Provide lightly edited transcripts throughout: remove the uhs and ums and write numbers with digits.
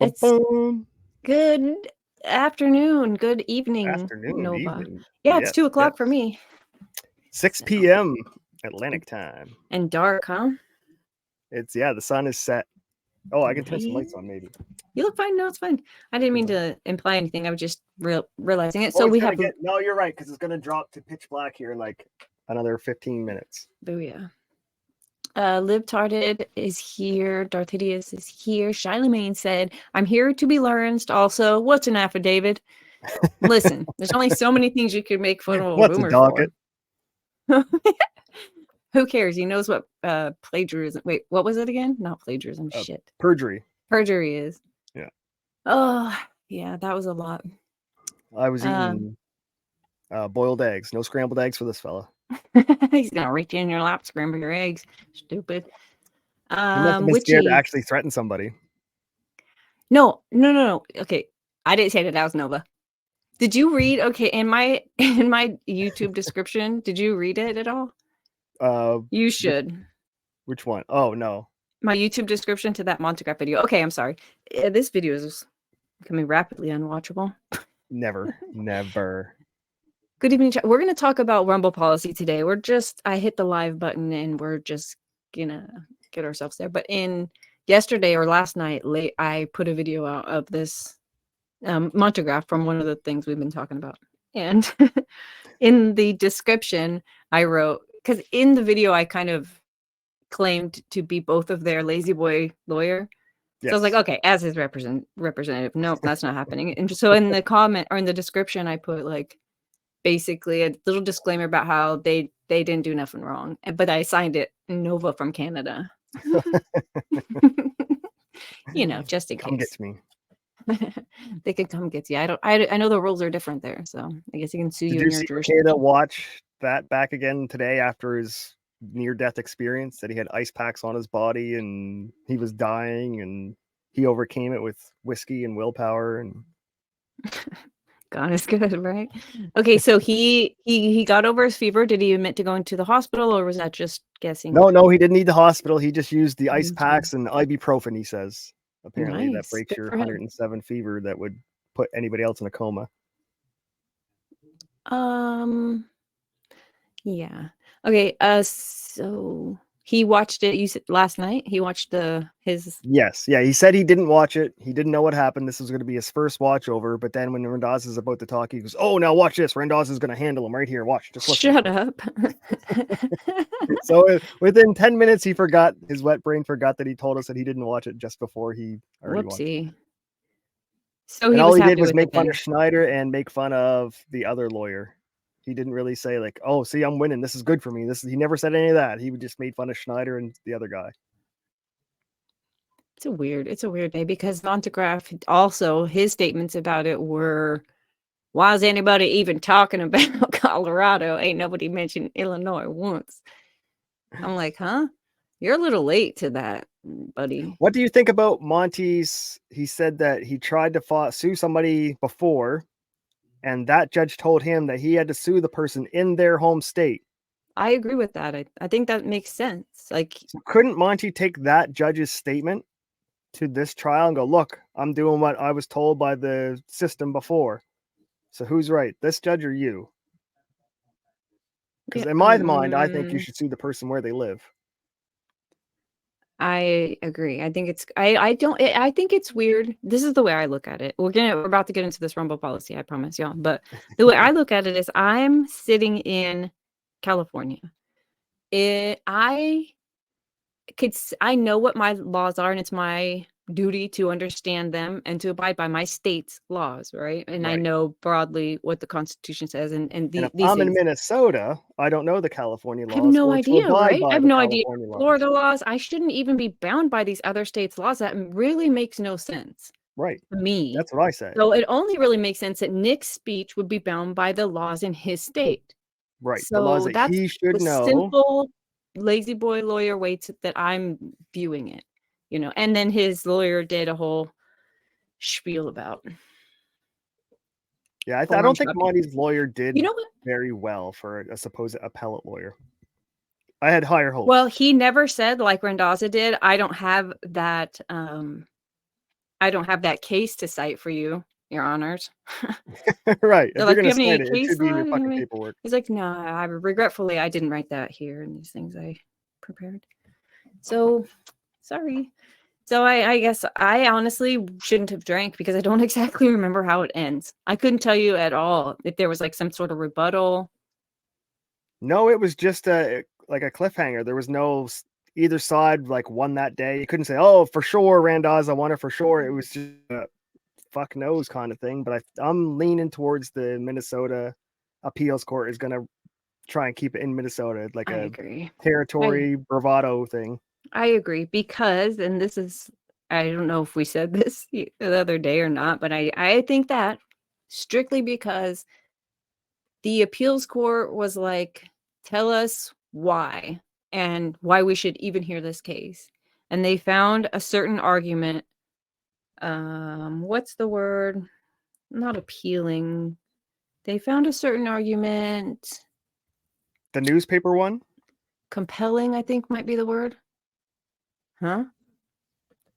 It's good afternoon, good evening, Afternoon, Nova. evening. Yeah, it's Yes, 2 o'clock yes. for me. 6 So, p.m. Atlantic time. and dark, huh? The sun is set. Oh, I can turn some Right? lights on maybe. You look fine. No, it's fine. I didn't mean to imply anything. I was just realizing it. Oh, So it's we gonna have, get no, you're right, because it's gonna drop to pitch black here in like another 15 minutes. booyah. Libtarded is here. Darth Hideous is here. Charlemagne said, I'm here to be learned. Also, what's an affidavit? Listen, there's only so many things you could make fun of a What's a boomer for. docket? Who cares? He knows what plagiarism. Wait, what was it again? Not plagiarism. Shit. Perjury. Perjury is. Yeah. Oh, yeah, that was a lot. I was eating boiled eggs. No scrambled eggs for this fella. He's gonna reach in your lap, scramble your eggs. Stupid. He must have been scared to Witchy. actually threaten somebody. No. Okay, I didn't say that. That was Nova. Did you read? Okay, in my YouTube description, did you read it at all? You should. Which one? Oh no. My YouTube description to that Montegraph video. Okay, I'm sorry. This video is becoming rapidly unwatchable. Never. Good evening. We're going to talk about Rumble policy today. I hit the live button and we're just going to get ourselves there. But yesterday or last night, I put a video out of this Montegraph from one of the things we've been talking about. And in the description, I wrote, because in the video, I kind of claimed to be both of their lazy boy lawyer. Yes. So I was like, okay, as his representative. Nope, that's not happening. And so in the comment or in the description, I put like, basically a little disclaimer about how they didn't do nothing wrong, but I signed it Nova from Canada. Just in Come case. get me. They could come get you. I know the rules are different there, so I guess he can sue you in your jurisdiction. Did watch that back again today after his near-death experience, that he had ice packs on his body and he was dying and he overcame it with whiskey and willpower and God is good, right? Okay, so he got over his fever. Did he admit to going to the hospital, or was that just guessing? No, he didn't need the hospital. He just used the ice packs and ibuprofen, he says. Apparently that breaks your 107 fever that would put anybody else in a coma. Yeah. Okay, so he watched it, you said last night? He watched his... Yes, yeah, he said he didn't watch it. He didn't know what happened. This was going to be his first watch over, but then when Rendaz is about to talk, he goes, oh, now watch this. Rendaz is going to handle him right here. Watch, just listen. Shut up. So within 10 minutes, he forgot, his wet brain forgot that he told us that he didn't watch it just before he already watched it. So all he did was make fun of Schneider and make fun of the other lawyer. He didn't really say like, oh, see, I'm winning. This is good for me. He never said any of that. He just made fun of Schneider and the other guy. It's a weird day, because Montegraph also, his statements about it were, why is anybody even talking about Colorado? Ain't nobody mentioned Illinois once. I'm like, huh? You're a little late to that, buddy. What do you think about Monty's? He said that he tried to sue somebody before, and that judge told him that he had to sue the person in their home state. I agree with that. I think that makes sense. Like, so couldn't Monty take that judge's statement to this trial and go, look, I'm doing what I was told by the system before. So who's right, this judge or you? Because in my mind, I think you should sue the person where they live. I agree. I think I think it's weird. This is the way I look at it. We're about to get into this Rumble policy, I promise y'all. But the way I look at it is, I'm sitting in California. I know what my laws are, and it's my duty to understand them and to abide by my state's laws, right? And I know broadly what the Constitution says, and if I'm in Minnesota, I don't know the California laws. I have no idea, right? I have no idea. Florida laws. I shouldn't even be bound by these other states' laws. That really makes no sense. Right. To me. That's what I say. So it only really makes sense that Nick's speech would be bound by the laws in his state. Right. So the laws that he should know. Simple lazy boy lawyer way that I'm viewing it, and then his lawyer did a whole spiel about. Yeah, I don't think Monty's lawyer did very well for a supposed appellate lawyer. I had higher hopes. Well, he never said, like Randazza did, I don't have that I don't have that case to cite for you, Your Honors. Right. They're if like, you're do you gonna have any sign it, it case should be in law? your fucking paperwork. He's like, no, regretfully I didn't write that here in these things I prepared. So sorry. So I guess I honestly shouldn't have drank because I don't exactly remember how it ends. I couldn't tell you at all if there was like some sort of rebuttal. No, it was just like a cliffhanger. There was no either side like won that day. You couldn't say, "Oh, for sure, Randazza won it for sure." It was just a fuck knows kind of thing. But I'm leaning towards the Minnesota appeals court is going to try and keep it in Minnesota, like I agree. Territory bravado thing. I agree because, and this is, I don't know if we said this the other day or not, but I think that strictly because the appeals court was like, tell us why and why we should even hear this case. And they found a certain argument. What's the word? Not appealing. They found a certain argument. The newspaper one? Compelling, I think might be the word. Huh?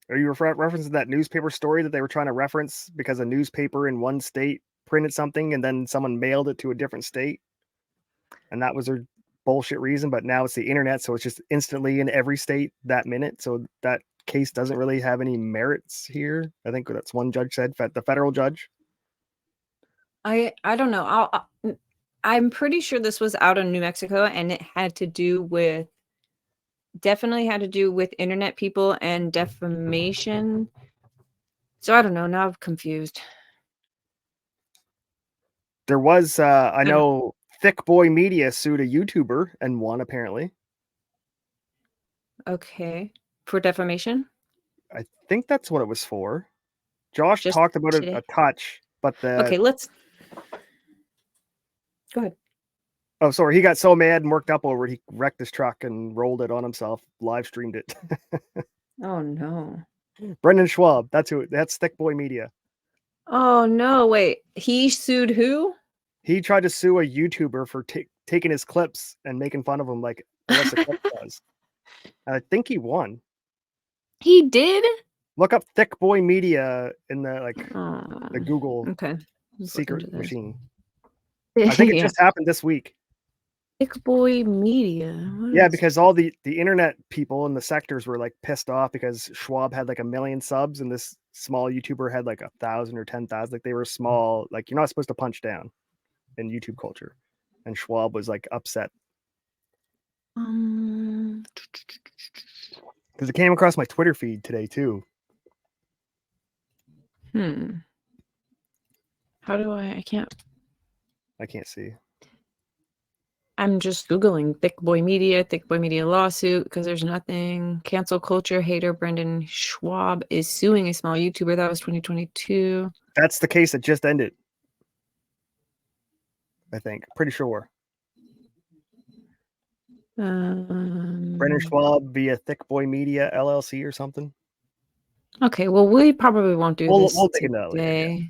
Are you referencing that newspaper story that they were trying to reference because a newspaper in one state printed something and then someone mailed it to a different state? And that was their bullshit reason, but now it's the internet, so it's just instantly in every state that minute. So that case doesn't really have any merits here. I think that's one judge said, the federal judge. I don't know. I'm pretty sure this was out in New Mexico, and it had to do with, definitely had to do with internet people and defamation. So I don't know. Now I'm confused. There was, I know, Thick Boy Media sued a YouTuber and won, apparently. Okay. For defamation? I think that's what it was for. Josh Just talked about today? it a touch, but Okay, let's go ahead. Oh, sorry. He got so mad and worked up over it, he wrecked his truck and rolled it on himself, live streamed it. Oh, no. Brendan Schwab. That's Thick Boy Media. Oh, no. Wait. He sued who? He tried to sue a YouTuber for taking his clips and making fun of him like Alyssa Clip does. And I think he won. He did? Look up Thick Boy Media in the Google secret machine. I think it just happened this week. Thick Boy Media. Yeah, because all the internet people in the sectors were like pissed off because Schwab had like 1 million subs and this small YouTuber had like 1,000 or 10,000. Like they were small. Like you're not supposed to punch down in YouTube culture. And Schwab was like upset. Because it came across my Twitter feed today too. How do I can't see. I'm just Googling Thick Boy Media lawsuit because there's nothing. Cancel culture hater Brendan Schwab is suing a small YouTuber. That was 2022. That's the case that just ended. I think. Pretty sure. Brendan Schwab via Thick Boy Media LLC or something. Okay, well, we probably won't do this we'll take it out later,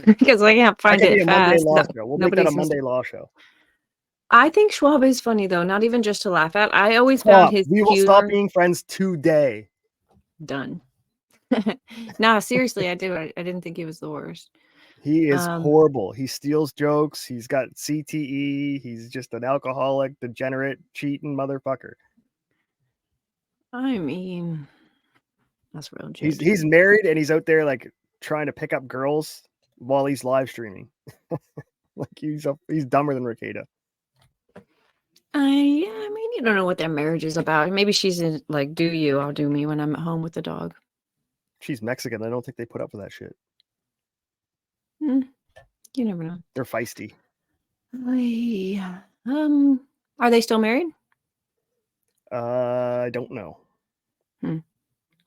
because I can't find it fast. We'll make that a Monday law show. I think Schwab is funny though, not even just to laugh at. I always found his We will stop being friends today. Done. No, seriously, I didn't think he was the worst. He is horrible. He steals jokes. He's got CTE. He's just an alcoholic, degenerate, cheating motherfucker. I mean, that's real. He's married and he's out there like trying to pick up girls while he's live streaming. Like he's dumber than Ricada. Yeah, I mean, you don't know what their marriage is about. Maybe she's in, like, do you, I'll do me when I'm at home with the dog. She's Mexican. I don't think they put up with that shit. You never know. They're feisty. Are they still married? I don't know.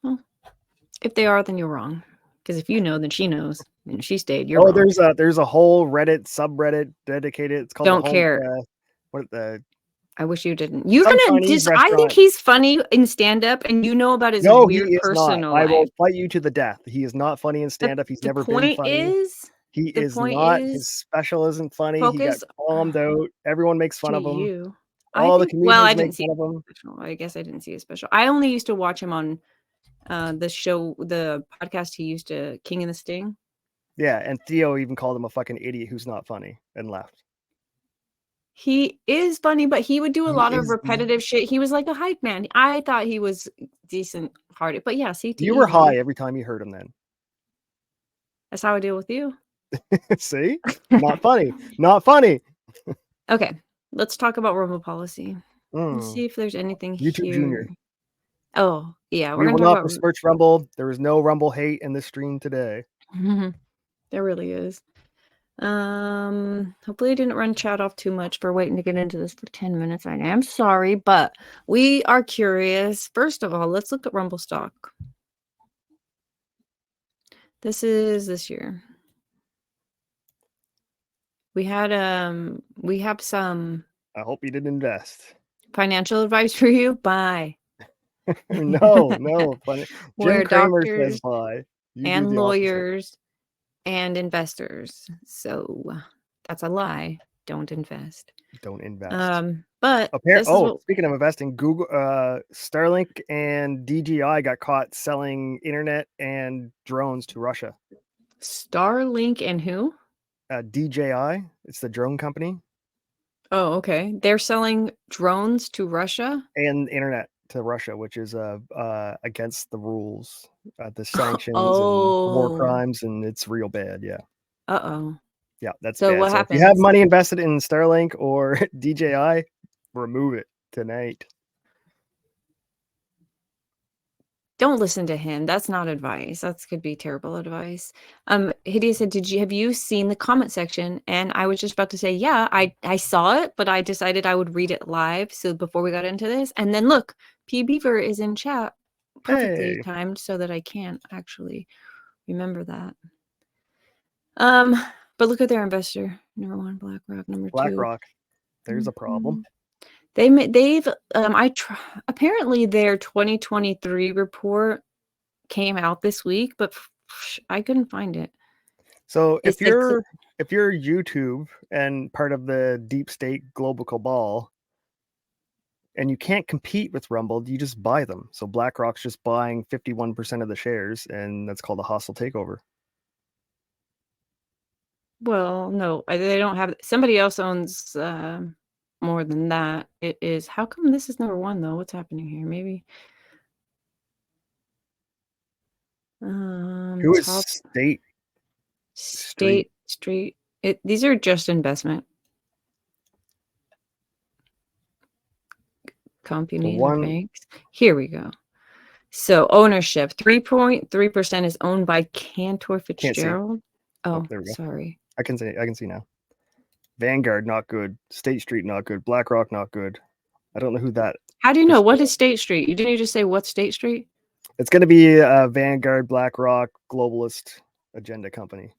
Well, if they are, then you're wrong. Because if you know, then she knows. And she stayed. You're wrong. There's a whole Reddit subreddit dedicated. It's called Don't care. I wish you didn't. You're gonna just. I think he's funny in stand-up, and you know about his weird personal life. I will fight you to the death. He is not funny in stand-up. He's never been funny. He is not. His special isn't funny. He got bombed out. Everyone makes fun of him. All the comedians make fun of him. I guess I didn't see his special. I only used to watch him on the show, the podcast he used to King and the Sting. Yeah, and Theo even called him a fucking idiot who's not funny and left. He is funny, but he would do a lot of repetitive shit. He was like a hype man. I thought he was decent hearted, but yeah, CTE. You were high every time you heard him then. That's how I deal with you. See? Not funny. Not funny. Okay, let's talk about rumble policy. Let's see if there's anything YouTube here. Junior. Oh, yeah. We will not besmirch Rumble. There is no Rumble hate in this stream today. There really is. Hopefully I didn't run chat off too much for waiting to get into this for 10 minutes. I am sorry, but we are curious. First of all, let's look at Rumble stock. This is this year. We had we have some. I hope you didn't invest. Financial advice for you. Buy. No. Where Jim Cramer doctors says buy. And lawyers and investors. So that's a lie. Don't invest. Don't invest. But speaking of investing, Google, Starlink and DJI got caught selling internet and drones to Russia. Starlink and who? DJI. It's the drone company. Oh, okay. They're selling drones to Russia and internet to Russia, which is against the rules, the sanctions and war crimes, and it's real bad. Yeah. Yeah, that's so bad. What happens? If you have money invested in Starlink or DJI, remove it tonight. Don't listen to him. That's not advice. That could be terrible advice. Hideous said, have you seen the comment section? And I was just about to say, yeah, I saw it, but I decided I would read it live. So before we got into this, and then look, P Beaver is in chat, perfectly timed so that I can't actually remember that. But look at their investor. Number one, BlackRock. Number two, BlackRock. There's a problem. They've apparently their 2023 report came out this week, but I couldn't find it. So if you're YouTube and part of the deep state global cabal and you can't compete with Rumble, you just buy them. So BlackRock's just buying 51% of the shares, and that's called a hostile takeover. Well, no, they don't have. Somebody else owns more than that. It is. How come this is number one though? What's happening here? Maybe. Who is State Street? These are just investment companies or banks. Here we go. So ownership, 3.3% is owned by Cantor Fitzgerald. Oh, there we go. Sorry. I can see now. Vanguard, not good. State Street, not good. BlackRock, not good. I don't know who that. How do you know? What is State Street? Didn't you just say what State Street? It's going to be a Vanguard, BlackRock, globalist agenda company.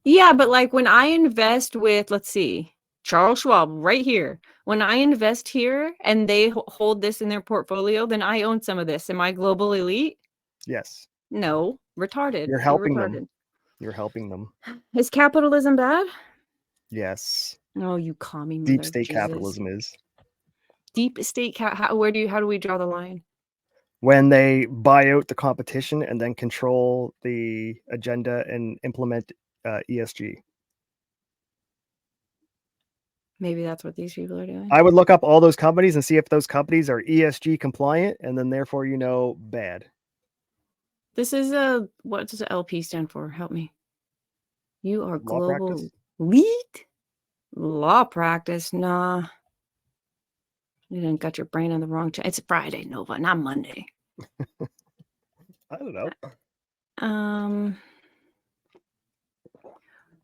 Yeah, but like when I invest with, let's see, Charles Schwab right here. When I invest here and they hold this in their portfolio, then I own some of this. Am I global elite? Yes. No, retarded. You're helping them. You're helping them. Is capitalism bad? Yes. No, you commie. Deep state capitalism is. Deep state how do we draw the line? When they buy out the competition and then control the agenda and implement ESG. Maybe that's what these people are doing. I would look up all those companies and see if those companies are ESG compliant, and then therefore bad. This is what does LP stand for? Help me. You are global elite? Law practice? Nah. You didn't got your brain on the wrong channel. It's Friday, Nova, not Monday. I don't know.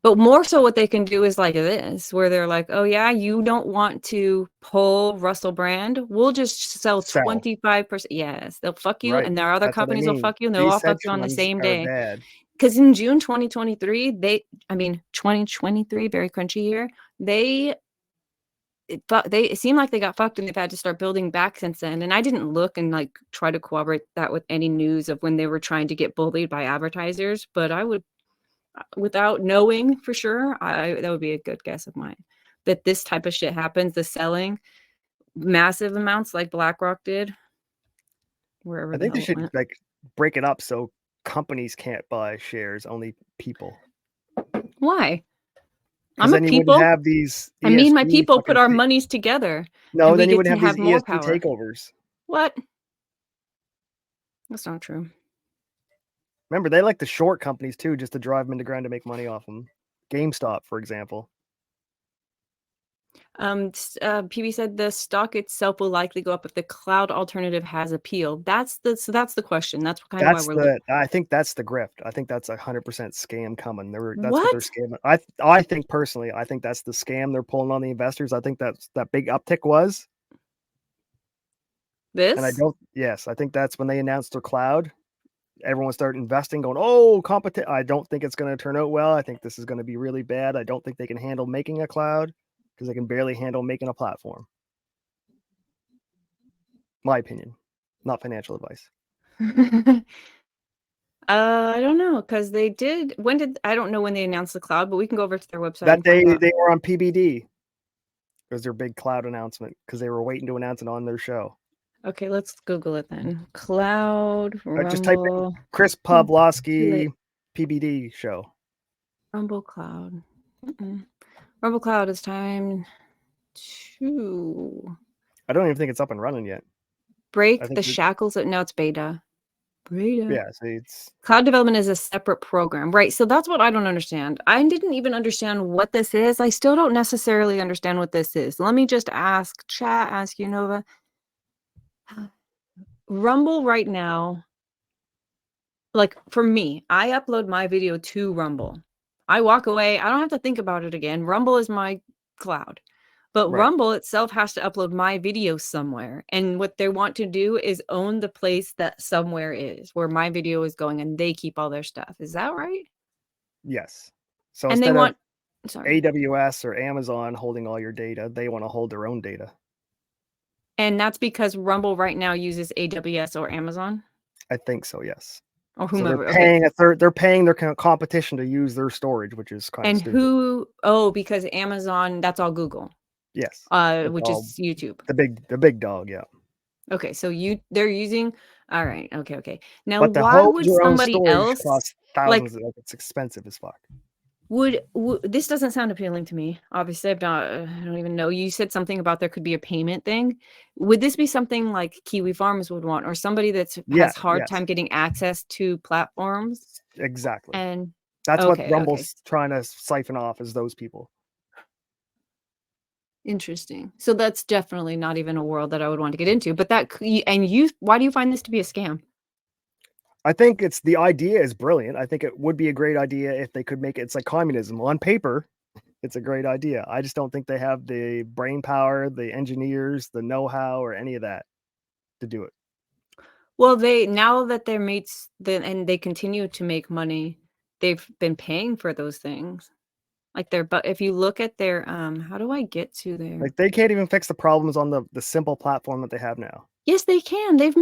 But more so what they can do is like this, where they're like, oh yeah, you don't want to pull Russell Brand. We'll just sell 25%. Yes, they'll fuck you. Right. And there are other companies will fuck you. And they'll all fuck you on the same day. Because in June 2023, 2023, very crunchy year, it seemed like they got fucked and they've had to start building back since then. And I didn't look and like try to corroborate that with any news of when they were trying to get bullied by advertisers, but I would, without knowing for sure, that would be a good guess of mine, that this type of shit happens, the selling massive amounts like BlackRock did. wherever I the think they hell it should went. like break it up so companies can't buy shares, only people. Why? Because then you wouldn't have these ESG I mean, my people put our monies together. No, then you wouldn't have these more ESG power. takeovers. What? That's not true. Remember, they like to short companies too, just to drive them into ground to make money off them. GameStop, for example. PB said the stock itself will likely go up if the cloud alternative has appeal. That's the question. That's kind of why we're looking. I think that's the grift. I think that's 100% scam coming. That's what they're What? scamming. I think personally, I think that's the scam they're pulling on the investors. I think that big uptick was. This? And I think that's when they announced their cloud. Everyone started investing, going, oh, I don't think it's going to turn out well. I think this is going to be really bad. I don't think they can handle making a cloud because they can barely handle making a platform. My opinion, not financial advice. I don't know, because they did. I don't know when they announced the cloud, but we can go over to their website. That day they were on PBD. It was their big cloud announcement because they were waiting to announce it on their show. Okay, let's Google it then. Cloud Rumble. Just type in Chris Pawlowski PBD show. Rumble Cloud. Rumble Cloud is time to. I don't even think it's up and running yet. Break the shackles. No, it's beta. Yeah, so it's cloud development is a separate program, right? So that's what I don't understand. I didn't even understand what this is. I still don't necessarily understand what this is. Let me just ask you, Nova. Rumble right now, like for me, I upload my video to Rumble. I walk away. I don't have to think about it again. Rumble is my cloud. But Rumble itself has to upload my video somewhere. And what they want to do is own the place that somewhere is, where my video is going, and they keep all their stuff. Is that right? Yes. So and instead of AWS or Amazon holding all your data, they want to hold their own data. And that's because Rumble right now uses AWS or Amazon? I think so, yes. Or whomever. So they're paying their competition to use their storage, which is kind of stupid. Because Amazon, that's all Google. Yes. Which is YouTube. The big dog, yeah. Okay, so they're using all right, okay. Now but why would somebody else cost thousands? It's expensive as fuck. Would this doesn't sound appealing to me. Obviously, I don't even know. You said something about there could be a payment thing. Would this be something like Kiwi Farms would want, or somebody that's has hard time getting access to platforms? Exactly. And that's what Rumble's trying to siphon off, is those people. Interesting. So that's definitely not even a world that I would want to get into. But why do you find this to be a scam? I think the idea is brilliant. I think it would be a great idea if they could make it. It's like communism on paper. It's a great idea. I just don't think they have the brain power, the engineers, the know-how, or any of that to do it. Well, now that they're mates, and they continue to make money, they've been paying for those things. But if you look at their how do I get to there? Like, they can't even fix the problems on the simple platform that they have now. Yes, they can. They've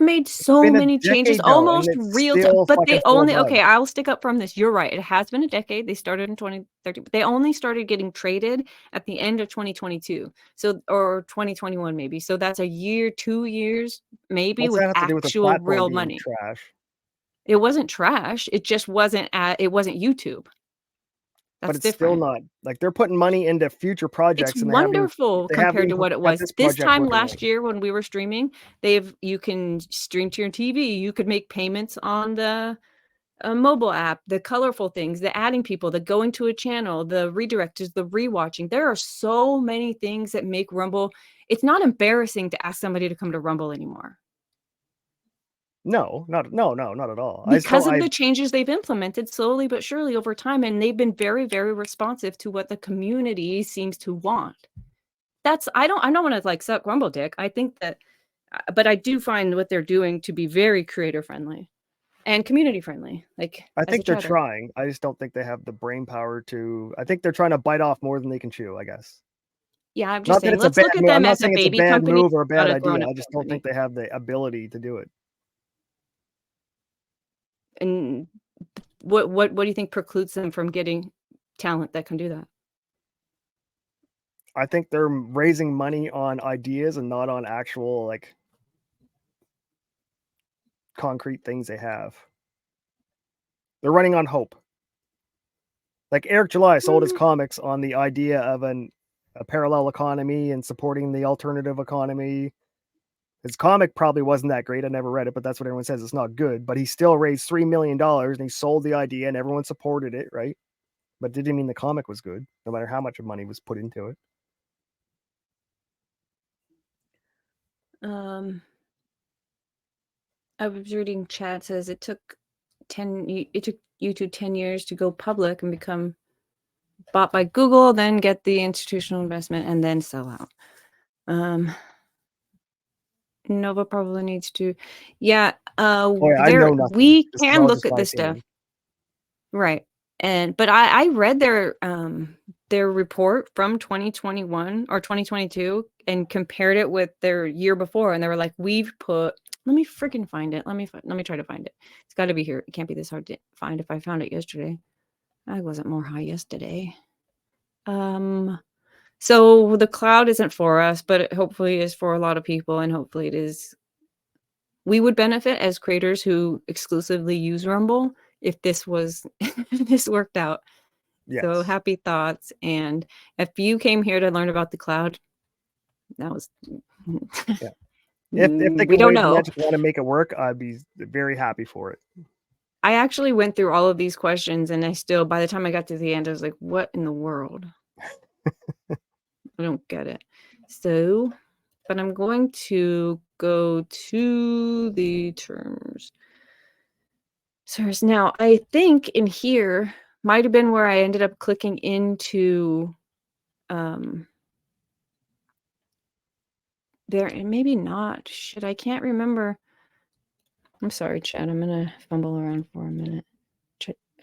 made so many changes, almost real time. But they only I'll stick up from this. You're right. It has been a decade. They started in 2013, but they only started getting traded at the end of 2022. So, or 2021 maybe. So that's a year, 2 years, maybe, with actual real money. Trash. It wasn't trash. It just wasn't YouTube. But it's still not, like, they're putting money into future projects. It's wonderful compared to what it was this time last year when we were streaming. You can stream to your TV. You could make payments on the mobile app, the colorful things, the adding people, the going to a channel, the redirectors, the rewatching. There are so many things that make Rumble. It's not embarrassing to ask somebody to come to Rumble anymore. No, not at all. Because of the changes they've implemented slowly but surely over time, and they've been very, very responsive to what the community seems to want. I don't want to like suck Rumble dick. I think that, but I do find what they're doing to be very creator friendly and community friendly. Like, I think they're trying. I just don't think they have the brain power to. I think they're trying to bite off more than they can chew, I guess. Yeah, I'm just saying, let's look at them as a baby company. Move or a bad idea. I just don't think they have the ability to do it. And what do you think precludes them from getting talent that can do that? I think they're raising money on ideas and not on actual, like, concrete things they have. They're running on hope. Like Eric July sold his comics on the idea of a parallel economy and supporting the alternative economy. His comic probably wasn't that great. I never read it, but that's what everyone says. It's not good. But he still raised $3 million and he sold the idea and everyone supported it, right? But it didn't mean the comic was good, no matter how much money was put into it. I was reading chat says it took YouTube 10 years to go public and become bought by Google, then get the institutional investment and then sell out. Nova probably needs to, I know nothing. We can look at this stuff, right? But I read their report from 2021 or 2022 and compared it with their year before, and they were like, we've put. Let me freaking find it. Let me try to find it. It's got to be here. It can't be this hard to find. If I found it yesterday, I wasn't more high yesterday. So the cloud isn't for us, but it hopefully is for a lot of people, and hopefully it is. We would benefit as creators who exclusively use Rumble if this was if this worked out. Yes. So happy thoughts. And if you came here to learn about the cloud, that was yeah. If they can want to make it work, I'd be very happy for it. I actually went through all of these questions, and I still, by the time I got to the end, I was like, what in the world? I don't get it. So, but I'm going to go to the terms. So now I think in here might have been where I ended up clicking into there, and maybe not. Shit, I can't remember. I'm sorry, Chad. I'm gonna fumble around for a minute.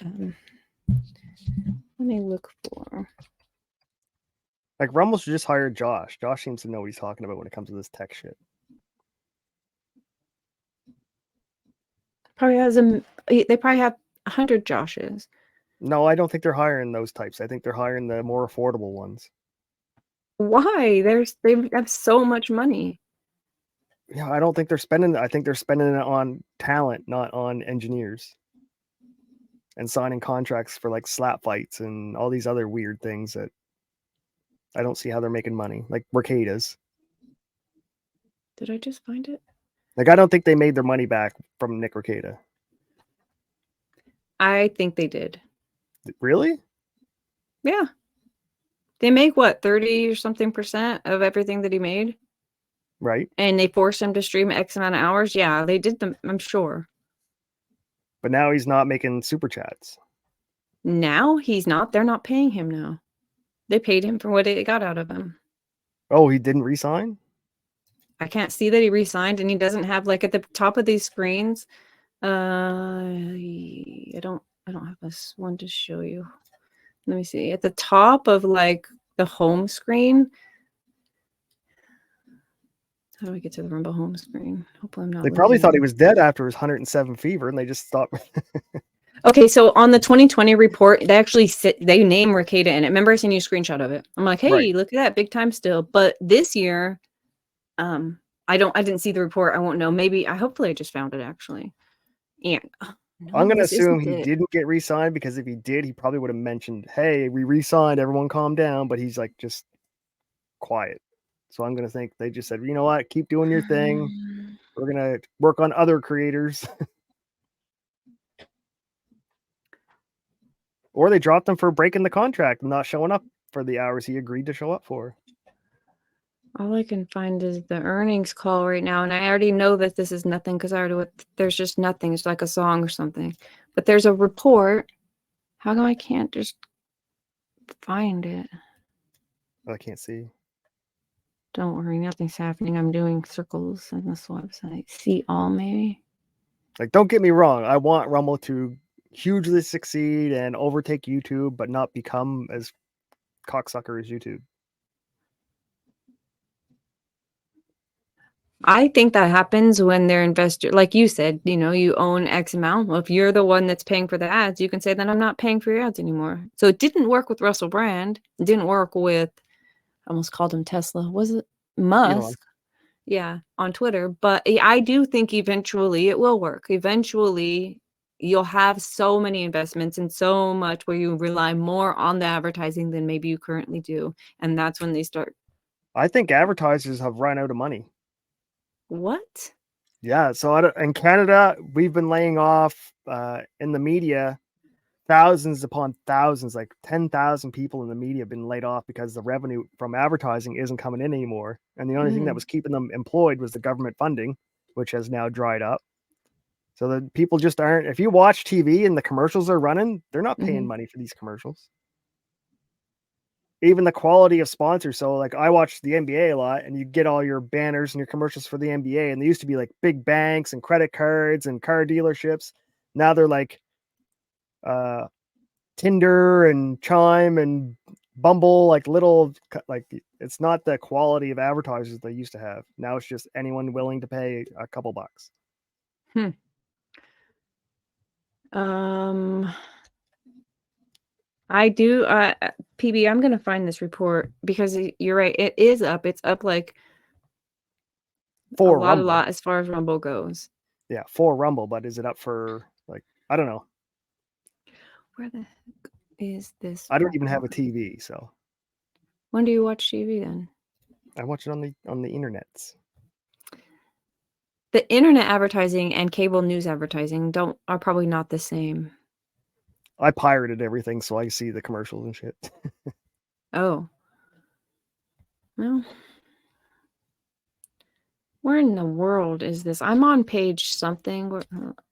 Let me look for. Like Rumble should just hire Josh. Josh seems to know what he's talking about when it comes to this tech shit. Probably has they probably have 100 Joshes. No, I don't think they're hiring those types. I think they're hiring the more affordable ones. Why? They have so much money. Yeah, I don't think they're spending. I think they're spending it on talent, not on engineers. And signing contracts for like slap fights and all these other weird things that I don't see how they're making money. Like Mercatus. Did I just find it? Like I don't think they made their money back from Nick Mercada. I think they did. Really? Yeah. They make what, 30 or something % of everything that he made? Right. And they forced him to stream X amount of hours. Yeah, they did them, I'm sure. But now he's not making super chats. Now he's not. They're not paying him now. They paid him for what they got out of him. Oh, he didn't resign? I can't see that he resigned, and he doesn't have, like, at the top of these screens. I don't have this one to show you. Let me see. At the top of like the home screen. How do I get to the Rumble home screen? Hopefully I'm not. They probably thought he was dead after his 107 fever, and they just stopped. Okay, so on the 2020 report, they actually they name Mercada in it. Remember I sent you a screenshot of it. I'm like, hey, right. Look at that, big time still. But this year, I didn't see the report. I won't know. Maybe hopefully I just found it actually. And no, I'm gonna assume he didn't get re-signed, because if he did, he probably would have mentioned, hey, we re-signed, everyone calm down. But he's like just quiet. So I'm gonna think they just said, you know what, keep doing your thing. We're gonna work on other creators. Or they dropped him for breaking the contract and not showing up for the hours he agreed to show up for. All I can find is the earnings call right now, and I already know that this is nothing because there's just nothing. It's like a song or something. But there's a report. How come I can't just find it? I can't see. Don't worry, nothing's happening. I'm doing circles on this website. See all, maybe? Like, don't get me wrong. I want Rumble to hugely succeed and overtake YouTube, but not become as cocksucker as YouTube. I think that happens when they're investor, like you said, you own X amount. Well, if you're the one that's paying for the ads, you can say that I'm not paying for your ads anymore. So it didn't work with Russell Brand. It didn't work with, I almost called him Tesla. Was it Musk? on Twitter. But I do think eventually it will work. Eventually you'll have so many investments and so much where you rely more on the advertising than maybe you currently do. And that's when they start. I think advertisers have run out of money. What? Yeah. So in Canada, we've been laying off in the media thousands upon thousands, like 10,000 people in the media have been laid off because the revenue from advertising isn't coming in anymore. And the only thing that was keeping them employed was the government funding, which has now dried up. So the people just aren't, if you watch TV and the commercials are running, they're not paying money for these commercials. Even the quality of sponsors. So like I watch the NBA a lot, and you get all your banners and your commercials for the NBA. And they used to be like big banks and credit cards and car dealerships. Now they're like Tinder and Chime and Bumble, like little, like it's not the quality of advertisers they used to have. Now it's just anyone willing to pay a couple bucks. I do, PB, I'm going to find this report because you're right. It is up. It's up like for a lot as far as Rumble goes. Yeah, for Rumble, but is it up for like, I don't know. Where the heck is this? I don't even have a TV, so. When do you watch TV then? I watch it on the internets. The internet advertising and cable news advertising are probably not the same. I pirated everything so I see the commercials and shit. Oh. Well, where in the world is this? I'm on page something.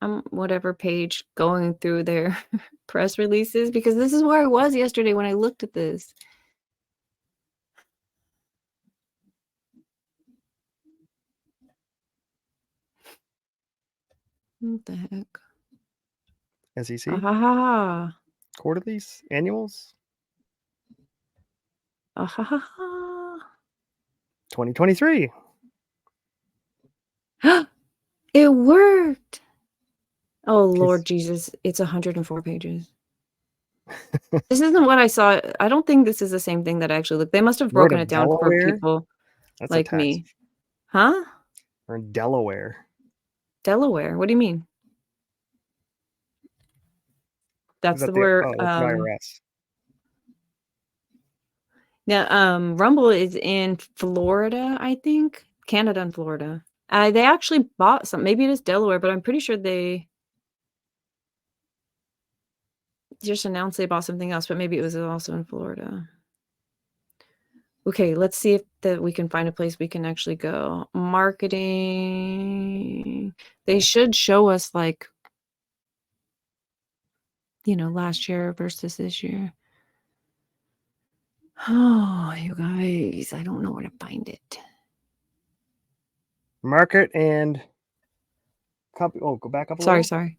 I'm whatever page going through their press releases because this is where I was yesterday when I looked at this. What the heck? SEC? Quarterlies? Annuals? 2023. It worked. Oh, Lord Jesus. It's 104 pages. This isn't what I saw. I don't think this is the same thing that I actually looked. They must have broken it down for people like me. Huh? We're in Delaware. Delaware? What do you mean? That's where IRS. Now, Rumble is in Florida, I think. Canada and Florida. They actually bought some. Maybe it is Delaware, but I'm pretty sure they just announced they bought something else, but maybe it was also in Florida. Okay, let's see if we can find a place we can actually go. Marketing. They should show us like, last year versus this year. Oh, you guys, I don't know where to find it. Market and copy. Oh, go back up a little. Sorry.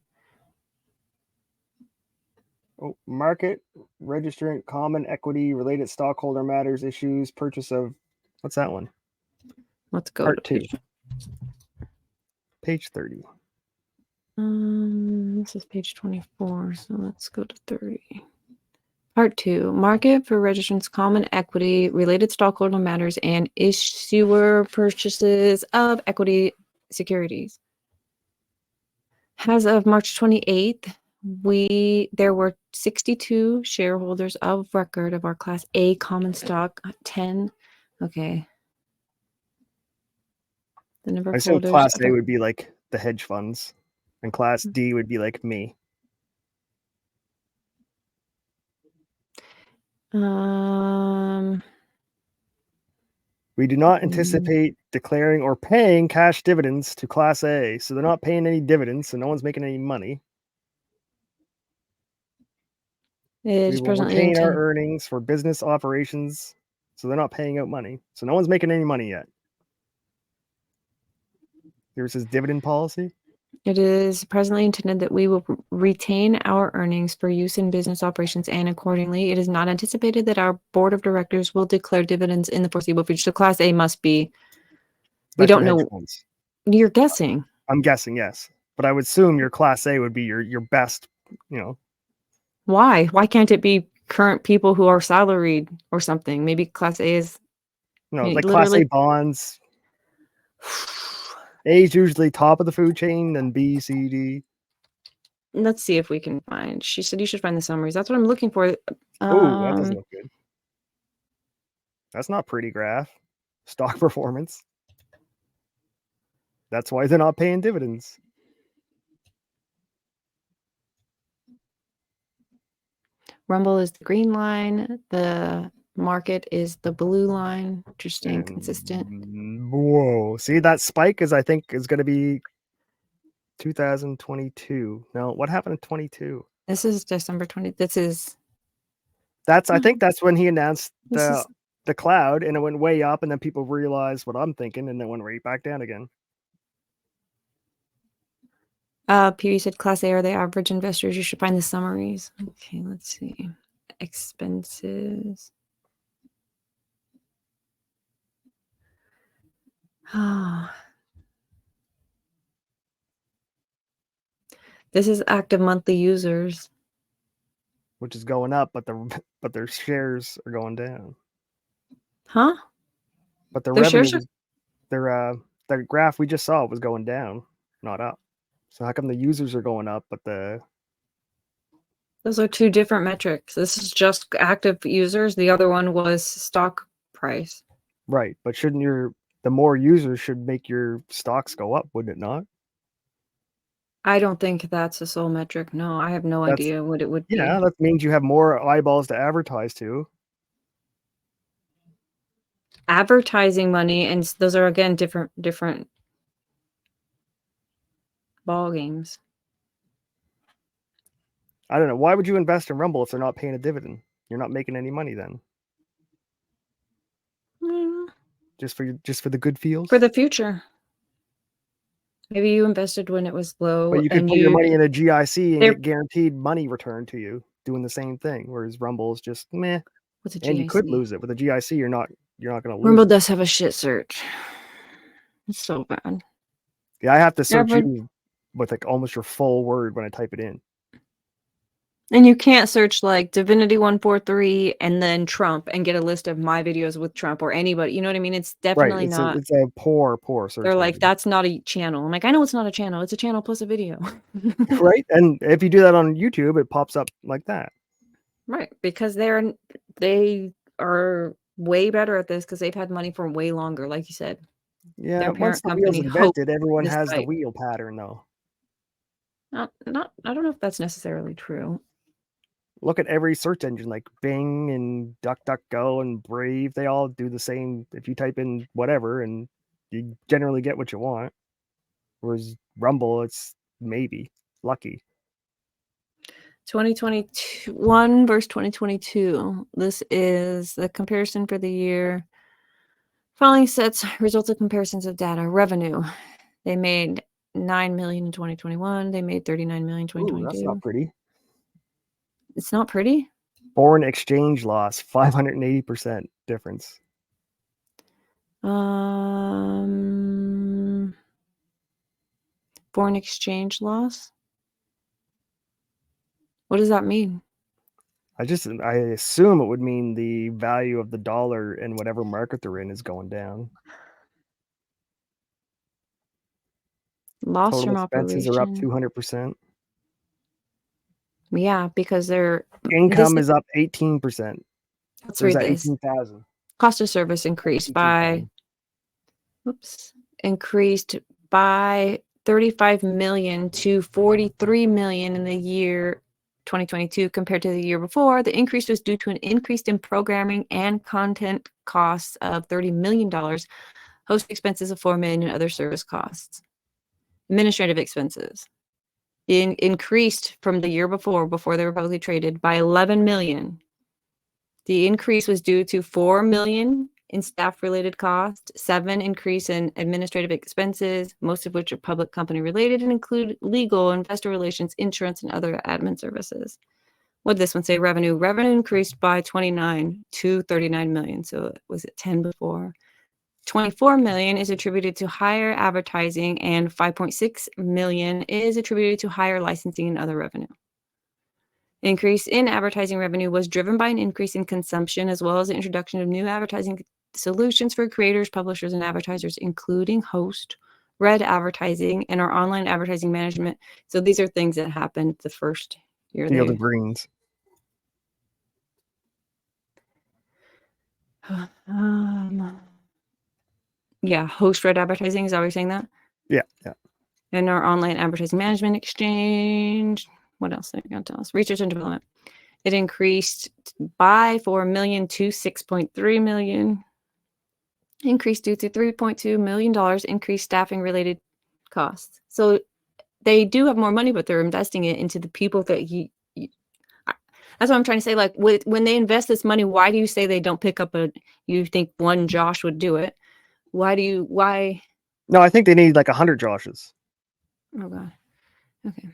Oh, market, registering common equity, related stockholder matters, issues, purchase of. What's that one? Let's go Part 2. Page 30. This is page 24, so let's go to 30. Part 2, market for registrants, common equity, related stockholder matters, and issuer purchases of equity securities. As of March 28th, there were 62 shareholders of record of our Class A common stock, 10. Okay. The number of holders. Class A would be like the hedge funds, and Class D would be like me. We do not anticipate declaring or paying cash dividends to Class A. So they're not paying any dividends, so no one's making any money. We will retain our earnings for business operations, so they're not paying out money. So no one's making any money yet. Here it says dividend policy. It is presently intended that we will retain our earnings for use in business operations, and accordingly, it is not anticipated that our board of directors will declare dividends in the foreseeable future. So Class A must be. We don't know. You're guessing. I'm guessing, yes, but I would assume your Class A would be your best. Why? Why can't it be current people who are salaried or something? Maybe Class A is. No, like Class A bonds. A is usually top of the food chain, then B, C, D. Let's see if we can find. She said you should find the summaries. That's what I'm looking for. Oh, that doesn't look good. That's not pretty graph. Stock performance. That's why they're not paying dividends. Rumble is the green line. The market is the blue line. Interesting, consistent. Whoa. See, that spike I think is going to be 2022. No, what happened in 22? This is December 20. This is. I think that's when he announced the cloud, and it went way up, and then people realized what I'm thinking, and then went right back down again. PB said Class A are the average investors. You should find the summaries. Okay, let's see. Expenses. Oh. This is active monthly users, which is going up, but their shares are going down. Huh? But their revenue, their graph we just saw was going down, not up. So how come the users are going up, but those are two different metrics. This is just active users. The other one was stock price. Right, but shouldn't the more users should make your stocks go up, wouldn't it not? I don't think that's a sole metric. No, I have no idea what it would be. Yeah, that means you have more eyeballs to advertise to. Advertising money, and those are again different ball games. I don't know. Why would you invest in Rumble if they're not paying a dividend? You're not making any money then. Just for the good feels? For the future. Maybe you invested when it was low. But you could put your money in a GIC and get guaranteed money returned to you doing the same thing. Whereas Rumble is just meh. What's a GIC? And you could lose it. With a GIC, you're not going to lose Rumble does have a shit search. It's so bad. Yeah, I have to search you with like almost your full word when I type it in. And you can't search like Divinity 143 and then Trump and get a list of my videos with Trump or anybody. You know what I mean? It's definitely not. It's a poor search. They're like, that's not a channel. I'm like, I know it's not a channel. It's a channel plus a video. Right. And if you do that on YouTube, it pops up like that. Right. Because they are way better at this because they've had money for way longer, like you said. Yeah. Their once the wheel's invented, everyone has the wheel pattern though. I don't know if that's necessarily true. Look at every search engine like Bing and DuckDuckGo and Brave. They all do the same. If you type in whatever, and you generally get what you want. Whereas Rumble, it's maybe lucky. 2021 versus 2022. This is the comparison for the year. Following sets results of comparisons of data. Revenue. They made $9 million in 2021. They made $39 million in 2022. Ooh, that's not pretty. It's not pretty? Foreign exchange loss, 580% difference. Foreign exchange loss? What does that mean? I assume it would mean the value of the dollar in whatever market they're in is going down. Loss Total from expenses operation are up 200%. Yeah, because their income is up 18%. Let's read this. 18,000. Cost of service increased by $35 million to $43 million in the year 2022 compared to the year before. The increase was due to an increase in programming and content costs of $30 million, host expenses of $4 million, and other service costs. Administrative expenses increased from the year before they were publicly traded by $11 million. The increase was due to $4 million in staff-related costs, $7 million increase in administrative expenses, most of which are public company related and include legal, investor relations, insurance, and other admin services. What did this one say? Revenue. Revenue increased by 29 to 39 million. So was it 10 before? 24 million is attributed to higher advertising and 5.6 million is attributed to higher licensing and other revenue. Increase in advertising revenue was driven by an increase in consumption as well as the introduction of new advertising solutions for creators, publishers, and advertisers, including host, red advertising, and our online advertising management. So these are things that happened the first year. Field of Greens. Yeah, host red advertising. Is that what you're saying that? Yeah. And our online advertising management exchange. What else are they going to tell us? Research and development. It increased by $4 million to $6.3 million. Increased due to $3.2 million increased staffing related costs. So they do have more money, but they're investing it into the people that that's what I'm trying to say. Like when they invest this money, why do you say they don't pick up you think one Josh would do it? Why? No, I think they need like 100 Joshes. Oh God. Okay.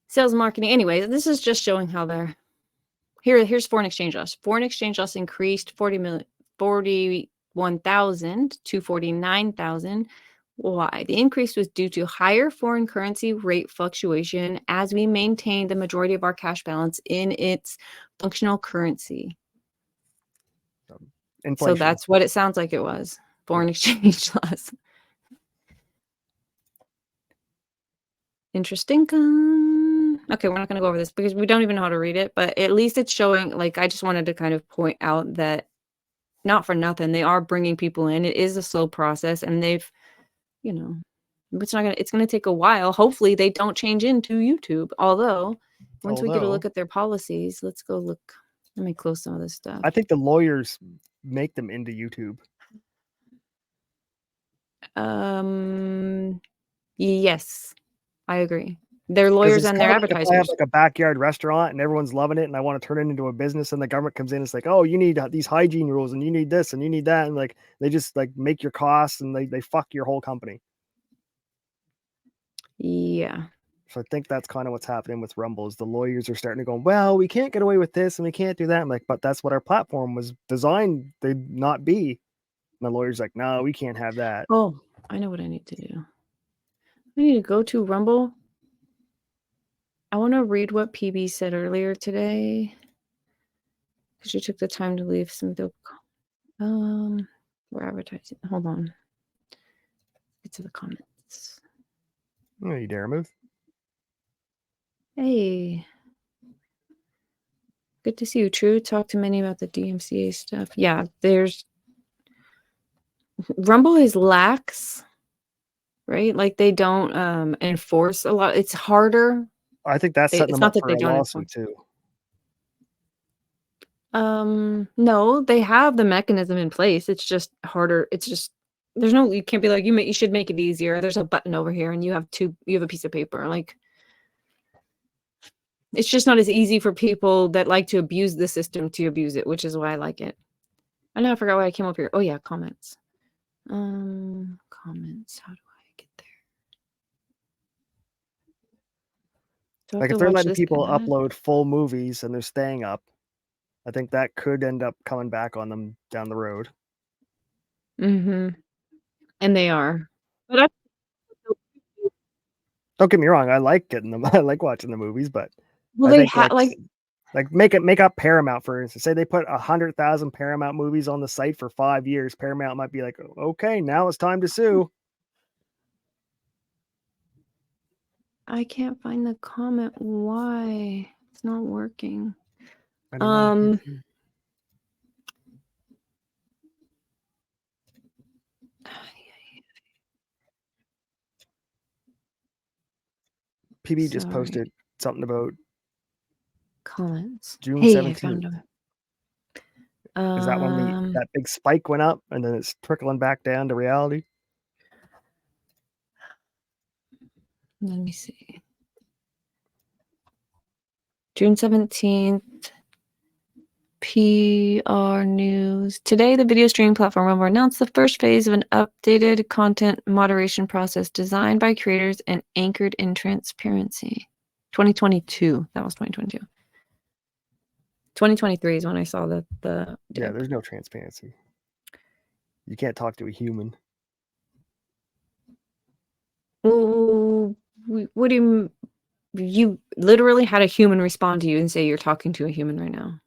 Sales and marketing. Anyway, this is just showing how they're here's foreign exchange loss. Foreign exchange loss increased 41,000 to 49,000. Why? The increase was due to higher foreign currency rate fluctuation as we maintained the majority of our cash balance in its functional currency. Inflation. So that's what it sounds like it was. Foreign exchange loss. Interest income. Okay, we're not going to go over this because we don't even know how to read it, but at least it's showing, like, I just wanted to kind of point out that not for nothing, they are bringing people in. It is a slow process, and they've, it's going to take a while. Hopefully they don't change into YouTube. Although once we get a look at their policies, let's go look. Let me close some of this stuff. I think the lawyers make them into YouTube. Yes, I agree. Their lawyers and their advertisers. If I have like a backyard restaurant and everyone's loving it and I want to turn it into a business and the government comes in, it's like, oh, you need these hygiene rules and you need this and you need that. And like, they just like make your costs and they fuck your whole company. Yeah. So I think that's kind of what's happening with Rumble is the lawyers are starting to go, well, we can't get away with this and we can't do that. I'm like, but that's what our platform was designed to not be. And the lawyer's like, no, we can't have that. Oh, I know what I need to do. I need to go to Rumble. I want to read what PB said earlier today because she took the time to leave some dope. We're advertising. Hold on. Get to the comments. Oh, you dare move? Hey. Good to see you, True. Talk to many about the DMCA stuff. Yeah, Rumble is lax, right? Like they don't enforce a lot. It's harder. I think that's setting them up for a lawsuit too. No, they have the mechanism in place. It's just harder. It's just you can't be like you should make it easier. There's a button over here and you have a piece of paper. Like it's just not as easy for people that like to abuse the system to abuse it, which is why I like it. I know I forgot why I came up here. Oh yeah, comments. Comments. How do I get there? Like if they're letting people upload full movies and they're staying up, I think that could end up coming back on them down the road. And they are. But don't get me wrong, I like getting them. I like watching the movies, but well, they have like make up Paramount for instance. Say they put 100,000 Paramount movies on the site for 5 years. Paramount might be like, okay, now it's time to sue. I can't find the comment. Why? It's not working. PB just posted something about comments. June 17th. Is that when that big spike went up and then it's trickling back down to reality? Let me see. June 17th. PR News. Today, the video streaming platform Rumble announced the first phase of an updated content moderation process designed by creators and anchored in transparency. 2022. That was 2022. 2023 is when I saw the yeah, there's no transparency. You can't talk to a human. Oh, what do you literally had a human respond to you and say you're talking to a human right now?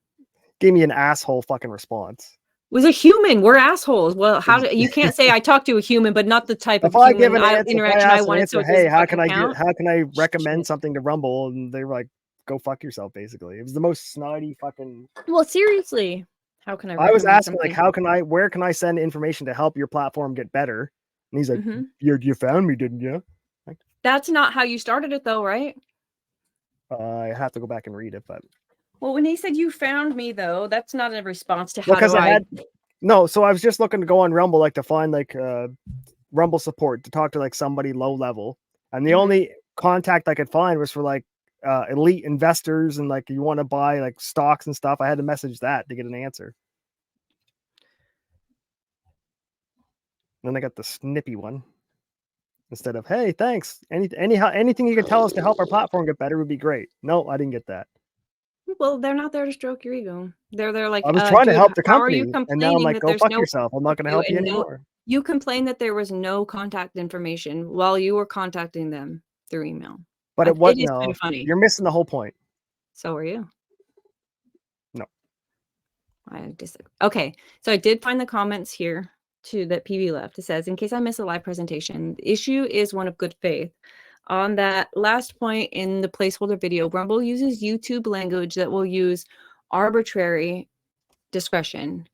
gave me an asshole fucking response. It was a human. We're assholes. Well, how do you can't say I talked to a human, but not the type of I give human interaction I wanted. So hey, how can I recommend something to Rumble? And they were like, go fuck yourself, basically. It was the most snotty fucking. Well, seriously, how can I was asking something? Like, where can I send information to help your platform get better? And he's like, you found me, didn't you? Like, that's not how you started it, though, right? I have to go back and read it, but. Well, when he said you found me, though, that's not a response to how do I had. No, so I was just looking to go on Rumble, like to find like Rumble support to talk to like somebody low level, and the only contact I could find was for like elite investors and like you want to buy like stocks and stuff. I had to message that to get an answer. Then I got the snippy one instead of hey, thanks. Anything you can tell us to help our platform get better would be great. No, I didn't get that. Well, they're not there to stroke your ego. They're like, I was trying to help the company, how are you complaining and now I'm like, go fuck no yourself. I'm not going to help you anymore. You complained that there was no contact information while you were contacting them through email. But it was kind of funny. You're missing the whole point. So are you? No. Okay, so I did find the comments here too that PV left. It says, in case I miss a live presentation, the issue is one of good faith. On that last point in the placeholder video, Rumble uses YouTube language that will use arbitrary discretion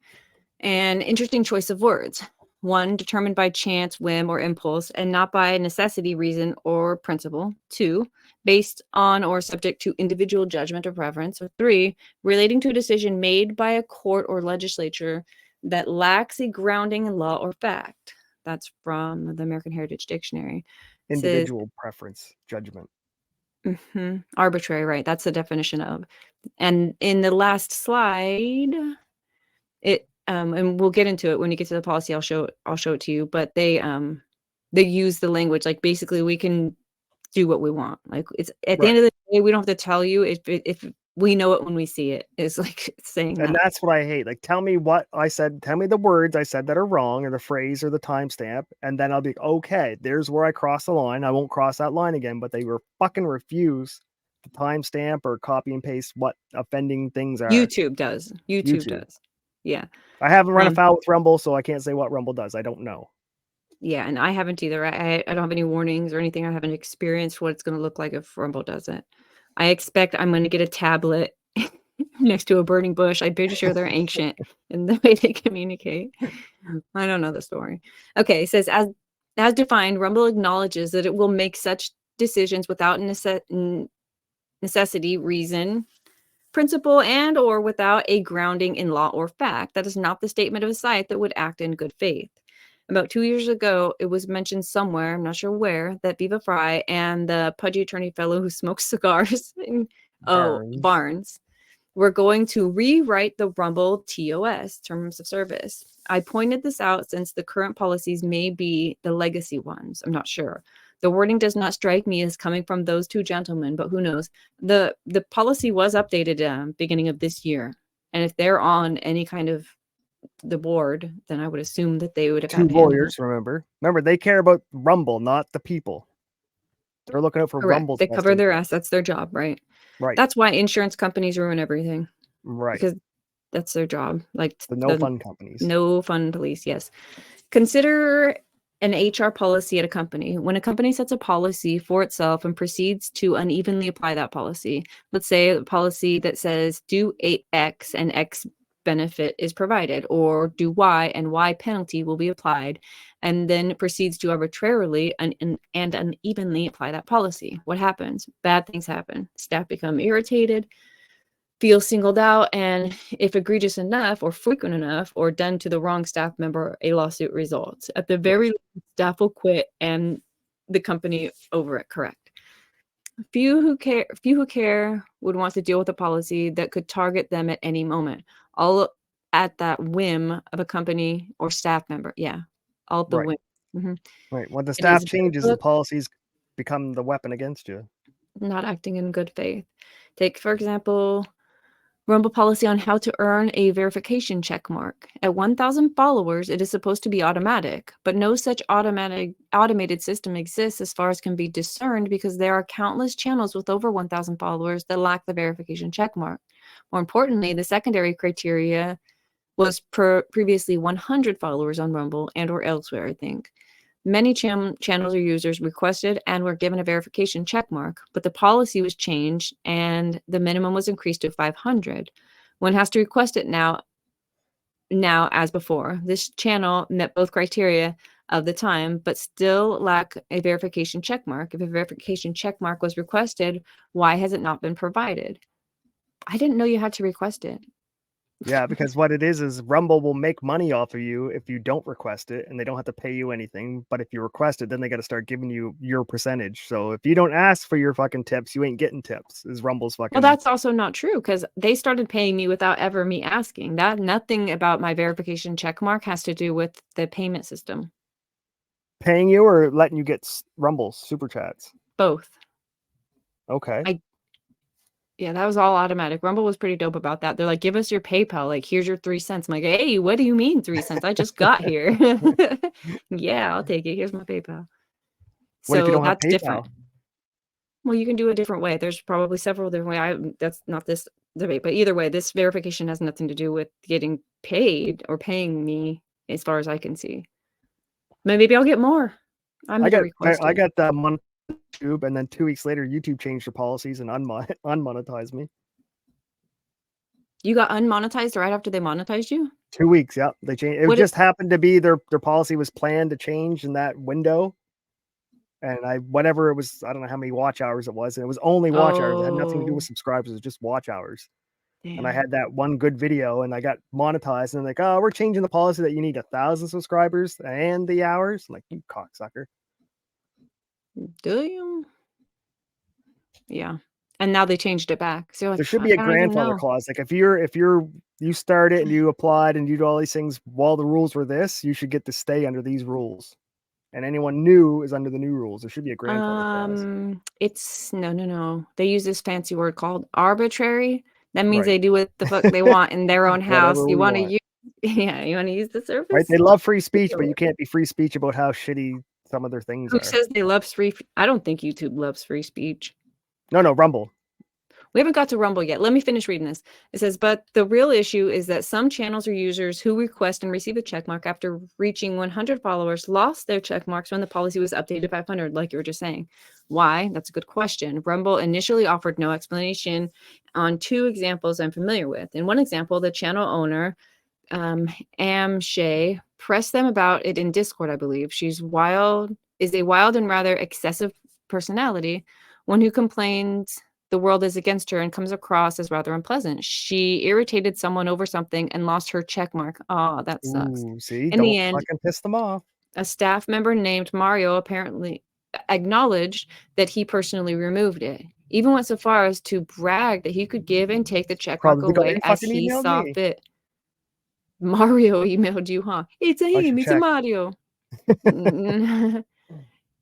and interesting choice of words. One, determined by chance, whim, or impulse, and not by necessity, reason, or principle. Two, based on or subject to individual judgment or preference. Or three, relating to a decision made by a court or legislature that lacks a grounding in law or fact. That's from the American Heritage Dictionary. Individual preference, judgment. Arbitrary, right? That's the definition of. And in the last slide, it and we'll get into it when you get to the policy. I'll show it to you. But they use the language like basically we can do what we want. Like it's at the end of the day, we don't have to tell you if we know it when we see it. Is like saying and that's what I hate. Like, tell me what I said. Tell me the words I said that are wrong, or the phrase, or the timestamp, and then I'll be okay. There's where I cross the line. I won't cross that line again. But they were fucking refuse to timestamp or copy and paste what offending things are. YouTube does. YouTube does. Yeah. I haven't run afoul with Rumble, so I can't say what Rumble does. I don't know. Yeah, and I haven't either. I don't have any warnings or anything. I haven't experienced what it's going to look like if Rumble does it. I expect I'm going to get a tablet next to a burning bush. I'm pretty sure they're ancient in the way they communicate. I don't know the story. Okay, it says, as defined, Rumble acknowledges that it will make such decisions without necessity, reason, principle, and or without a grounding in law or fact. That is not the statement of a site that would act in good faith. About 2 years ago, it was mentioned somewhere, I'm not sure where, that Viva Fry and the pudgy attorney fellow who smokes cigars, Barnes, were going to rewrite the Rumble TOS, Terms of Service. I pointed this out since the current policies may be the legacy ones. I'm not sure. The wording does not strike me as coming from those two gentlemen, but who knows? The policy was updated beginning of this year. And if they're on any kind of the board, then I would assume that they would have two lawyers. Remember, they care about Rumble, not the people. They're looking out for Rumble. They cover their ass. That's their job, right? Right. That's why insurance companies ruin everything. Right. Because that's their job. Like the no fun companies. No fun police. Yes. Consider an HR policy at a company. When a company sets a policy for itself and proceeds to unevenly apply that policy, let's say a policy that says do X and X benefit is provided, or do Y and Y penalty will be applied, and then proceeds to arbitrarily and unevenly apply that policy. What happens? Bad things happen. Staff become irritated, feel singled out, and if egregious enough or frequent enough or done to the wrong staff member, a lawsuit results. At the very least, staff will quit and the company over it. Correct. Few who care would want to deal with a policy that could target them at any moment, all at that whim of a company or staff member. Yeah, all at the whim. Right. When the staff changes, the policies become the weapon against you. Not acting in good faith. Take, for example, Rumble policy on how to earn a verification check mark. At 1,000 followers, it is supposed to be automatic, but no such automated system exists as far as can be discerned because there are countless channels with over 1,000 followers that lack the verification check mark. More importantly, the secondary criteria was previously 100 followers on Rumble and or elsewhere, I think. Many channels or users requested and were given a verification checkmark, but the policy was changed and the minimum was increased to 500. One has to request it now as before. This channel met both criteria of the time, but still lack a verification checkmark. If a verification checkmark was requested, why has it not been provided? I didn't know you had to request it. Yeah, because what it is Rumble will make money off of you if you don't request it, and they don't have to pay you anything. But if you request it, then they got to start giving you your percentage. So if you don't ask for your fucking tips, you ain't getting tips. Is Rumble's fucking. Well, that's also not true because they started paying me without ever me asking. That nothing about my verification check mark has to do with the payment system. Paying you or letting you get Rumble super chats? Both. Okay. Yeah, that was all automatic. Rumble was pretty dope about that. They're like, give us your PayPal. Like, here's your 3 cents. I'm like, hey, what do you mean 3 cents? I just got here. Yeah, I'll take it. Here's my PayPal. What if you So don't have that's PayPal? different. Well, you can do a different way. There's probably several different ways. That's not this debate, but either way, this verification has nothing to do with getting paid or paying me, as far as I can see. Maybe I'll get more. I got that month on YouTube, and then 2 weeks later, YouTube changed their policies and unmonetized me. You got unmonetized right after they monetized you? 2 weeks, yep. They changed. It just happened to be their policy was planned to change in that window. And whatever it was, I don't know how many watch hours it was. And it was only watch hours. It had nothing to do with subscribers. It was just watch hours. Damn. And I had that one good video and I got monetized. And like, oh, we're changing the policy that you need 1,000 subscribers and the hours. I'm like, you cocksucker. Do you? Yeah. And now they changed it back. So there should be a grandfather clause. Like if you start it and you applied and you do all these things while the rules were this, you should get to stay under these rules. And anyone new is under the new rules. There should be a grandfather clause. It's no. They use this fancy word called arbitrary. That means they do what the fuck they want in their own house. You want to use, you want to use the service. Right? They love free speech, but you can't be free speech about how shitty some of their things are. Who says they love free? I don't think YouTube loves free speech. No, Rumble. We haven't got to Rumble yet. Let me finish reading this. It says, but the real issue is that some channels or users who request and receive a checkmark after reaching 100 followers lost their checkmarks when the policy was updated to 500, like you were just saying. Why? That's a good question. Rumble initially offered no explanation on 2 examples I'm familiar with. In one example, the channel owner, Shay, pressed them about it in Discord, I believe. Is a wild and rather excessive personality, one who complains the world is against her and comes across as rather unpleasant. She irritated someone over something and lost her check mark. Oh, that sucks. Ooh, see, in the end, fucking piss them off. A staff member named Mario apparently acknowledged that he personally removed it. Even went so far as to brag that he could give and take the check mark away as he saw fit. Mario emailed you, huh? It's a him. It's a Mario.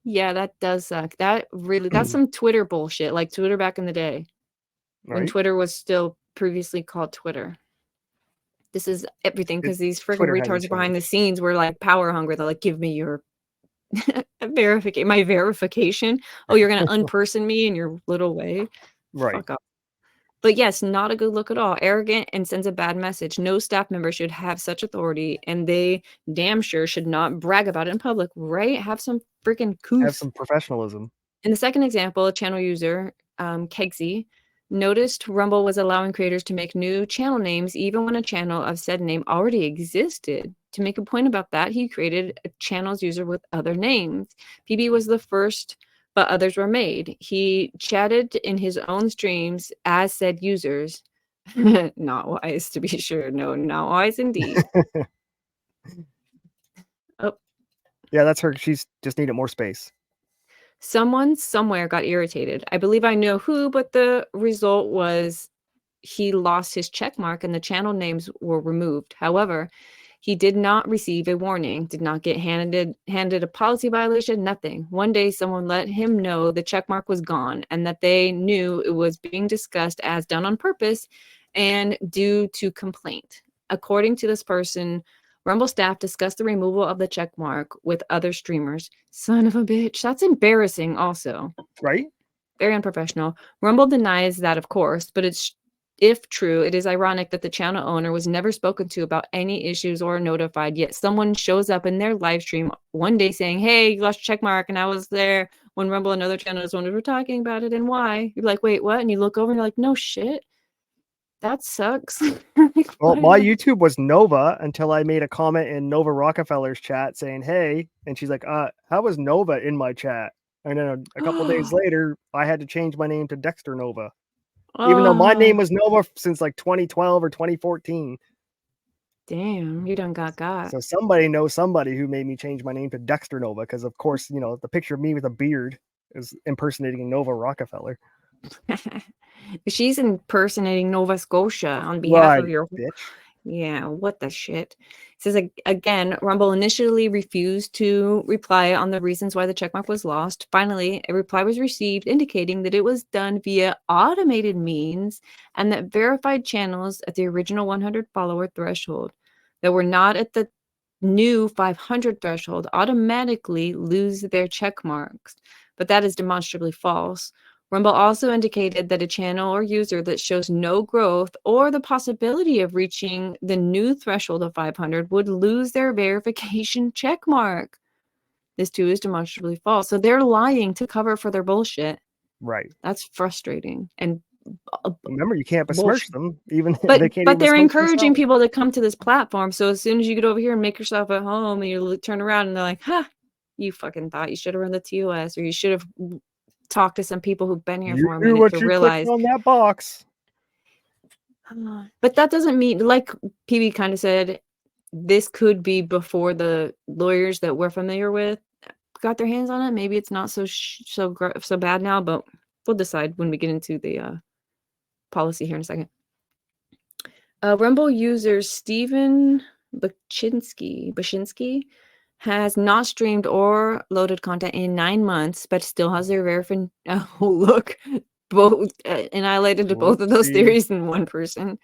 Yeah, that does suck. That's some Twitter bullshit, like Twitter back in the day, when Twitter was still previously called Twitter. This is everything because these freaking retards behind the scenes were like power hungry. They're like, give me your my verification. Oh, you're gonna unperson me in your little way. Right. Fuck up. But yes, not a good look at all. Arrogant and sends a bad message. No staff member should have such authority, and they damn sure should not brag about it in public, right? Have some freaking coof. Have some professionalism. In the second example, a channel user, Kegsy, noticed Rumble was allowing creators to make new channel names even when a channel of said name already existed. To make a point about that, he created a channel's user with other names. PB was the first, but others were made. He chatted in his own streams as said users. Not wise, to be sure. No, not wise indeed. Oh. Yeah, that's her. She's just needed more space. Someone somewhere got irritated. I believe I know who, but the result was he lost his check mark and the channel names were removed. However, he did not receive a warning, did not get handed a policy violation, nothing. One day, someone let him know the check mark was gone and that they knew it was being discussed as done on purpose and due to complaint. According to this person, Rumble staff discussed the removal of the check mark with other streamers. Son of a bitch. That's embarrassing also. Right? Very unprofessional. Rumble denies that, of course, but if true, it is ironic that the channel owner was never spoken to about any issues or notified, yet someone shows up in their live stream one day saying, hey, you lost your check mark, and I was there when Rumble and other channels were talking about it, and why? You're like, wait, what? And you look over and you're like, no shit. That sucks. Like, well, my YouTube was Nova until I made a comment in Nova Rockefeller's chat saying, hey, and she's like, how was Nova in my chat? And then a couple days later, I had to change my name to Dexter Nova. Even though my name was Nova since like 2012 or 2014. Damn, you done got. So somebody knows somebody who made me change my name to Dexter Nova because, of course, you know, the picture of me with a beard is impersonating Nova Rockefeller. She's impersonating Nova Scotia on behalf of your bitch. Yeah, what the shit. It says again, Rumble initially refused to reply on the reasons why the checkmark was lost. Finally, a reply was received indicating that it was done via automated means and that verified channels at the original 100 follower threshold that were not at the new 500 threshold automatically lose their check marks. But that is demonstrably false. Rumble also indicated that a channel or user that shows no growth or the possibility of reaching the new threshold of 500 would lose their verification check mark. This too is demonstrably false. So they're lying to cover for their bullshit. Right. That's frustrating. And remember, you can't besmirch them, even but they can't. But they're encouraging people to come to this platform. So as soon as you get over here and make yourself at home, and you turn around and they're like, "Ha, you fucking thought you should have run the TOS, or you should have talked to some people who've been here for a minute to realize on that box." But that doesn't mean, like PB kind of said, this could be before the lawyers that we're familiar with got their hands on it. Maybe it's not so bad now, but we'll decide when we get into the policy here in a second. Rumble user Steven Bashinsky has not streamed or loaded content in 9 months, but still has their verification. Oh, look, both annihilated to both of those theories in one person,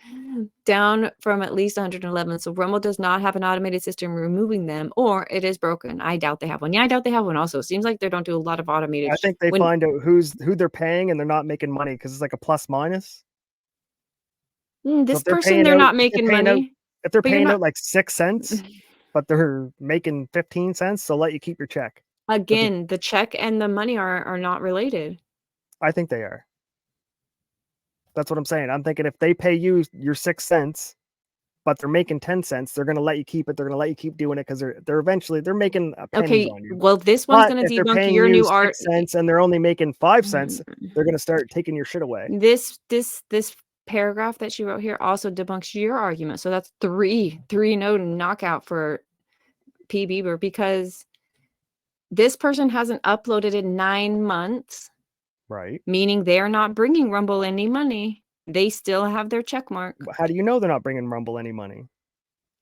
down from at least 111. So Rumble does not have an automated system removing them, or it is broken. I doubt they have one. Yeah, I doubt they have one. Also, seems like they don't do a lot of automated. I think they find out who they're paying, and they're not making money because it's like a plus minus. This person, they're not making money. If they're paying out like 6 cents, but they're making 15 cents, they'll let you keep your check. Again, the check and the money are not related. I think they are. That's what I'm saying. I'm thinking if they pay you your 6 cents, but they're making 10 cents, they're going to let you keep it. They're going to let you keep doing it because they're eventually making pennies on you. Well, this one's going to debunk your new art. 6 cents and they're only making 5 cents. They're going to start taking your shit away. This paragraph that she wrote here also debunks your argument. So that's 3-0 knockout for P. Bieber, because this person hasn't uploaded in 9 months. Right. Meaning they're not bringing Rumble any money. They still have their check mark. How do you know they're not bringing Rumble any money?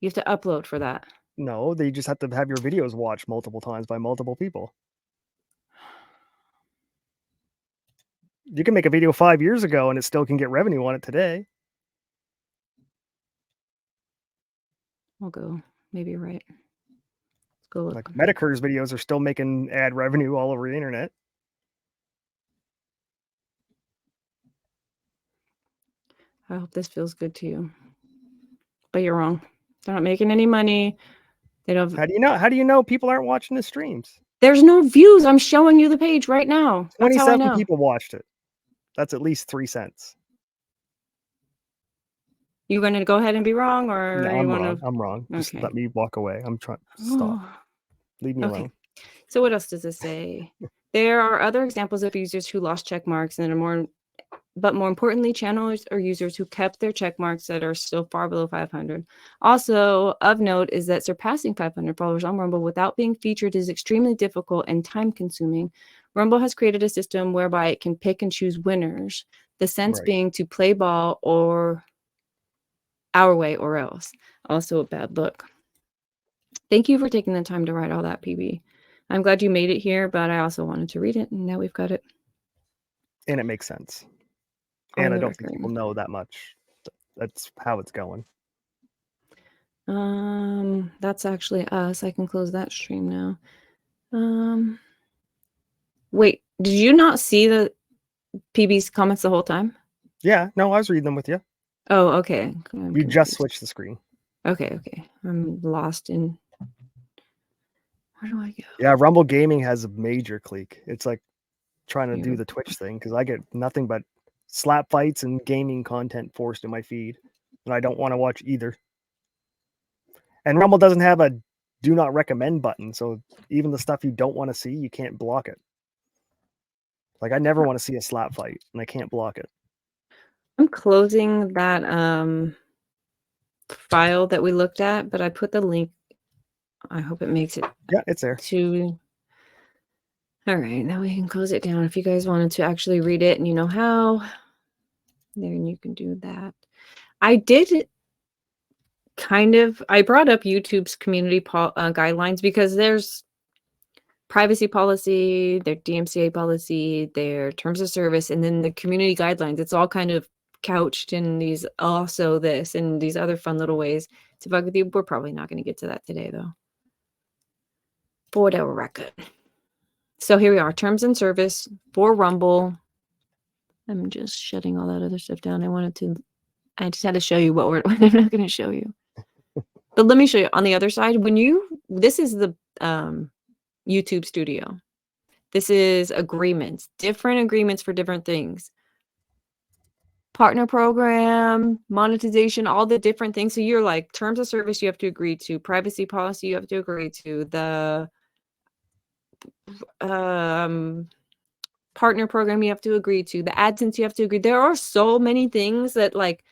You have to upload for that. No, they just have to have your videos watched multiple times by multiple people. You can make a video 5 years ago and it still can get revenue on it today. I'll go. Maybe you're right. Let's go look. Like Medicur's videos are still making ad revenue all over the internet. I hope this feels good to you. But you're wrong. They're not making any money. They don't. How do you know people aren't watching the streams? There's no views. I'm showing you the page right now. That's 27 how I know. people watched it. That's at least 3 cents. You going to go ahead and be wrong, or no, you I'm wrong. Okay. Just let me walk away. I'm trying to stop. Leave me alone. So what else does this say? There are other examples of users who lost check marks and more importantly, channels or users who kept their check marks that are still far below 500. Also of note is that surpassing 500 followers on Rumble without being featured is extremely difficult and time consuming. Rumble has created a system whereby it can pick and choose winners, the sense being to play ball or our way or else. Also a bad look. Thank you for taking the time to write all that, PB. I'm glad you made it here, but I also wanted to read it, and now we've got it. And it makes sense. And I don't think people know that much. That's how it's going. That's actually us. I can close that stream now. Wait, did you not see the PB's comments the whole time? Yeah, no, I was reading them with you. Oh, okay. You just switched the screen. Okay. I'm lost in. Where do I go? Yeah, Rumble Gaming has a major clique. It's like trying to do the Twitch thing because I get nothing but slap fights and gaming content forced in my feed, and I don't want to watch either. And Rumble doesn't have a do not recommend button, so even the stuff you don't want to see, you can't block it. Like I never want to see a slap fight, and I can't block it. I'm closing that file that we looked at, but I put the link. I hope it makes it. Yeah, it's there. All right, now we can close it down. If you guys wanted to actually read it and you know how, then you can do that. I did I brought up YouTube's community guidelines because there's privacy policy, their DMCA policy, their terms of service, and then the community guidelines. It's all kind of couched in these also this and these other fun little ways to bug with you. We're probably not going to get to that today, though. For the record. So here we are, terms and service for Rumble. I'm just shutting all that other stuff down. I just had to show you what I'm not going to show you. But let me show you on the other side. This is the YouTube studio. This is agreements, different agreements for different things. Partner program, monetization, all the different things. So you're like terms of service you have to agree to, privacy policy you have to agree to, the partner program you have to agree to, the AdSense you have to agree. There are so many things that like,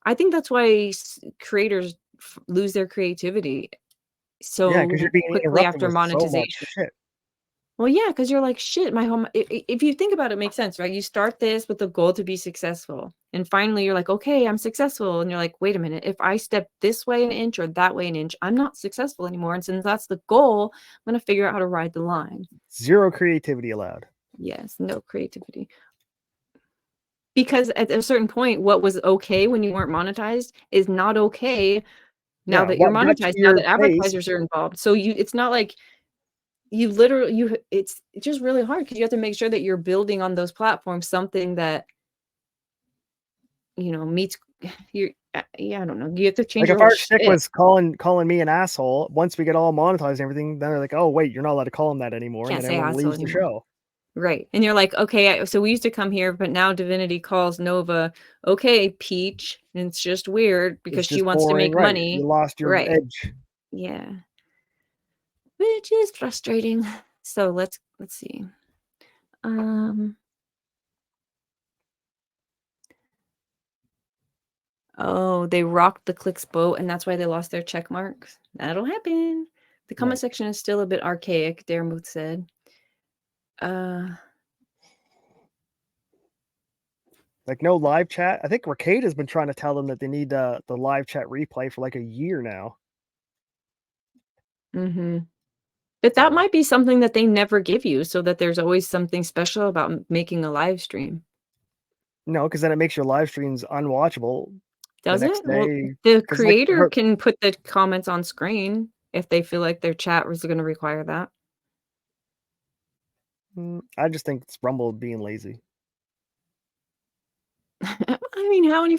I think that's why creators lose their creativity so because you're being quickly after monetization. So shit. Well, yeah, because you're like, shit, my home. If you think about it, it makes sense, right? You start this with the goal to be successful. And finally, you're like, okay, I'm successful. And you're like, wait a minute, if I step this way an inch or that way an inch, I'm not successful anymore. And since that's the goal, I'm going to figure out how to ride the line. Zero creativity allowed. Yes, no creativity. Because at a certain point, what was okay when you weren't monetized is not okay now that you're monetized, now that advertisers are involved. So it's not like you literally, it's just really hard because you have to make sure that you're building on those platforms something that, meets your, I don't know. You have to change like if our chick was calling me an asshole, once we get all monetized and everything, then they're like, oh, wait, you're not allowed to call him that anymore. Can't and then everyone leaves the show. Right. And you're like, okay, so we used to come here, but now Divinity calls Nova, okay, Peach. And it's just weird because she wants to make money. You lost your edge. Yeah. Which is frustrating. So let's see. Oh, they rocked the clicks boat, and that's why they lost their check marks. That'll happen. The comment section is still a bit archaic, Daremuth said. Like no live chat. I think Ricade has been trying to tell them that they need the live chat replay for like a year now. But that might be something that they never give you, so that there's always something special about making a live stream. No, because then it makes your live streams unwatchable. Does it? Well, the creator can put the comments on screen if they feel like their chat was going to require that. I just think it's Rumble being lazy. I mean, how many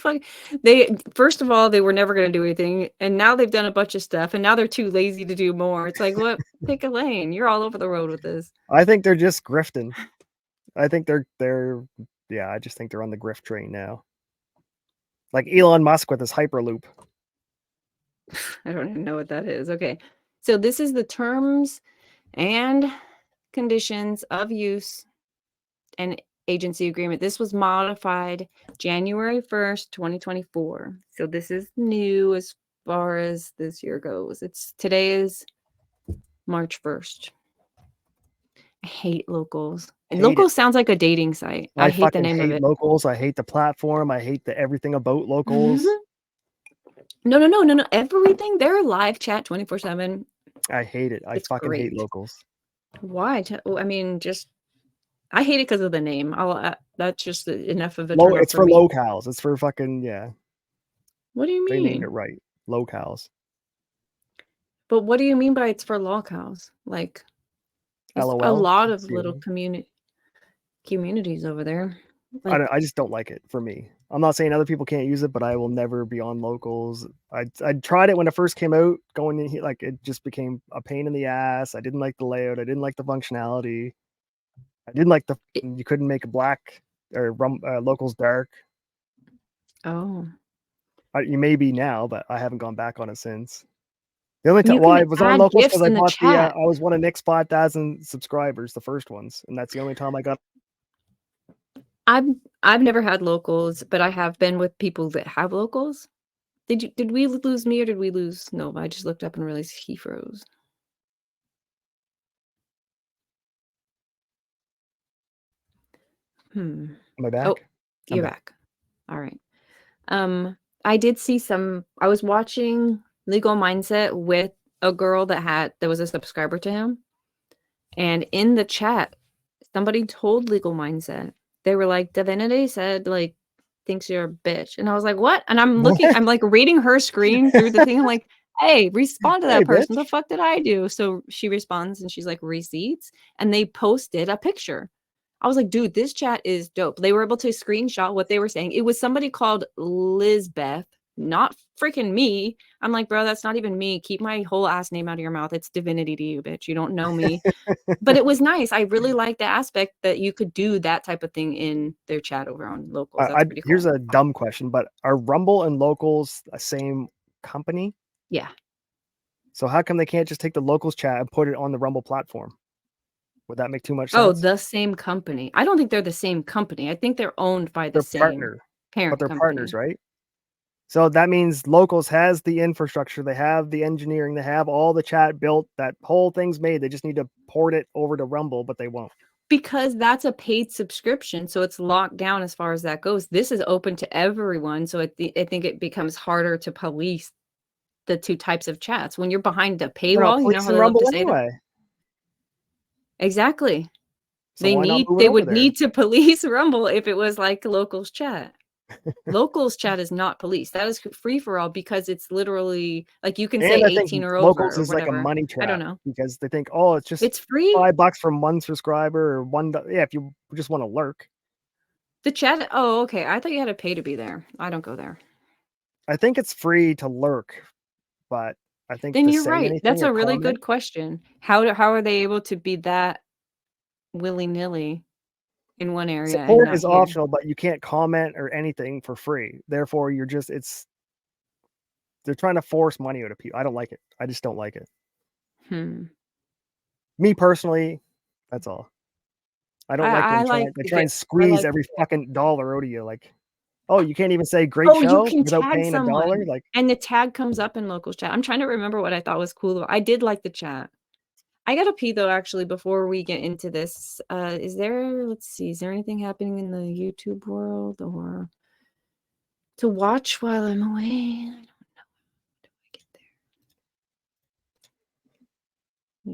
first of all, they were never going to do anything, and now they've done a bunch of stuff, and now they're too lazy to do more. It's like, what? Pick a lane. You're all over the road with this. I think they're just grifting. I think I just think they're on the grift train now. Like Elon Musk with his Hyperloop. I don't even know what that is. Okay. So this is the terms and conditions of use and agency agreement. This was modified January 1st, 2024. So this is new as far as this year goes. Today is March 1st. I hate locals. Locals sounds like a dating site. I hate the name of it. Locals. I hate the platform. I hate everything about locals. No. Everything. They're live chat 24/7. I hate it. I fucking hate locals. Why? I mean, I hate it because of the name. That's just enough of a it's for locals. It's for fucking, yeah. What do you They named mean? it right. Locales. But what do you mean by it's for locales? Like, there's a LOL. lot of little communities over there. Like, I just don't like it for me. I'm not saying other people can't use it, but I will never be on locals. I tried it when it first came out, going in here, like it just became a pain in the ass. I didn't like the layout. I didn't like the functionality. I didn't like you couldn't make black or locals dark. oh, You may be now, but I haven't gone back on it since. The only time you can I was on add locals gifts because I in the bought chat. I was one of Nick's 5,000 subscribers, the first ones, and that's the only time I got. I've never had locals, but I have been with people that have locals. Did we lose me or did we lose Nova? I just looked up and realized he froze. Am I back? Oh, you're back. All right. I did see I was watching Legal Mindset with a girl that was a subscriber to him. And in the chat, somebody told Legal Mindset. They were like, Divinity said, like, thinks you're a bitch. And I was like, what? And I'm like reading her screen through the thing. I'm like, hey, respond to that person. Bitch. The fuck did I do? So she responds and she's like, receipts. And they posted a picture. I was like, dude, this chat is dope. They were able to screenshot what they were saying. It was somebody called Lizbeth, not freaking me. I'm like, bro, that's not even me. Keep my whole ass name out of your mouth. It's Divinity to you, bitch. You don't know me. But it was nice. I really like the aspect that you could do that type of thing in their chat over on locals. That's pretty cool. Here's a dumb question, but are Rumble and locals the same company? Yeah. So how come they can't just take the locals chat and put it on the Rumble platform? Would that make too much sense? Oh, the same company. I don't think they're the same company. I think they're owned by the same parent but they're company. partners, right? So that means locals has the infrastructure, they have the engineering, they have all the chat built, that whole thing's made. They just need to port it over to Rumble, but they won't. Because that's a paid subscription, so it's locked down as far as that goes. This is open to everyone, so I think it becomes harder to police the two types of chats. When you're behind a paywall, you know how they love to say that? Exactly. So they would need to police Rumble if it was like locals chat. Locals chat is not policed. That is free for all because it's literally like you can say 18 or over. Locals is like a money trap. I don't know because they think, oh, it's free $5 for one subscriber or if you just want to lurk. The chat. Oh, okay. I thought you had to pay to be there. I don't go there. I think it's free to lurk, but I think then you're right. That's a really good question. How are they able to be that willy-nilly in one area? Support is optional, but you can't comment or anything for free. Therefore, they're trying to force money out of people. I don't like it. I just don't like it. Me personally, that's all. I don't like they try and squeeze every fucking dollar out of you. Like, oh, you can't even say great show without paying $1. Like, and the tag comes up in local chat. I'm trying to remember what I thought was cool. I did like the chat. I gotta pee though, actually, before we get into this. Is there anything happening in the YouTube world or to watch while I'm away? I don't know. How do I get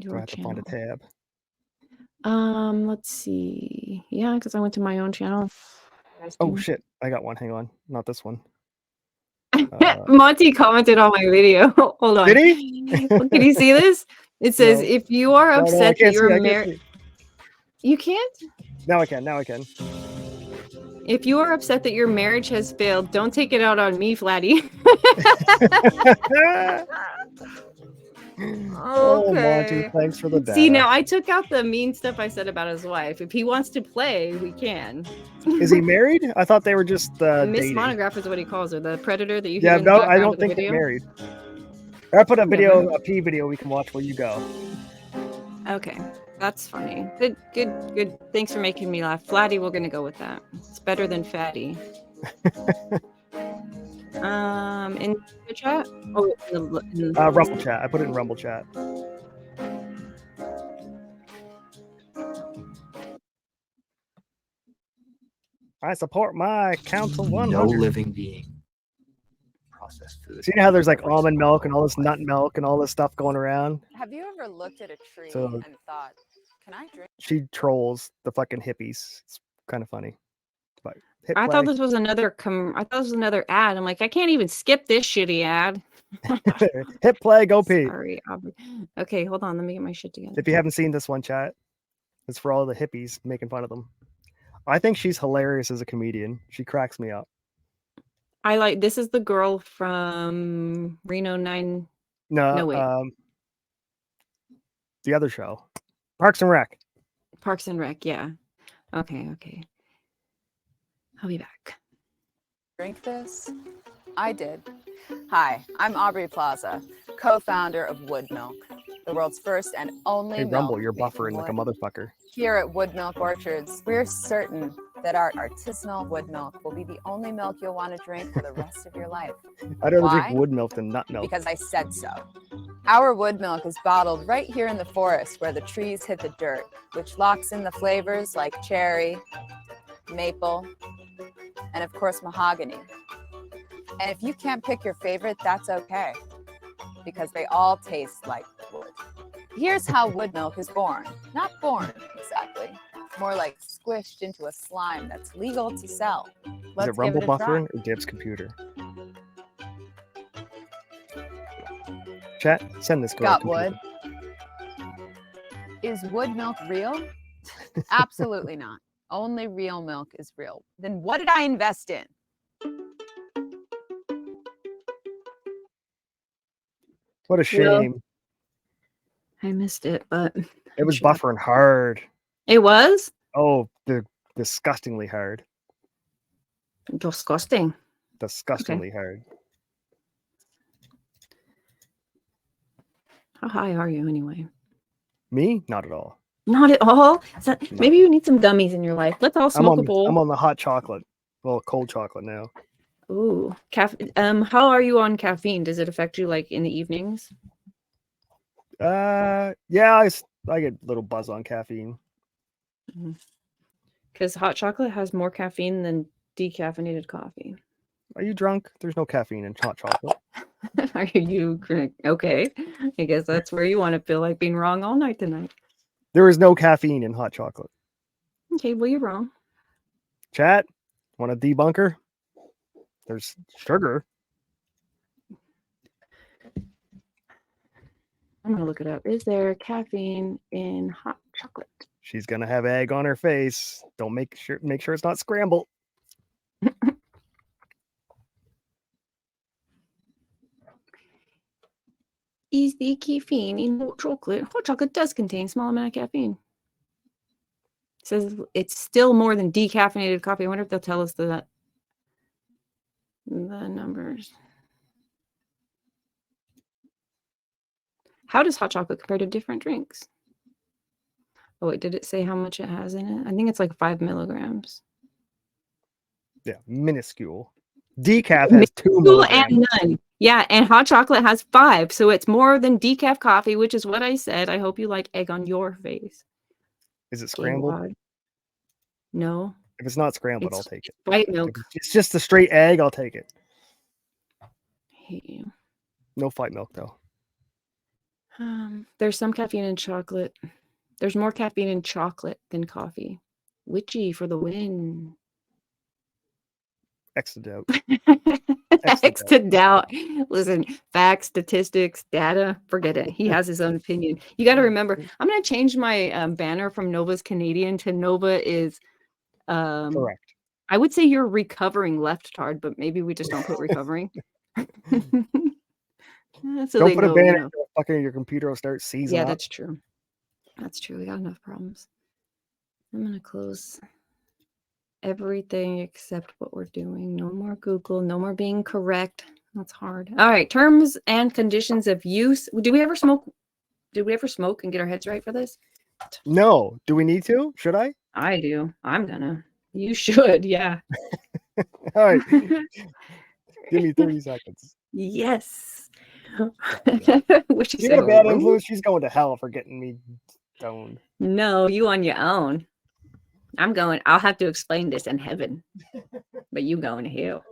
there? Do I have to find a tab? Let's see. Yeah, because I went to my own channel. Oh shit, I got one. Hang on, not this one. Monty commented on my video. Hold on. Did he? Can you see this? It says, if you are upset that you're married... You can't? Now I can. If you are upset that your marriage has failed, don't take it out on me, Flatty. Oh, Monty, thanks for the data. See, now I took out the mean stuff I said about his wife. If he wants to play, we can. Is he married? I thought they were just Miss Monograph is what he calls her, the predator that you hear in the background. I don't think they're married. I put a P video we can watch where you go. Okay, that's funny. Good. Thanks for making me laugh. Flatty, we're gonna go with that. It's better than fatty. In the chat? Oh, in the Rumble chat. I put it in Rumble chat. I support my council 100. No living being processed food. See how there's like almond milk and all this nut milk and all this stuff going around? Have you ever looked at a tree and thought, can I drink? She trolls the fucking hippies. It's kind of funny. But Hit I play. thought this was another I thought this was another ad. I'm like, I can't even skip this shitty ad. Hit play, go Pete. Sorry, Aubrey. Okay, hold on. Let me get my shit together. If you haven't seen this one, chat, it's for all the hippies making fun of them. I think she's hilarious as a comedian. She cracks me up. I like, this is the girl from Reno 9. No, wait. The other show, Parks and Rec. Parks and Rec, yeah. Okay. I'll be back. Drink this? I did. Hi, I'm Aubrey Plaza, co-founder of Wood Milk, the world's first and only Hey, milk rumbLe, you're made from buffering like a wood. motherfucker. Here at Wood Milk Orchards, we're certain that our artisanal wood milk will be the only milk you'll want to drink for the rest of your life. I'd rather drink Why? wood milk than nut milk. Because I said so. Our wood milk is bottled right here in the forest where the trees hit the dirt, which locks in the flavors like cherry, maple, and of course mahogany. And if you can't pick your favorite, that's okay, because they all taste like wood. Here's how wood milk is born. Not born, exactly. More like squished into a slime that's legal to sell. Is it rumbLe buffering or Dib's computer? Chat, send this girl. Got wood. Is wood milk real? Absolutely not. Only real milk is real. Then what did I invest in? What a shame. I missed it, but it was buffering hard. It was? Oh, disgustingly hard. Disgusting. Disgustingly hard. How high are you anyway? Me? Not at all. Not at all? No. Maybe you need some gummies in your life. Let's all smoke a bowl. I'm on the hot chocolate. Well, cold chocolate now. Ooh. How are you on caffeine? Does it affect you like in the evenings? Yeah, I get a little buzz on caffeine. Because hot chocolate has more caffeine than decaffeinated coffee. Are you drunk? There's no caffeine in hot chocolate. Are you okay? I guess that's where you want to feel like being wrong all night tonight. There is no caffeine in hot chocolate. Okay, well, you're wrong. Chat, want a debunker? There's sugar. I'm gonna look it up. Is there caffeine in hot chocolate? She's gonna have egg on her face. Don't make sure it's not scrambled. Is the caffeine in hot chocolate? Hot chocolate does contain a small amount of caffeine. It says it's still more than decaffeinated coffee. I wonder if they'll tell us the numbers. How does hot chocolate compare to different drinks? Oh, wait, did it say how much it has in it? I think it's like 5 milligrams. Yeah, minuscule. Decaf has 2 milligrams. And none. Yeah, and hot chocolate has 5, so it's more than decaf coffee, which is what I said. I hope you like egg on your face. Is it scrambled? No. If it's not scrambled, I'll take it. White milk. If it's just a straight egg, I'll take it. I hate you. No white milk though. There's some caffeine in chocolate. There's more caffeine in chocolate than coffee. Witchy for the win. X to doubt. X to doubt. Listen, facts, statistics, data, forget it. He has his own opinion. You got to remember, I'm going to change my banner from Nova's Canadian to Nova is correct. I would say you're recovering leftard, but maybe we just don't put recovering. So don't put a banner fucking your computer will start seizing up. That's true. That's true. We got enough problems. I'm going to close everything except what we're doing. No more Google. No more being correct. That's hard. All right. Terms and conditions of use. Do we ever smoke? Did we ever smoke and get our heads right for this? No. Do we need to? Should I? I do. I'm gonna. You should. Yeah. All right. Give me 30 seconds. Yes. You're a bad influence. She's going to hell for getting me stoned. No, you on your own. I'm going. I'll have to explain this in heaven, but you going to hell.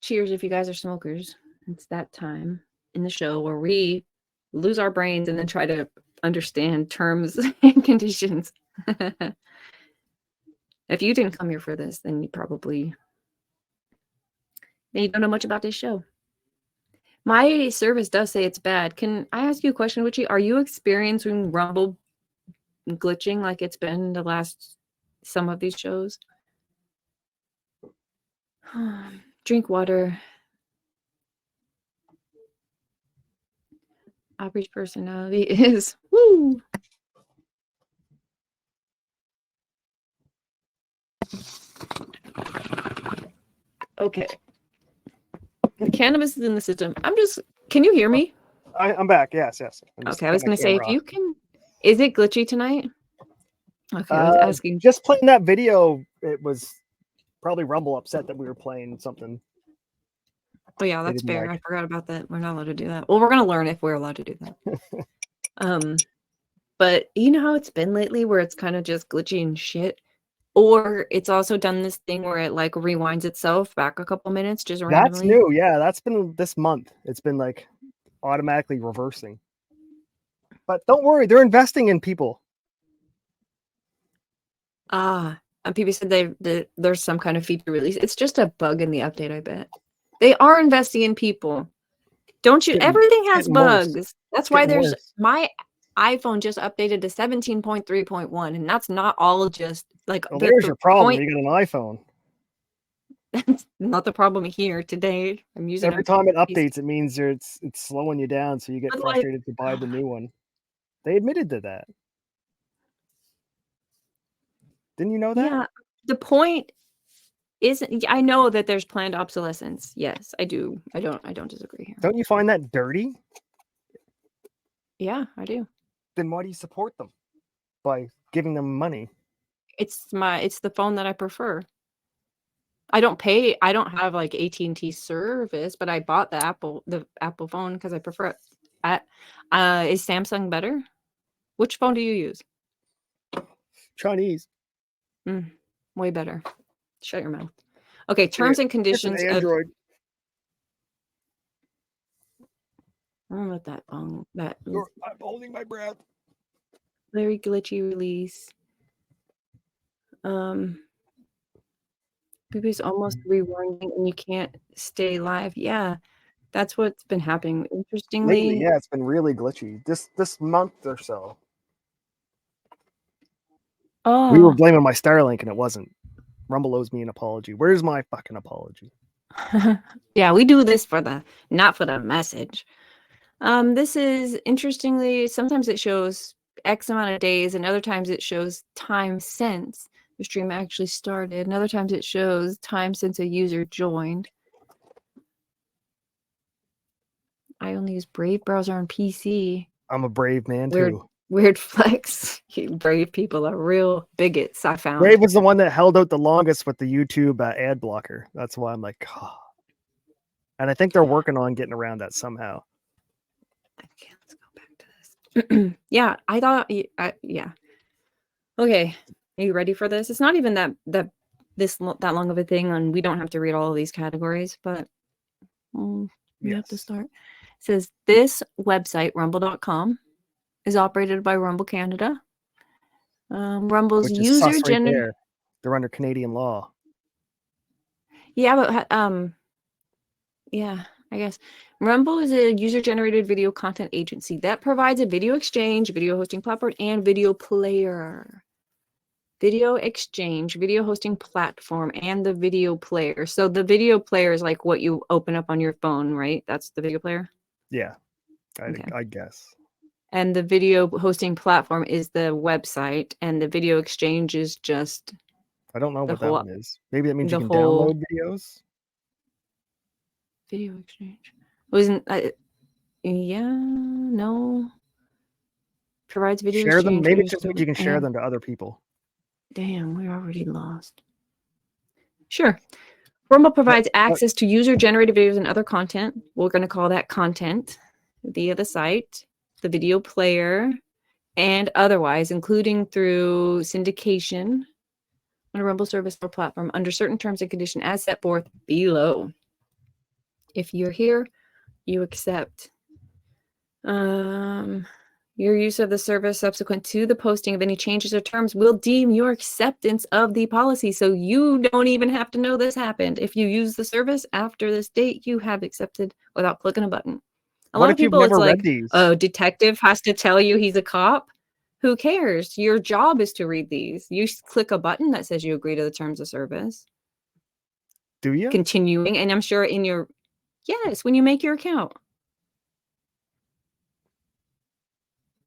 Cheers if you guys are smokers. It's that time in the show where we lose our brains and then try to understand terms and conditions. If you didn't come here for this, then you probably don't know much about this show. My service does say it's bad. Can I ask you a question, Witchy? Are you experiencing Rumble glitching like it's been the last some of these shows? Drink water. Average personality is woo. Okay. The cannabis is in the system. Can you hear me? I'm back. Yes. Okay, I was going to say, if you can, is it glitchy tonight? Okay, I was asking. Just playing that video, it was probably Rumble upset that we were playing something. Oh yeah, that's fair. I forgot about that. We're not allowed to do that. Well, we're going to learn if we're allowed to do that. But you know how it's been lately where it's kind of just glitchy and shit? Or it's also done this thing where it like rewinds itself back a couple minutes just randomly. That's new. Yeah, that's been this month. It's been like automatically reversing. But don't worry, they're investing in people. And people said there's some kind of feature release. It's just a bug in the update, I bet. They are investing in people. Don't you? Everything has bugs. Worse. That's why there's worse. My iPhone just updated to 17.3.1, and that's not all just like. Well, there's your problem. You got an iPhone. That's not the problem here today. I'm using every time it updates, it means it's slowing you down, so you get frustrated to buy the new one. They admitted to that. Didn't you know that? Yeah. The point isn't. I know that there's planned obsolescence. Yes, I do. I don't disagree here. Don't you find that dirty? Yeah, I do. Then why do you support them by giving them money? It's the phone that I prefer. I don't have like AT&T service, but I bought the Apple phone because I prefer it. Is Samsung better? Which phone do you use? Chinese. Way better. Shut your mouth. Okay, terms and conditions. Android. I don't know what that phone. I'm holding my breath. Very glitchy release. It's almost rewinding and you can't stay live. Yeah, that's what's been happening. Interestingly, lately, yeah, it's been really glitchy. This month or so. Oh, we were blaming my Starlink and it wasn't. Rumble owes me an apology. Where's my fucking apology? Yeah, we do this not for the message. This is interestingly, sometimes it shows X amount of days and other times it shows time since the stream actually started, and other times it shows time since a user joined. I only use Brave browser on PC. I'm a Brave man too. Weird flex. Brave people are real bigots, I found. Brave was the one that held out the longest with the YouTube ad blocker. That's why I'm like, oh. And I think they're working on getting around that somehow. Okay, let's go back to this. Yeah, I thought, yeah. Okay, are you ready for this? It's not even that long of a thing, and we don't have to read all of these categories, but we have to start. It says this website, rumble.com, is operated by Rumble Canada. Rumble's user generated. They're under Canadian law. Yeah, but yeah, I guess Rumble is a user-generated video content agency that provides a video exchange, video hosting platform, and video player. Video exchange, video hosting platform, and the video player. So the video player is like what you open up on your phone, right? That's the video player? Yeah, I guess. And the video hosting platform is the website, and the video exchange is just... I don't know what that one is. Maybe that means you can download videos? Video exchange. Wasn't... yeah, no. Provides video share exchange. Them. Maybe it just means you can share them to other people. Damn, we're already lost. Sure. Rumble provides access to user-generated videos and other content. We're going to call that content via the site, the video player, and otherwise, including through syndication on a Rumble service or platform under certain terms and conditions as set forth below. If you're here, you accept. Your use of the service subsequent to the posting of any changes or terms will deem your acceptance of the policy. So you don't even have to know this happened. If you use the service after this date, you have accepted without clicking a button. A lot of people, it's like, oh, detective has to tell you he's a cop. Who cares? Your job is to read these. You click a button that says you agree to the terms of service. Do you? Continuing, and I'm sure in your, yes, when you make your account.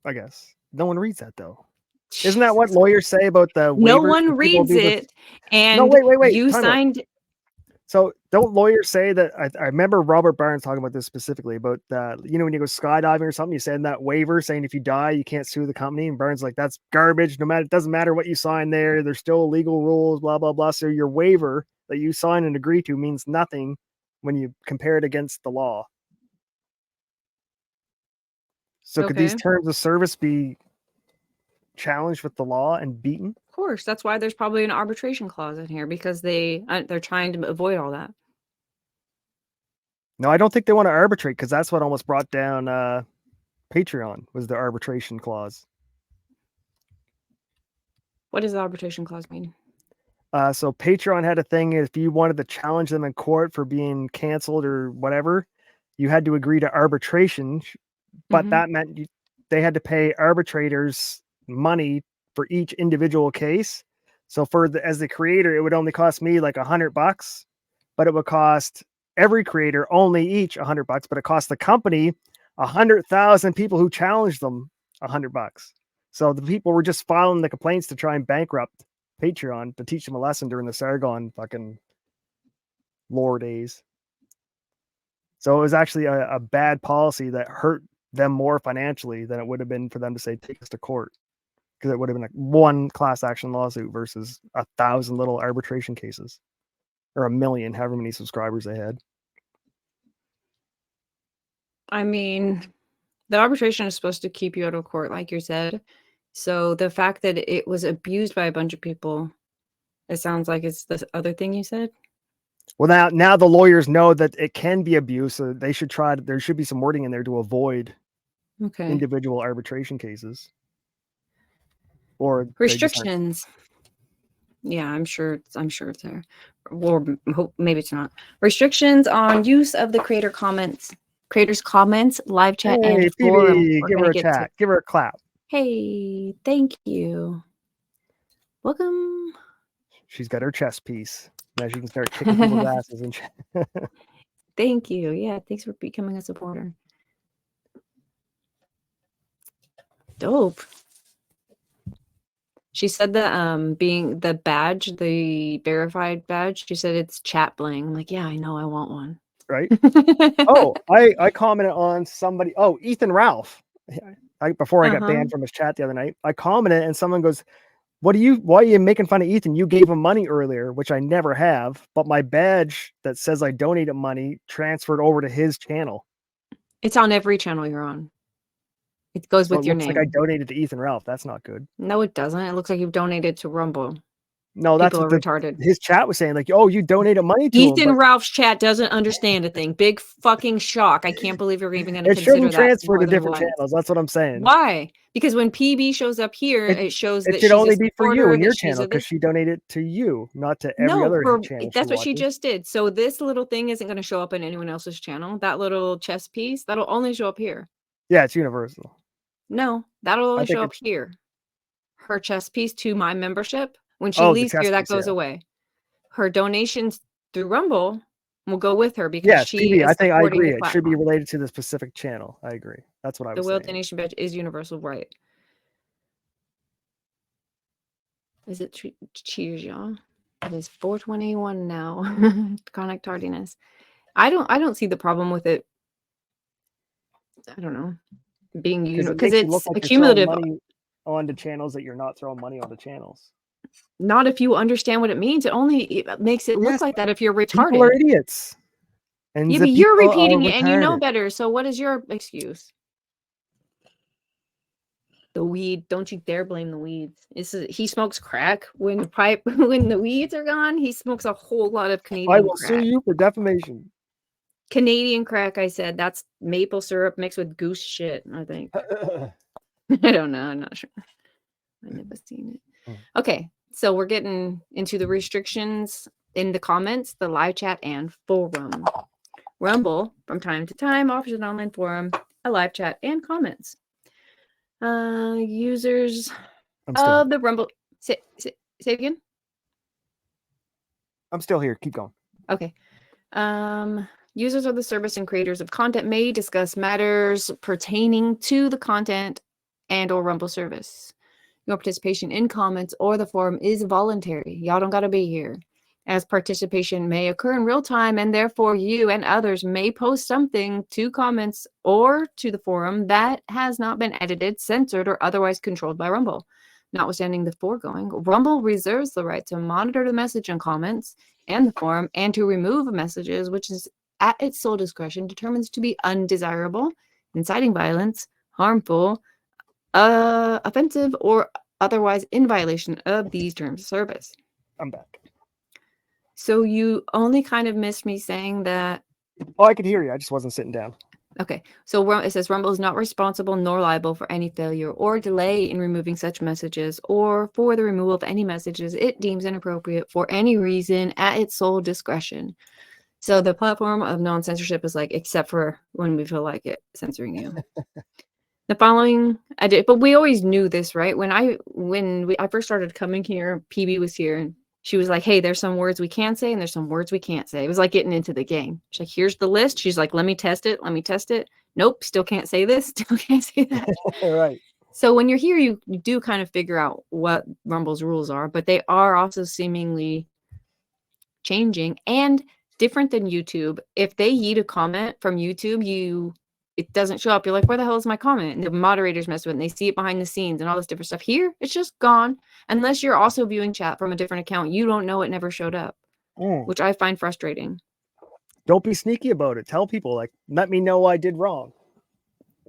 I guess. No one reads that, though. Isn't that what lawyers say about the waivers? No one reads it, and no, wait. You signed. So don't lawyers say that? I remember Robert Barnes talking about this specifically about when you go skydiving or something, you send that waiver saying if you die, you can't sue the company. And Barnes like, that's garbage. No matter, it doesn't matter what you sign there. There's still legal rules, blah, blah, blah. So your waiver that you sign and agree to means nothing when you compare it against the law. So could these terms of service be challenged with the law and beaten? Of course, that's why there's probably an arbitration clause in here, because they're trying to avoid all that. No, I don't think they want to arbitrate, because that's what almost brought down Patreon, was the arbitration clause. What does the arbitration clause mean? So Patreon had a thing, if you wanted to challenge them in court for being canceled or whatever, you had to agree to arbitration, but that meant they had to pay arbitrators money for each individual case. So as the creator, it would only cost me like $100, but it would cost every creator only each $100, but it cost the company 100,000 people who challenged them $100. So the people were just filing the complaints to try and bankrupt Patreon to teach them a lesson during the Sargon fucking lore days. So it was actually a bad policy that hurt them more financially than it would have been for them to say, take us to court. Because it would have been like one class action lawsuit versus 1,000 little arbitration cases, or 1 million, however many subscribers they had. I mean, the arbitration is supposed to keep you out of court, like you said. So the fact that it was abused by a bunch of people, it sounds like it's the other thing you said. Well, now the lawyers know that it can be abused, so they should try to, there should be some wording in there to avoid individual arbitration cases. Or restrictions. Yeah, I'm sure it's there. Or maybe it's not. Restrictions on use of the creator's comments, live chat, and forum. Give her a chat. Give her a clap. Hey, thank you. Welcome. She's got her chess piece. Now she can start kicking people's asses and chat. Thank you. Yeah, thanks for becoming a supporter. Dope. She said that being the badge, the verified badge, she said it's chat bling. I'm like, yeah, I know, I want one. Right. Oh, I commented on somebody. Oh, Ethan Ralph. Before I got banned from his chat the other night, I commented and someone goes, why are you making fun of Ethan? You gave him money earlier, which I never have, but my badge that says I donated money transferred over to his channel. It's on every channel you're on. It goes with your name. It looks like I donated to Ethan Ralph. That's not good. No, it doesn't. It looks like you've donated to Rumble. No, that's what retarded. His chat was saying, like, oh, you donated money to Ethan him. Ralph's chat doesn't understand a thing. Big fucking shock. I can't believe you're even going to consider that. It shouldn't transfer to different channels. That's what I'm saying. Why? Because when PB shows up here, it shows that it should only be for you and your channel, because she donated to you, not to every other channel. That's what she just did. So this little thing isn't going to show up in anyone else's channel. That little chess piece, that'll only show up here. Yeah, it's universal. No, that'll only show up here. Her chess piece to my membership. When she leaves here, that goes away. Her donations through Rumble will go with her because she is I think I agree. It should be related to the specific channel. I agree. That's what I was saying. The Whale Donation badge is universal, right? Is it cheers, y'all? It is 4:21 now. Chronic tardiness. I don't see the problem with it. I don't know. Being used because it's accumulative onto channels that you're not throwing money onto channels. Not if you understand what it means. It makes it look like that if you're retarded. People are idiots. And yeah, but you're repeating it and you know better. So what is your excuse? The weed. Don't you dare blame the weeds. He smokes crack when the weeds are gone. He smokes a whole lot of Canadian crack. I will sue you for defamation. Canadian crack, I said. That's maple syrup mixed with goose shit, I think. I don't know. I'm not sure. I've never seen it. Okay, so we're getting into the restrictions in the comments, the live chat, and forum. Rumble, from time to time, offers an online forum, a live chat, and comments. Users of the Rumble... Say it again? I'm still here. Keep going. Okay. Users of the service and creators of content may discuss matters pertaining to the content and or Rumble service. Your participation in comments or the forum is voluntary. Y'all don't got to be here, as participation may occur in real time, and therefore you and others may post something to comments or to the forum that has not been edited, censored, or otherwise controlled by Rumble. Notwithstanding the foregoing, Rumble reserves the right to monitor the message and comments and the forum, and to remove messages which is at its sole discretion determines to be undesirable, inciting violence, harmful, offensive, or otherwise in violation of these terms of service. I'm back. So you only kind of missed me saying that. Oh, I could hear you. I just wasn't sitting down. Okay. So it says Rumble is not responsible nor liable for any failure or delay in removing such messages or for the removal of any messages it deems inappropriate for any reason at its sole discretion. So the platform of non-censorship is like, except for when we feel like it censoring you. The following I did, but we always knew this, right? When I first started coming here, PB was here and she was like, hey, there's some words we can say and there's some words we can't say. It was like getting into the game. She's like, here's the list. She's like, let me test it. Let me test it. Nope, still can't say this. Still can't say that. Right. So when you're here, you do kind of figure out what Rumble's rules are, but they are also seemingly changing and different than YouTube. If they yeet a comment from YouTube, it doesn't show up. You're like, where the hell is my comment? And the moderators mess with it and they see it behind the scenes and all this different stuff. Here, it's just gone. Unless you're also viewing chat from a different account, you don't know it never showed up, which I find frustrating. Don't be sneaky about it. Tell people, like, let me know I did wrong.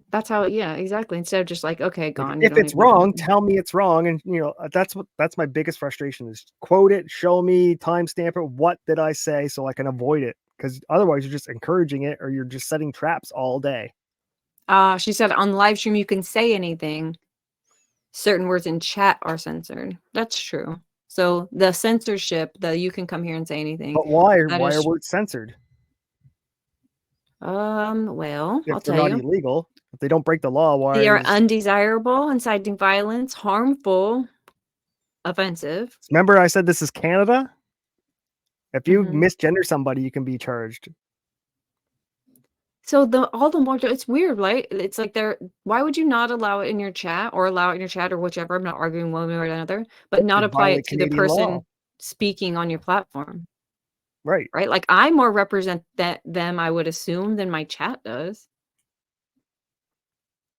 That's how, yeah, exactly. Instead of just like, okay, gone. If it's wrong, tell me it's wrong. And, that's my biggest frustration is quote it, show me, timestamp it. What did I say so I can avoid it? Because otherwise you're just encouraging it or you're just setting traps all day. She said on live stream, you can say anything. Certain words in chat are censored. That's true. So the censorship, you can come here and say anything. But why? Why are words censored? Well, if I'll they're tell not you. Illegal, if they don't break the law, why? They are undesirable, inciting violence, harmful, offensive. Remember, I said this is Canada. If you misgender somebody, you can be charged. So all the more, it's weird, right? It's like why would you not allow it in your chat or allow it in your chat or whichever? I'm not arguing one way or another, but not apply it to the person speaking on your platform. Right. Right. Like I more represent them, I would assume, than my chat does.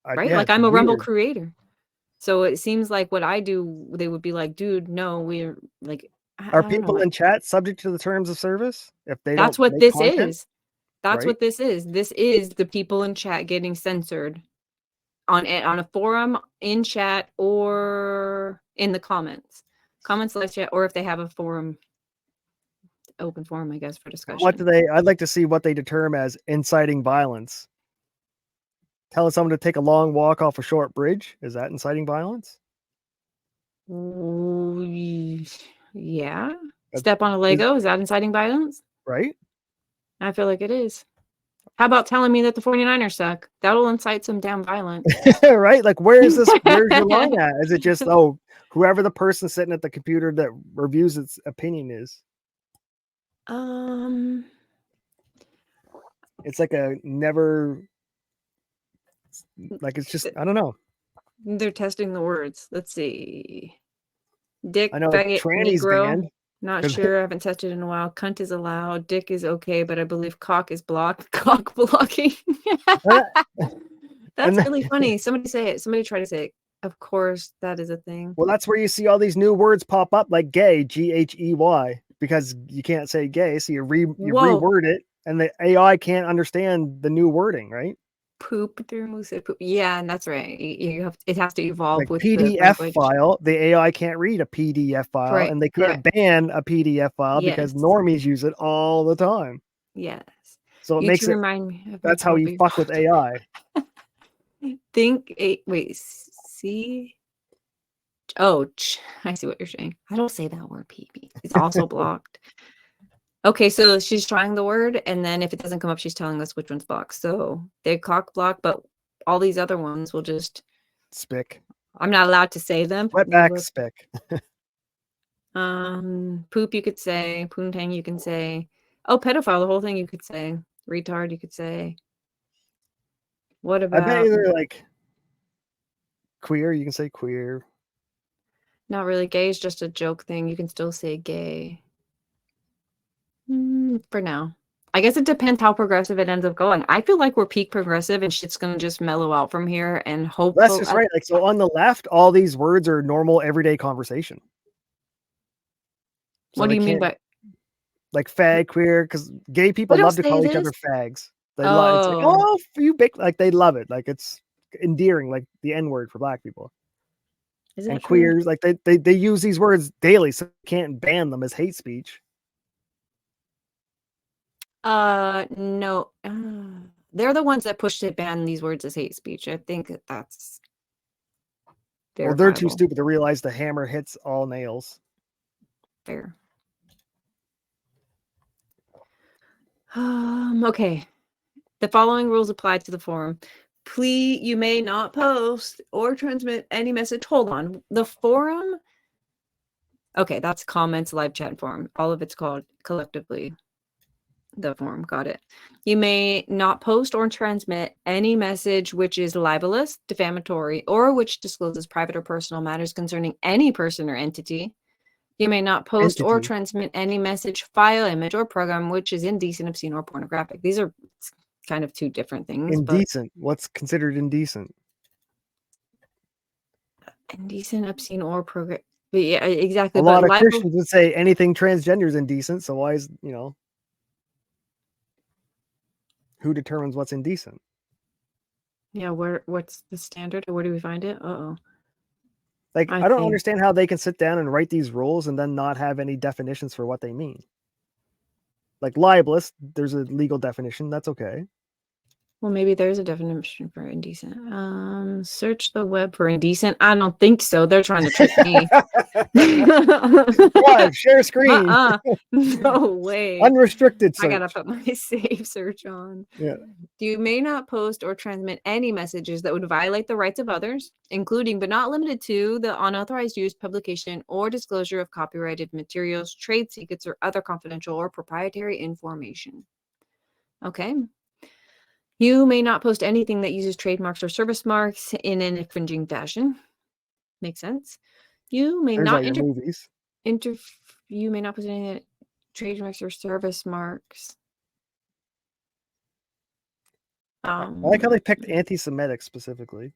Right. Yeah, like I'm a Rumble creator. So it seems like what I do, they would be like, dude, no, we're like. Are people in chat subject to the terms of service? If they That's don't what this content? is. That's what this is. This is the people in chat getting censored on a forum, in chat, or in the comments. Comments, live chat, or if they have a forum, open forum, I guess, for discussion. I'd like to see what they determine as inciting violence. Telling someone to take a long walk off a short bridge, is that inciting violence? Yeah. Step on a Lego, is that inciting violence? Right. I feel like it is. How about telling me that the 49ers suck? That'll incite some damn violence. Right? Like, where's your line at? Is it just, whoever the person sitting at the computer that reviews its opinion is? It's like a never, like, it's just, I don't know. They're testing the words. Let's see. Dick, I know, faggot, tranny's Negro. banned. Not sure. I haven't touched it in a while. Cunt is allowed. Dick is okay, but I believe cock is blocked. Cock blocking. That's really funny. Somebody say it. Somebody try to say it. Of course, that is a thing. Well, that's where you see all these new words pop up, like gay, G-H-E-Y, because you can't say gay, so you reword it, and the AI can't understand the new wording, right? Poop through moose. Poop. Yeah, and that's right. It has to evolve like with PDF the file. The AI can't read a PDF file, and they can't ban a PDF file because normies use it all the time. Yes. So it makes it. Remind me. That's how you fuck with AI. Think see. Oh, I see what you're saying. I don't say that word, PB. It's also blocked. Okay, so she's trying the word, and then if it doesn't come up, she's telling us which one's blocked. So they cock block, but all these other ones will just spick. I'm not allowed to say them. Wetback, spick. Poop you could say. Poontang you can say. Oh, pedophile, the whole thing you could say. Retard you could say. What about? I bet either like queer. You can say queer. Not really. Gay is just a joke thing. You can still say gay. For now. I guess it depends how progressive it ends up going. I feel like we're peak progressive and shit's going to just mellow out from here and hope. That's just right. Like, so on the left, all these words are normal everyday conversation. So what do you mean by like fag, queer? Because gay people love to call each other fags. They love it's like, oh, you big, like they love it. Like it's endearing, like the N word for black people. And queers, like they use these words daily, so you can't ban them as hate speech. No. They're the ones that push to ban these words as hate speech. I think that's well, they're too stupid to realize the hammer hits all nails. Fair. Okay. The following rules apply to the forum. Please, you may not post or transmit any message. Hold on. The forum. Okay, that's comments, live chat, forum. All of it's called collectively the forum. Got it. You may not post or transmit any message which is libelous, defamatory, or which discloses private or personal matters concerning any person or entity. You may not post or transmit any message, file, image, or program which is indecent, obscene, or pornographic. These are kind of two different things. Indecent. What's considered indecent? Indecent, obscene, or program. Yeah, exactly. A lot of Christians would say anything transgender is indecent. So why is, who determines what's indecent? Yeah, what's the standard? Or where do we find it? Like, I don't understand how they can sit down and write these rules and then not have any definitions for what they mean. Like libelous, there's a legal definition. That's okay. Well, maybe there's a definition for indecent. Search the web for indecent. I don't think so. They're trying to trick me. Live, share screen. No way. Unrestricted search. I gotta put my save search on. Yeah. You may not post or transmit any messages that would violate the rights of others, including but not limited to the unauthorized use, publication, or disclosure of copyrighted materials, trade secrets, or other confidential or proprietary information. Okay. You may not post anything that uses trademarks or service marks in an infringing fashion. Makes sense. You may not you may not post any that trademarks or service marks. I like how they picked anti-Semitic specifically.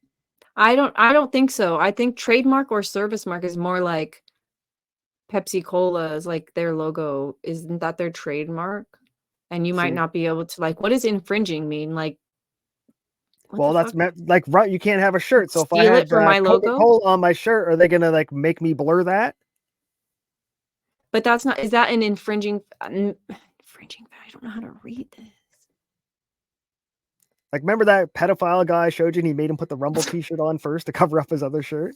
I don't think so. I think trademark or service mark is more like Pepsi Cola is like their logo. Isn't that their trademark? And you might not be able to, like, what does infringing mean? Like, well, that's like, right, you can't have a shirt. So if I have my logo on my shirt, are they gonna like make me blur that? But that's not. Is that an infringing? Infringing. I don't know how to read this. Like, remember that pedophile guy I showed you, and he made him put the rumbLe T-shirt on first to cover up his other shirt.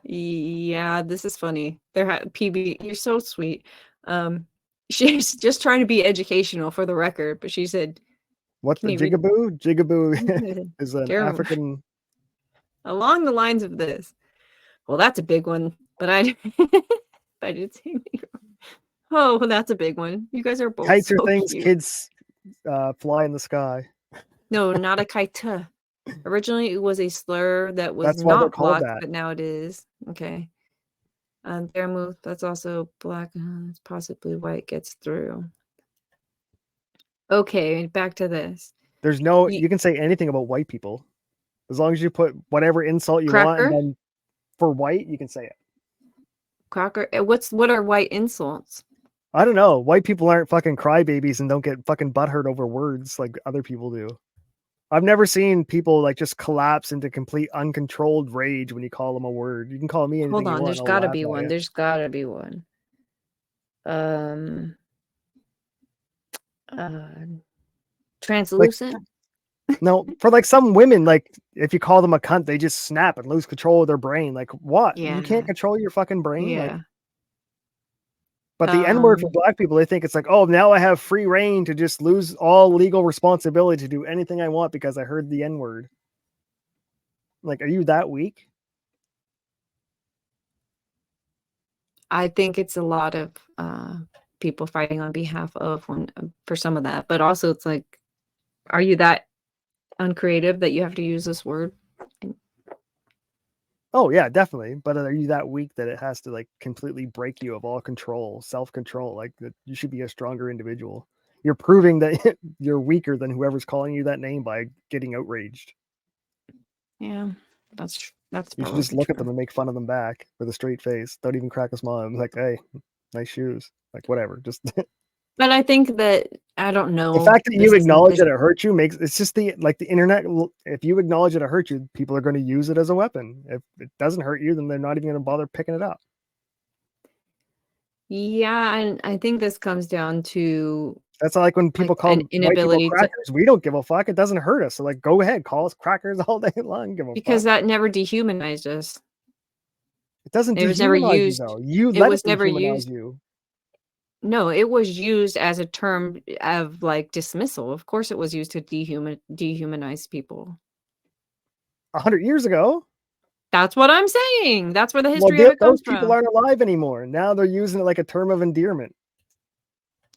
Yeah, this is funny. PB, you're so sweet. She's just trying to be educational for the record, but she said, "What's the jigaboo? Jigaboo is an African." Along the lines of this. Well, that's a big one, but I did say. Oh, well, that's a big one. You guys are both kites so are things cute. Kids fly in the sky. No, not a kite. Originally, it was a slur that was not blocked, but now it is. Okay. Their move, that's also black, possibly white gets through. Okay, back to this. There's no, you can say anything about white people. As long as you put whatever insult you want, and then for white, you can say it. Cracker? What are white insults? I don't know. White people aren't fucking crybabies and don't get fucking butthurt over words like other people do. I've never seen people like just collapse into complete uncontrolled rage when you call them a word. You can call me anything. Hold on, you want, there's gotta be one. There's gotta be one. Translucent. No, for like some women, like if you call them a cunt, they just snap and lose control of their brain. Like what? Yeah. You can't control your fucking brain. Yeah. Like, but the N-word for black people, they think it's like, oh, now I have free reign to just lose all legal responsibility to do anything I want because I heard the N-word. Like, are you that weak? I think it's a lot of people fighting on behalf of for some of that, but also it's like, are you that uncreative that you have to use this word? Oh yeah, definitely. But are you that weak that it has to like completely break you of all control, self-control? Like that you should be a stronger individual. You're proving that you're weaker than whoever's calling you that name by getting outraged. Yeah, that's you should just look at them and make fun of them back with a straight face. Don't even crack a smile. I'm like, hey, nice shoes. Like whatever. Just but I think that I don't know. The fact that you acknowledge that it hurt you makes it's just the internet. If you acknowledge that it hurt you, people are going to use it as a weapon. If it doesn't hurt you, then they're not even going to bother picking it up. Yeah, and I think this comes down to that's like when people call white people crackers. We don't give a fuck. It doesn't hurt us. So like, go ahead, call us crackers all day long. Give a because fuck. that never dehumanized us. It doesn't. It was never used. Though. You it let was it never dehumanize used. You. No, it was used as a term of like dismissal. Of course, it was used to dehumanize people. 100 years ago. That's what I'm saying. That's where the history of it comes from. Those people aren't alive anymore. Now they're using it like a term of endearment.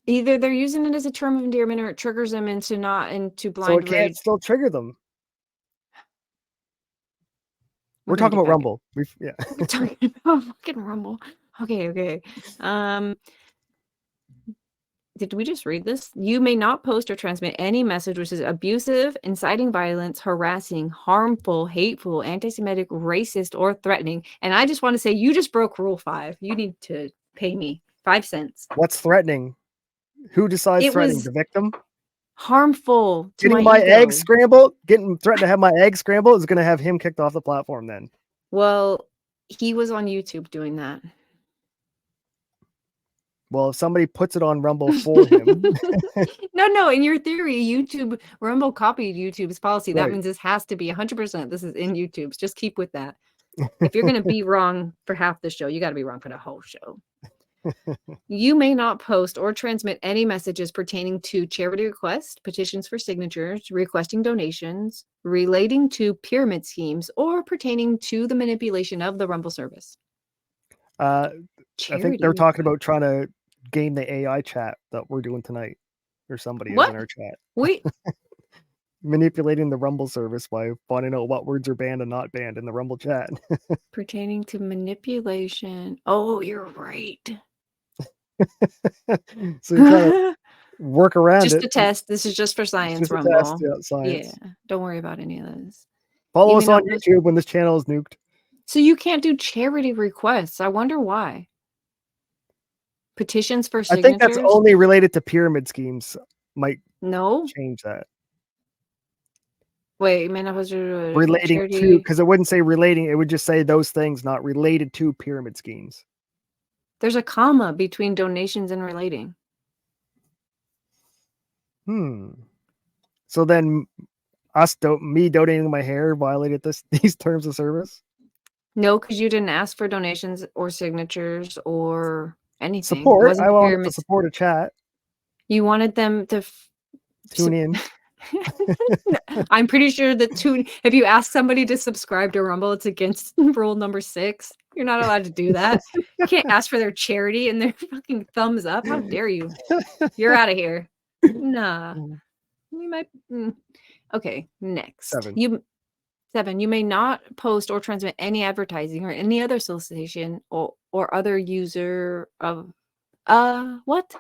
Either they're using it as a term of endearment or it triggers them into blind So it can't still trigger them. We're talking about Rumble. We're talking about fucking Rumble. Okay. Did we just read this? You may not post or transmit any message which is abusive, inciting violence, harassing, harmful, hateful, anti-Semitic, racist, or threatening. And I just want to say, you just broke Rule 5. You need to pay me 5 cents. What's threatening? Who decides threatening? The victim? Harmful to getting my eggs scrambled, threatened to have my eggs scrambled is going to have him kicked off the platform then. Well, he was on YouTube doing that. Well, if somebody puts it on Rumble for him. No. In your theory, Rumble copied YouTube's policy. That right. means this has to be 100%. This is in YouTube's. Just keep with that. If you're going to be wrong for half the show, you got to be wrong for the whole show. You may not post or transmit any messages pertaining to charity requests, petitions for signatures, requesting donations, relating to pyramid schemes, or pertaining to the manipulation of the Rumble service. I think they're talking about trying to game the AI chat that we're doing tonight, or somebody is in our chat. Wait. Manipulating the Rumble service by finding out what words are banned and not banned in the Rumble chat. Pertaining to manipulation. Oh, you're right. So you're trying to work around just it. a test. This is just for science, Rumble. Test, science. Yeah, don't worry about any of this. Follow us on YouTube when this channel is nuked. So you can't do charity requests. I wonder why. Petitions for signatures? I think that's only related to pyramid schemes. Might change that. Wait, man, I was relating to, because it wouldn't say relating, it would just say those things not related to pyramid schemes. There's a comma between donations and relating. So then me donating my hair violated these terms of service? No, because you didn't ask for donations or signatures or anything. Support. I wanted to support a chat. You wanted them to tune in. I'm pretty sure that if you ask somebody to subscribe to Rumble, it's against rule number 6. You're not allowed to do that. You can't ask for their charity and their fucking thumbs up. How dare you? You're out of here. Nah. You might. Okay, next. 7. You may not post or transmit any advertising or any other solicitation or other user of what?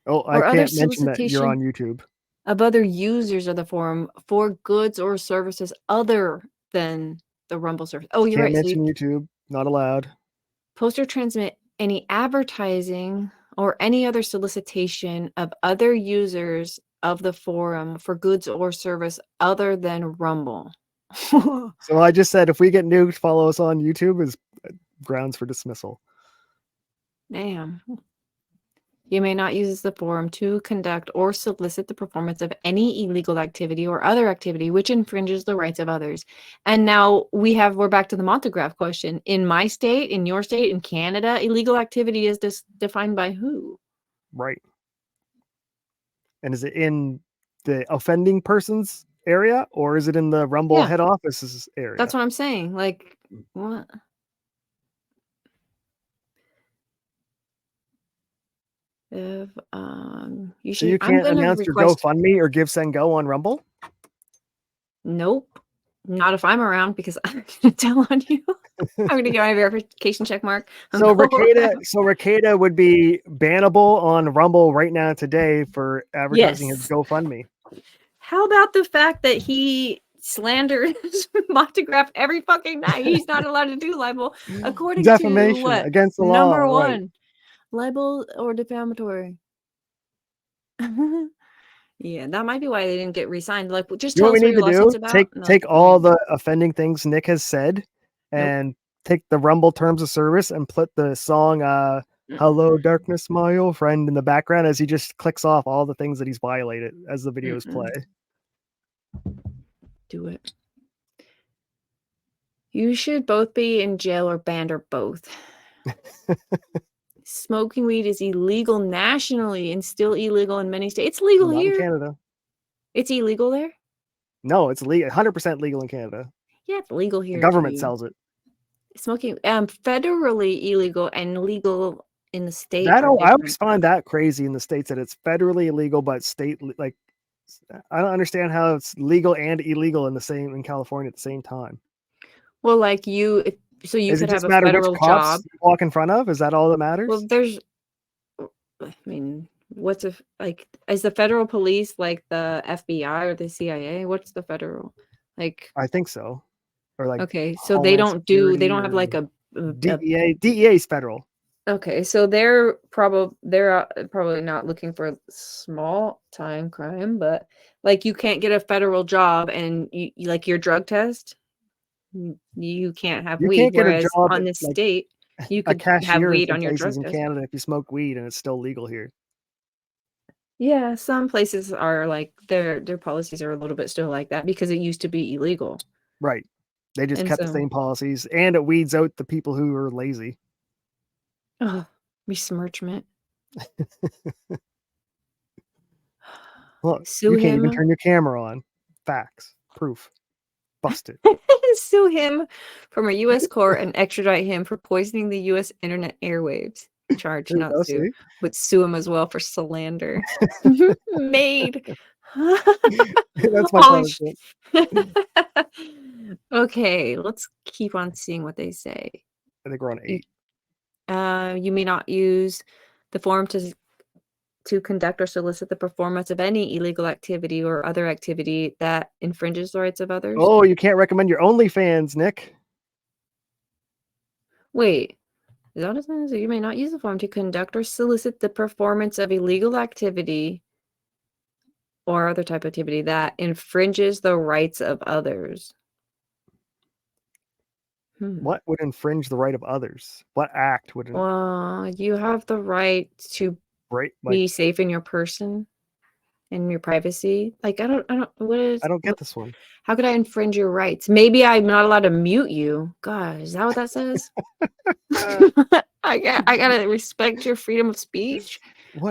Oh, I can't mention that you're on YouTube. Of other users of the forum for goods or services other than the Rumble service. Oh, you're right. Can't mention YouTube. Not allowed. Post or transmit any advertising or any other solicitation of other users of the forum for goods or service other than Rumble. So I just said if we get nuked, follow us on YouTube is grounds for dismissal. Damn. You may not use the forum to conduct or solicit the performance of any illegal activity or other activity which infringes the rights of others. And now we're back to the Montagraph question. In my state, in your state, in Canada, illegal activity is defined by who? Right. And is it in the offending person's area, or is it in the Rumble head office's area? That's what I'm saying. Like, what? If you should, so you can't announce your GoFundMe or Give Send Go on Rumble? Nope. Not if I'm around, because I'm gonna tell on you. I'm gonna get my verification check mark. So Ricada would be bannable on Rumble right now today for advertising his GoFundMe. How about the fact that he slanders Montagraph every fucking night? He's not allowed to do libel according defamation to what? Against the Number law. one, right. Libel or defamatory. Yeah, that might be why they didn't get re-signed. Like, just tell us what your lawsuit's about. Take all the offending things Nick has said and take the Rumble terms of service and put the song Hello Darkness, My Old Friend in the background as he just clicks off all the things that he's violated as the videos play. Do it. You should both be in jail or banned, or both. Smoking weed is illegal nationally and still illegal in many states. It's legal here. In Canada. It's illegal there? No, it's legal. 100% legal in Canada. Yeah, it's legal here. The government sells it. Smoking federally illegal and legal in the state. I always find that crazy in the states that it's federally illegal, but state, like, I don't understand how it's legal and illegal in California at the same time. Well, like you could have a federal job. You walk in front of? Is that all that matters? Well, I mean, is the federal police like the FBI or the CIA? What's the federal? Like, I think so. Or like, okay, so they don't have like a DEA. DEA is federal. Okay, so they're probably not looking for small time crime, but like you can't get a federal job and you like your drug test. You can't have weed. Can't get whereas a job on the state, you could have weed on your drug test. In Canada, if you smoke weed and it's still legal here. Yeah, some places are like their policies are a little bit still like that because it used to be illegal. Right. They just kept the same policies, and it weeds out the people who are lazy. Oh, besmirchment. Look, you can't even turn your camera on. Facts. Proof. Busted. Sue him from a U.S. court and extradite him for poisoning the U.S. internet airwaves. Charge, not sue. But sue him as well for slander. Made. That's my punishment. Okay, let's keep on seeing what they say. I think we're on 8. You may not use the form to conduct or solicit the performance of any illegal activity or other activity that infringes the rights of others. Oh, you can't recommend your OnlyFans, Nick. Wait, is that what it says? You may not use the form to conduct or solicit the performance of illegal activity or other type of activity that infringes the rights of others. What would infringe the right of others? What act would? Well, you have the right to be safe in your person and your privacy. Like, I don't get this one. How could I infringe your rights? Maybe I'm not allowed to mute you. God, is that what that says? I gotta respect your freedom of speech.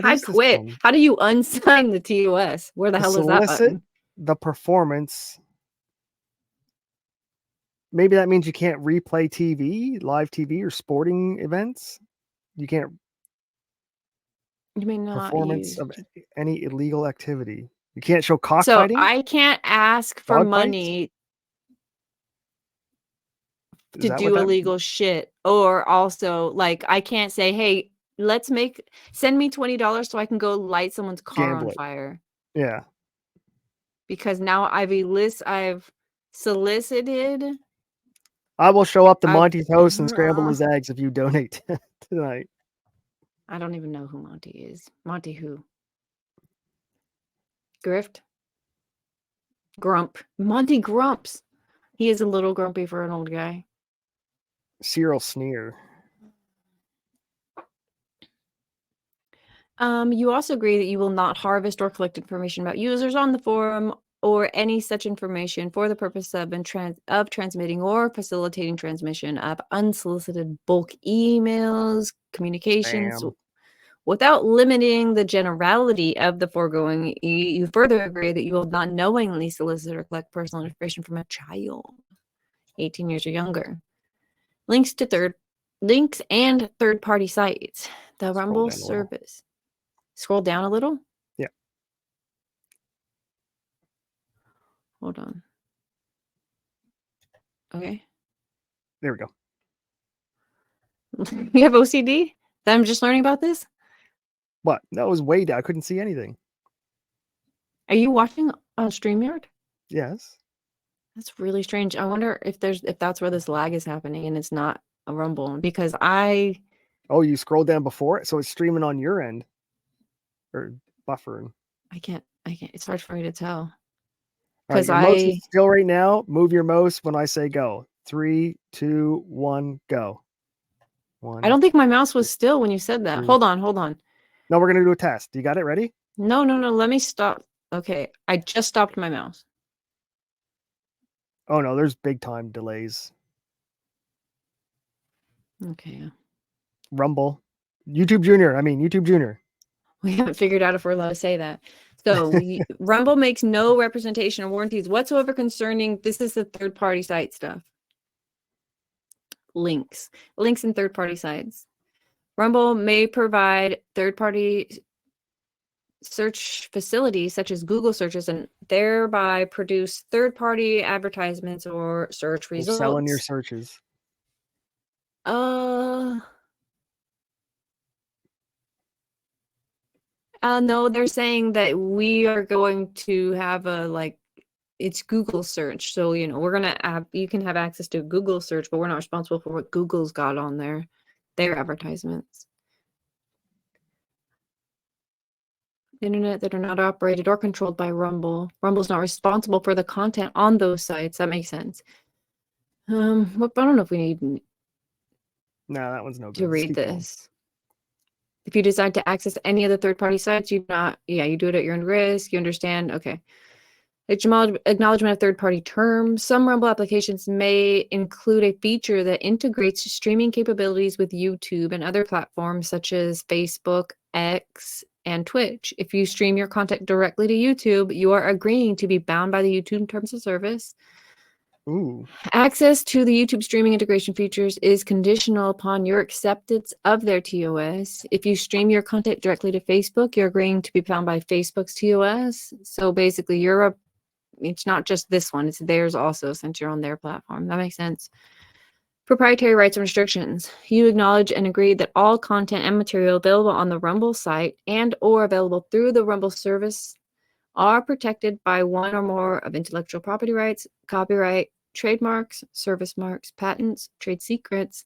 I quit. How do you unsign the TOS? Where the hell is that button? The performance. Maybe that means you can't replay TV, live TV, or sporting events. You can't. You may not performance of any illegal activity. You can't show cockfighting. So I can't ask for money to do illegal shit, or also like I can't say, "Hey, send me $20 so I can go light someone's car on fire." Yeah, because now I've solicited. I will show up to Monty's house and scramble his eggs if you donate tonight. I don't even know who Monty is. Monty who? Grift? Grump. Monty Grumps. He is a little grumpy for an old guy. Cyril Sneer. You also agree that you will not harvest or collect information about users on the forum or any such information for the purpose of transmitting or facilitating transmission of unsolicited bulk emails, communications, without limiting the generality of the foregoing. You further agree that you will not knowingly solicit or collect personal information from a child, 18 years or younger. Links and third-party sites. The Rumble service. Scroll down a little. Yeah. Hold on. Okay. There we go. You have OCD? That I'm just learning about this? What? That was way down. I couldn't see anything. Are you watching on StreamYard? Yes. That's really strange. I wonder if that's where this lag is happening and it's not a Rumble, because Oh, you scrolled down before it, so it's streaming on your end. Or buffering. I can't. It's hard for me to tell. Because mouse is still right now. Move your mouse when I say go. 3, 2, 1, go. I don't think my mouse was still when you said that. 3. Hold on. No, we're gonna do a test. You got it ready? No. Let me stop. Okay, I just stopped my mouse. Oh no, there's big time delays. Okay. Rumble. YouTube Junior. We haven't figured out if we're allowed to say that. So Rumble makes no representation or warranties whatsoever concerning, this is the third-party site stuff. Links and third-party sites. Rumble may provide third-party search facilities such as Google searches and thereby produce third-party advertisements or search results. Selling your searches. No, they're saying that we are going to have it's Google search. So, we're going to you can have access to Google search, but we're not responsible for what Google's got on their advertisements. Internet that are not operated or controlled by Rumble. Rumble's not responsible for the content on those sites. That makes sense. I don't know if we need No, that one's no good. To read this. If you decide to access any of the third-party sites, you do it at your own risk. You understand? Okay. Acknowledgement of third-party terms. Some Rumble applications may include a feature that integrates streaming capabilities with YouTube and other platforms such as Facebook, X, and Twitch. If you stream your content directly to YouTube, you are agreeing to be bound by the YouTube terms of service. Ooh. Access to the YouTube streaming integration features is conditional upon your acceptance of their TOS. If you stream your content directly to Facebook, you're agreeing to be bound by Facebook's TOS. So basically, it's not just this one, it's theirs also, since you're on their platform. That makes sense. Proprietary rights and restrictions. You acknowledge and agree that all content and material available on the Rumble site and or available through the Rumble service are protected by one or more of intellectual property rights, copyright, trademarks, service marks, patents, trade secrets,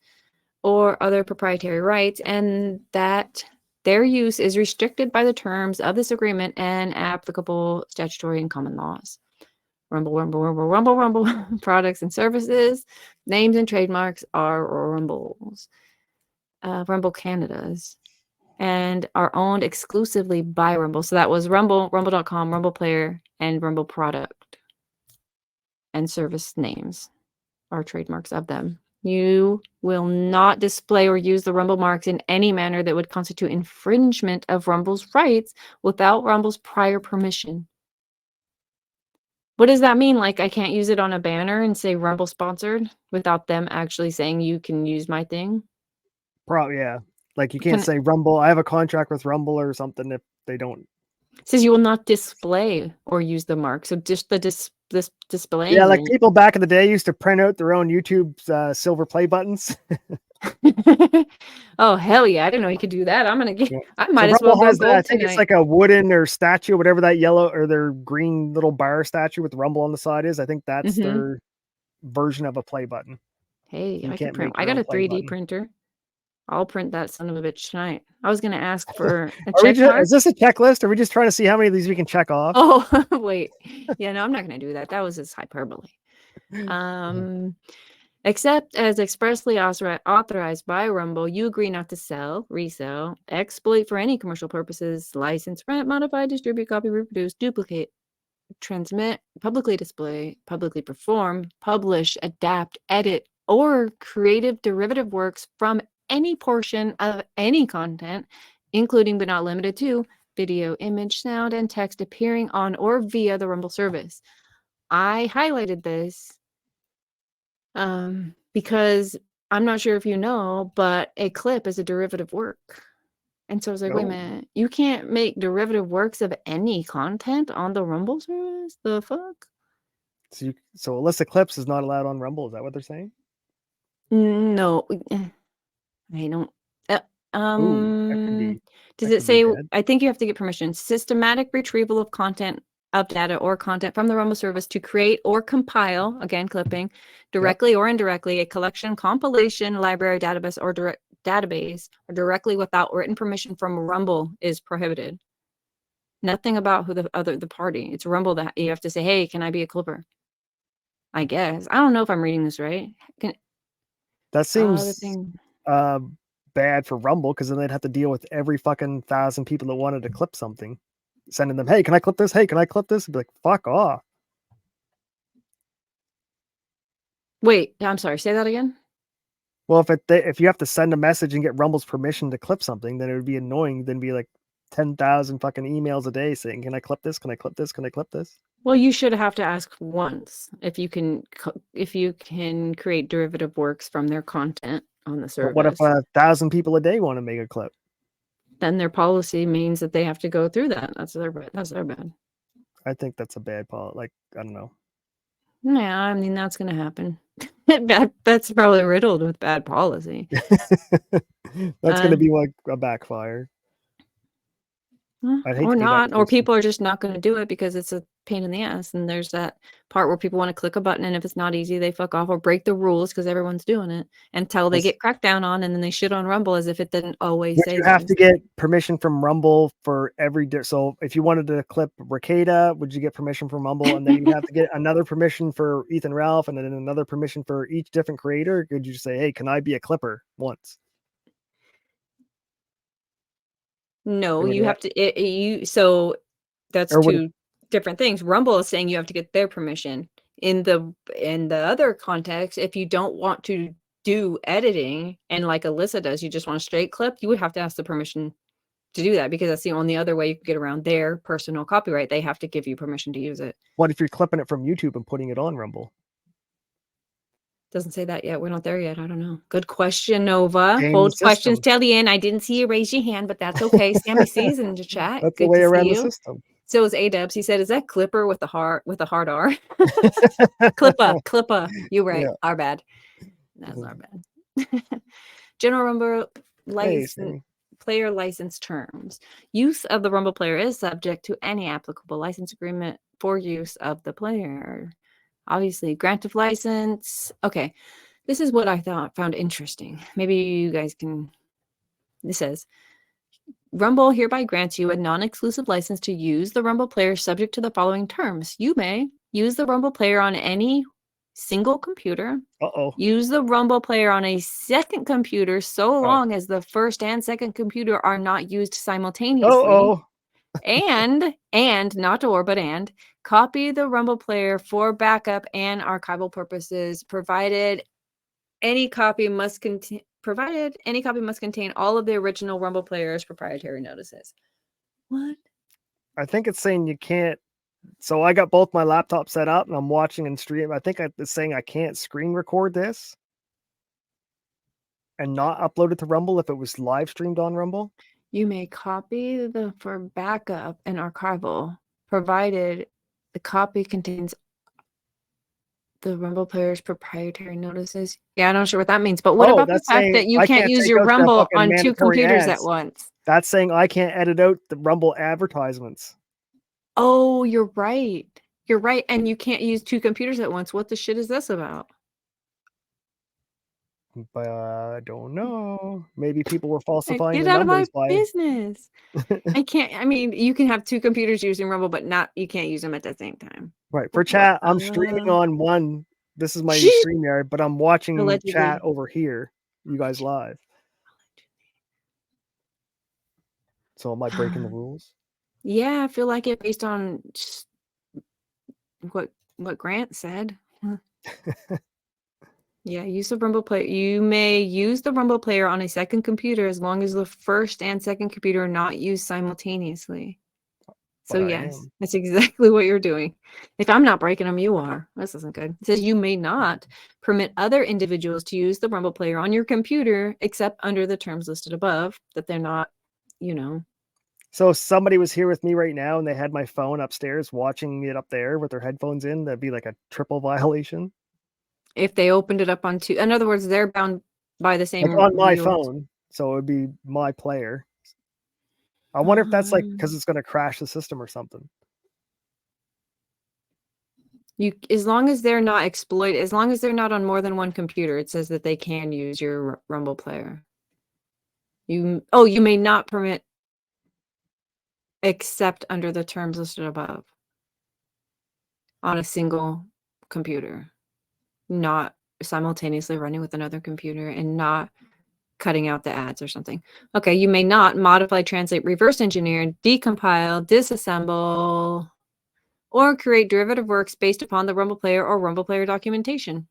or other proprietary rights, and that their use is restricted by the terms of this agreement and applicable statutory and common laws. Rumble products and services, names and trademarks are Rumble's, Rumble Canada's, and are owned exclusively by Rumble. So that was Rumble, Rumble.com, Rumble Player, and Rumble product and service names are trademarks of them. You will not display or use the Rumble marks in any manner that would constitute infringement of Rumble's rights without Rumble's prior permission. What does that mean? Like, I can't use it on a banner and say Rumble sponsored without them actually saying you can use my thing? Probably, yeah. Like, you can't say Rumble, I have a contract with Rumble or something if they don't. It says you will not display or use the mark. So just the display. Yeah, like people back in the day used to print out their own YouTube silver play buttons. Oh, hell yeah. I didn't know you could do that. I'm going to get, I might so as well has go that. I think it's like a wooden or statue, whatever that yellow or their green little bar statue with Rumble on the side is. I think that's their version of a play button. Hey, I can print. I got a 3D printer. I'll print that son of a bitch tonight. I was going to ask for a check mark. Is this a checklist? Or are we just trying to see how many of these we can check off? Oh, wait. Yeah, no, I'm not going to do that. That was just hyperbole. Except as expressly authorized by Rumble, you agree not to sell, resell, exploit for any commercial purposes, license, rent, modify, distribute, copy, reproduce, duplicate, transmit, publicly display, publicly perform, publish, adapt, edit, or creative derivative works from any portion of any content, including but not limited to video, image, sound, and text appearing on or via the Rumble service. I highlighted this because I'm not sure if you know, but a clip is a derivative work. And so I was like, wait a minute, you can't make derivative works of any content on the Rumble service? The fuck? So a list of clips is not allowed on Rumble. Is that what they're saying? No, I don't. Does it say? I think you have to get permission. Systematic retrieval of content, of data or content from the Rumble service to create or compile, again clipping, directly or indirectly, a collection, compilation, library, database, or directly without written permission from Rumble is prohibited. Nothing about who the party. It's Rumble that you have to say, hey, can I be a clipper? I guess. I don't know if I'm reading this right. That seems bad for Rumble, because then they'd have to deal with every fucking 1,000 people that wanted to clip something, sending them, hey, can I clip this? Hey, can I clip this? And be like, fuck off. Wait, I'm sorry. Say that again. Well, if you have to send a message and get Rumble's permission to clip something, then it would be annoying. Then be like 10,000 fucking emails a day saying, can I clip this? Can I clip this? Can I clip this? Well, you should have to ask once if you can create derivative works from their content on the service. But what if 1,000 people a day want to make a clip? Then their policy means that they have to go through that. That's their bad. I think that's a bad policy. Like, I don't know. Yeah, I mean, that's going to happen. That's probably riddled with bad policy. That's going to be like a backfire. Or not, or people are just not going to do it because it's a pain in the ass. And there's that part where people want to click a button, and if it's not easy, they fuck off or break the rules because everyone's doing it until they get cracked down on, and then they shit on Rumble as if it didn't always say. You have to get permission from Rumble for every. So if you wanted to clip Ricada, would you get permission from Rumble, and then you have to get another permission for Ethan Ralph, and then another permission for each different creator? Or could you just say, hey, can I be a clipper once? No, you have to. So that's two different things. Rumble is saying you have to get their permission. In the other context, if you don't want to do editing, and like Alyssa does, you just want a straight clip, you would have to ask the permission to do that, because that's the only other way you can get around their personal copyright. They have to give you permission to use it. What if you're clipping it from YouTube and putting it on Rumble? Doesn't say that yet. We're not there yet. I don't know. Good question, Nova. Hold questions till the end. I didn't see you raise your hand, but that's okay. Sammy sees in the chat. That's the way around the system. So is A-Dubs. He said, is that Clipper with the hard R? Clipper. You're right. Yeah. Our bad. That's our bad. General Rumble license. Player license terms. Use of the Rumble player is subject to any applicable license agreement for use of the player. Obviously, grant of license. Okay, this is what I found interesting. Maybe you guys can. This says, Rumble hereby grants you a non-exclusive license to use the Rumble player subject to the following terms. You may use the Rumble player on any single computer. Use the Rumble player on a second computer so long as the first and second computer are not used simultaneously. And not or, but and copy the Rumble player for backup and archival purposes, provided any copy must contain all of the original Rumble player's proprietary notices. What? I think it's saying you can't. So I got both my laptops set up and I'm watching and stream. I think it's saying I can't screen record this and not upload it to Rumble if it was live streamed on Rumble. You may copy for backup and archival, provided the copy contains the Rumble player's proprietary notices. Yeah, I'm not sure what that means. But what about the fact that you can't use your Rumble on two computers at once? That's saying I can't edit out the Rumble advertisements. Oh, you're right. You're right. And you can't use two computers at once. What the shit is this about? But I don't know. Maybe people were falsifying Get the out of my numbers business. I mean, you can have two computers using Rumble, but you can't use them at the same time. Right. For chat, I'm streaming on one this is my StreamYard, but I'm watching Allegedly. chat over here. You guys live. So am I breaking the rules? Yeah, I feel like it based on what Grant said. Yeah, use the Rumble player. You may use the Rumble player on a second computer as long as the first and second computer are not used simultaneously. So yes, that's exactly what you're doing. If I'm not breaking them, you are. This isn't good. It says you may not permit other individuals to use the Rumble player on your computer except under the terms listed above, that they're not, you know. So if somebody was here with me right now and they had my phone upstairs watching it up there with their headphones in, that'd be like a triple violation. If they opened it up onto, in other words, they're bound by the same like on my rules. phone, so it would be my player. I wonder if that's like because it's going to crash the system or something. You, as long as they're not as long as they're not on more than one computer, it says that they can use your Rumble player. You may not permit except under the terms listed above on a single computer, not simultaneously running with another computer and not cutting out the ads or something. Okay, you may not modify, translate, reverse engineer, decompile, disassemble, or create derivative works based upon the Rumble player or Rumble player documentation.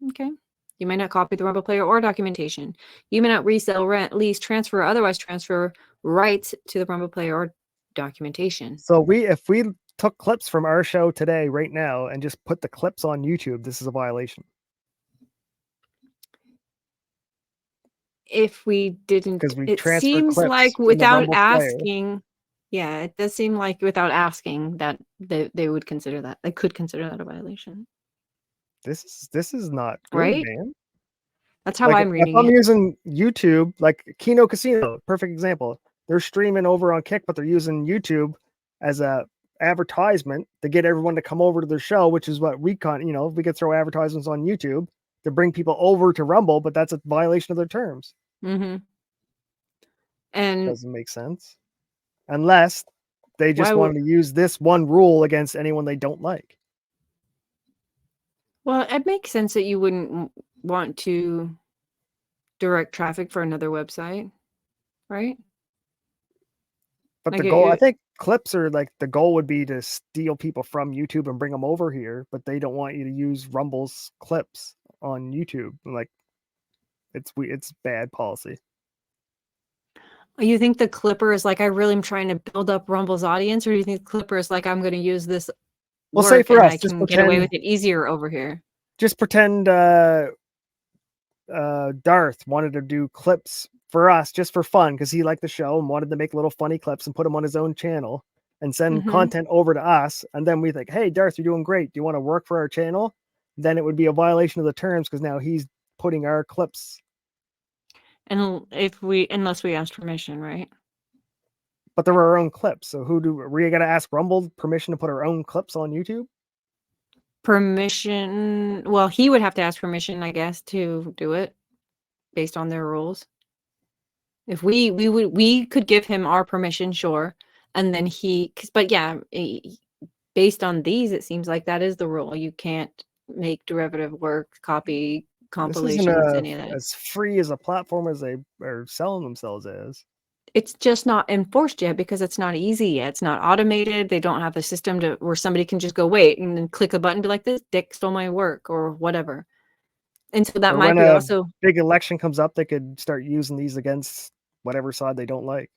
Okay. You may not copy the Rumble player or documentation. You may not resell, rent, lease, transfer, or otherwise transfer rights to the Rumble player or documentation. So if we took clips from our show today, right now, and just put the clips on YouTube, this is a violation. If we didn't, because we it transfer seems clips like from the without Rumble player. asking, yeah, it does seem like without asking that they would consider that. They could consider that a violation. This is not good, right, man. That's how Like I'm reading if I'm it. using YouTube, like Kino Casino, perfect example. They're streaming over on Kick, but they're using YouTube as a advertisement to get everyone to come over to their show, which is what we we could throw advertisements on YouTube to bring people over to Rumble, but that's a violation of their terms. Mm-hmm. And doesn't make sense unless they just why wanted to use this one rule against anyone they don't like. Well, it makes sense that you wouldn't want to direct traffic for another website, right? But Like the goal, I think clips are like the goal would be to steal people from YouTube and bring them over here, but they don't want you to use Rumble's clips on YouTube. Like it's bad policy. You think the Clipper is like, I really am trying to build up Rumble's audience, or do you think the Clipper is like, I'm going to use this well, say for us, I can get away with it easier over here? Just pretend Darth wanted to do clips for us just for fun because he liked the show and wanted to make little funny clips and put them on his own channel and send content over to us. And then we think, hey, Darth, you're doing great. Do you want to work for our channel? Then it would be a violation of the terms because now he's putting our clips. And unless we ask permission, right? But they're our own clips. So we got to ask Rumble permission to put our own clips on YouTube? Permission. Well, he would have to ask permission, I guess, to do it based on their rules. If we could give him our permission, sure. And then but yeah, based on these, it seems like that is the rule. You can't make derivative work, copy, compilations, any of that. As free as a platform as they are selling themselves as. It's just not enforced yet because it's not easy yet. It's not automated. They don't have the system where somebody can just go wait and then click a button and be like, this dick stole my work or whatever. And so that might be also big election comes up, they could start using these against whatever side they don't like.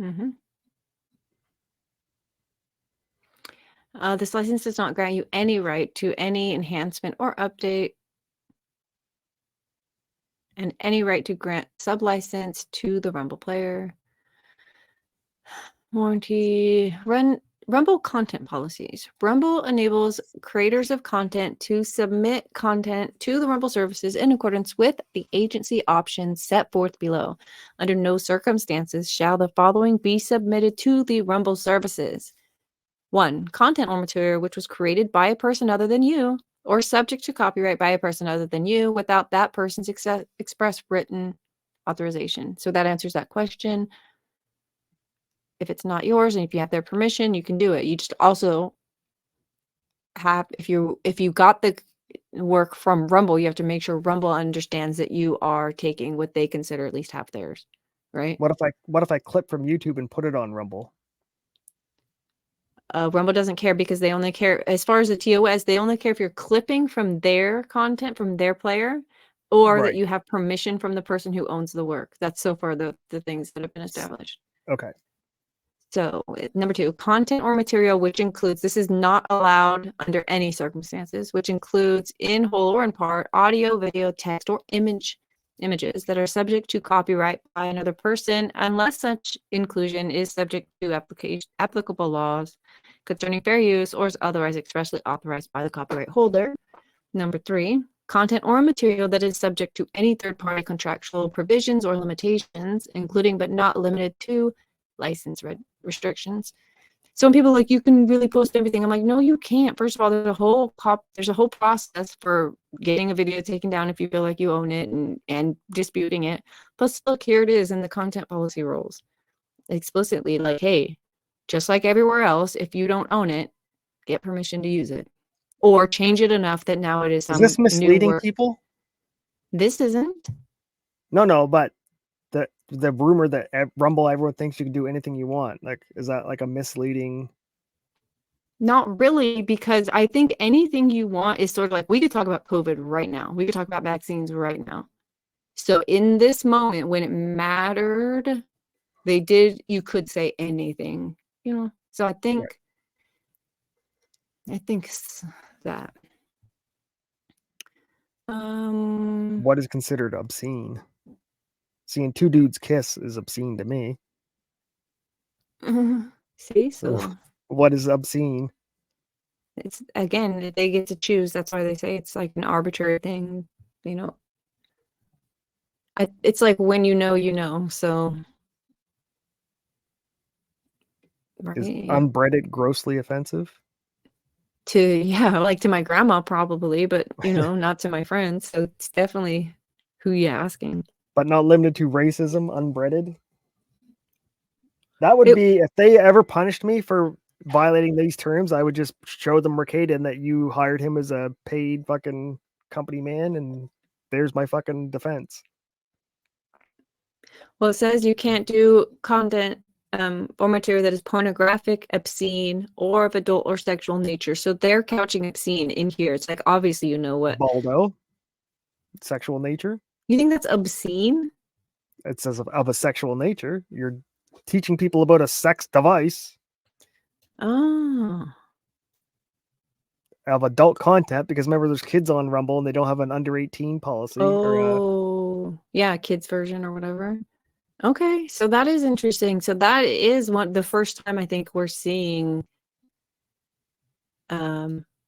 Mm-hmm. This license does not grant you any right to any enhancement or update and any right to grant sublicense to the Rumble player. Warranty. Rumble content policies. Rumble enables creators of content to submit content to the Rumble services in accordance with the agency options set forth below. Under no circumstances shall the following be submitted to the Rumble services. 1. Content or material which was created by a person other than you or subject to copyright by a person other than you without that person's express written authorization. So that answers that question. If it's not yours and if you have their permission, you can do it. You just also if you got the work from Rumble, you have to make sure Rumble understands that you are taking what they consider at least half theirs, right? What if I clip from YouTube and put it on Rumble? Rumble doesn't care because they only care, as far as the TOS, they only care if you're clipping from their content, from their player, or that you have permission from the person who owns the work. That's so far the things that have been established. Okay. So number 2, content or material which includes, this is not allowed under any circumstances, which includes in whole or in part audio, video, text, or images that are subject to copyright by another person unless such inclusion is subject to applicable laws concerning fair use or is otherwise expressly authorized by the copyright holder. Number 3, content or material that is subject to any third-party contractual provisions or limitations, including but not limited to license restrictions. So when people are like, you can really post everything, I'm like, no, you can't. First of all, there's a whole process for getting a video taken down if you feel like you own it and disputing it. Plus, look, here it is in the content policy rules, explicitly like, hey, just like everywhere else, if you don't own it, get permission to use it, or change it enough that now it is some. Is this misleading people? This isn't. No, but the rumor that Rumble, everyone thinks you can do anything you want. Like, is that like a misleading? Not really, because I think anything you want is sort of like, we could talk about COVID right now. We could talk about vaccines right now. So in this moment when it mattered, you could say anything, So I think that. What is considered obscene? Seeing 2 dudes kiss is obscene to me. See, so what is obscene? It's, again, they get to choose. That's why they say it's like an arbitrary thing, it's like when you know, so. Is unbreaded grossly offensive? Like to my grandma probably, but not to my friends. So it's definitely who you asking. But not limited to racism, unbreaded? That would be, if they ever punished me for violating these terms, I would just show them Mercaden that you hired him as a paid fucking company man, and there's my fucking defense. Well, it says you can't do content or material that is pornographic, obscene, or of adult or sexual nature. So they're couching obscene in here. It's like, obviously, you know what. Baldo. Sexual nature. You think that's obscene? It says of a sexual nature. You're teaching people about a sex device. Oh. Of adult content, because remember there's kids on Rumble and they don't have an under 18 policy. Yeah, kids version or whatever. Okay, so that is interesting. So that is the first time I think we're seeing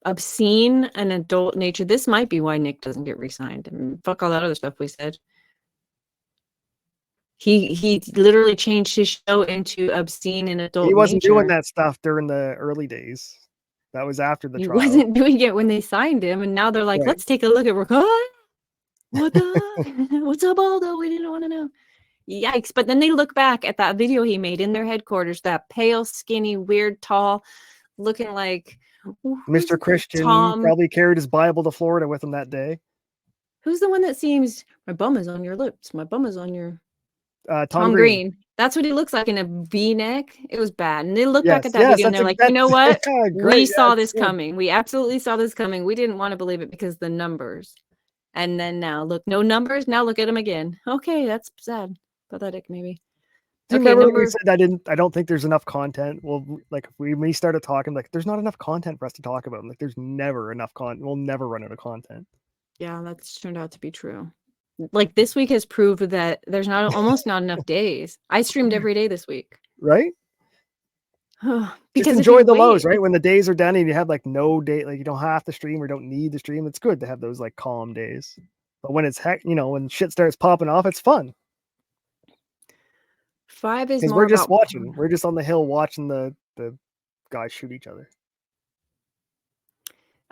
obscene and adult nature. This might be why Nick doesn't get re-signed. I mean, fuck all that other stuff we said. He literally changed his show into obscene and adult. He wasn't nature. doing that stuff during the early days. That was after the trial. He wasn't doing it when they signed him, and now they're like, let's take a look at record. What the? What's up, Aldo? We didn't want to know. Yikes. But then they look back at that video he made in their headquarters, that pale, skinny, weird, tall, looking like Mr. Christian. Tom. Probably carried his Bible to Florida with him that day. Who's the one that seems, my bum is on your lips, my bum is on your... Tom Green. That's what he looks like in a V-neck. It was bad. And they look back at that video and they're like, you know what? We saw this coming. We absolutely saw this coming. We didn't want to believe it because the numbers. And then now, look, no numbers. Now look at him again. Okay, that's sad. Pathetic, maybe. Remember when we said I don't think there's enough content? Well, like we started talking, like there's not enough content for us to talk about. Like there's never enough content. We'll never run out of content. Yeah, that's turned out to be true. Like this week has proved that there's almost not enough days. I streamed every day this week. Right? Because just enjoy the lows, right? When the days are down and you have like no day, like you don't have to stream or don't need to stream. It's good to have those like calm days. But when it's when shit starts popping off, it's fun. 5 is more we're just watching. We're just on the hill watching the guys shoot each other.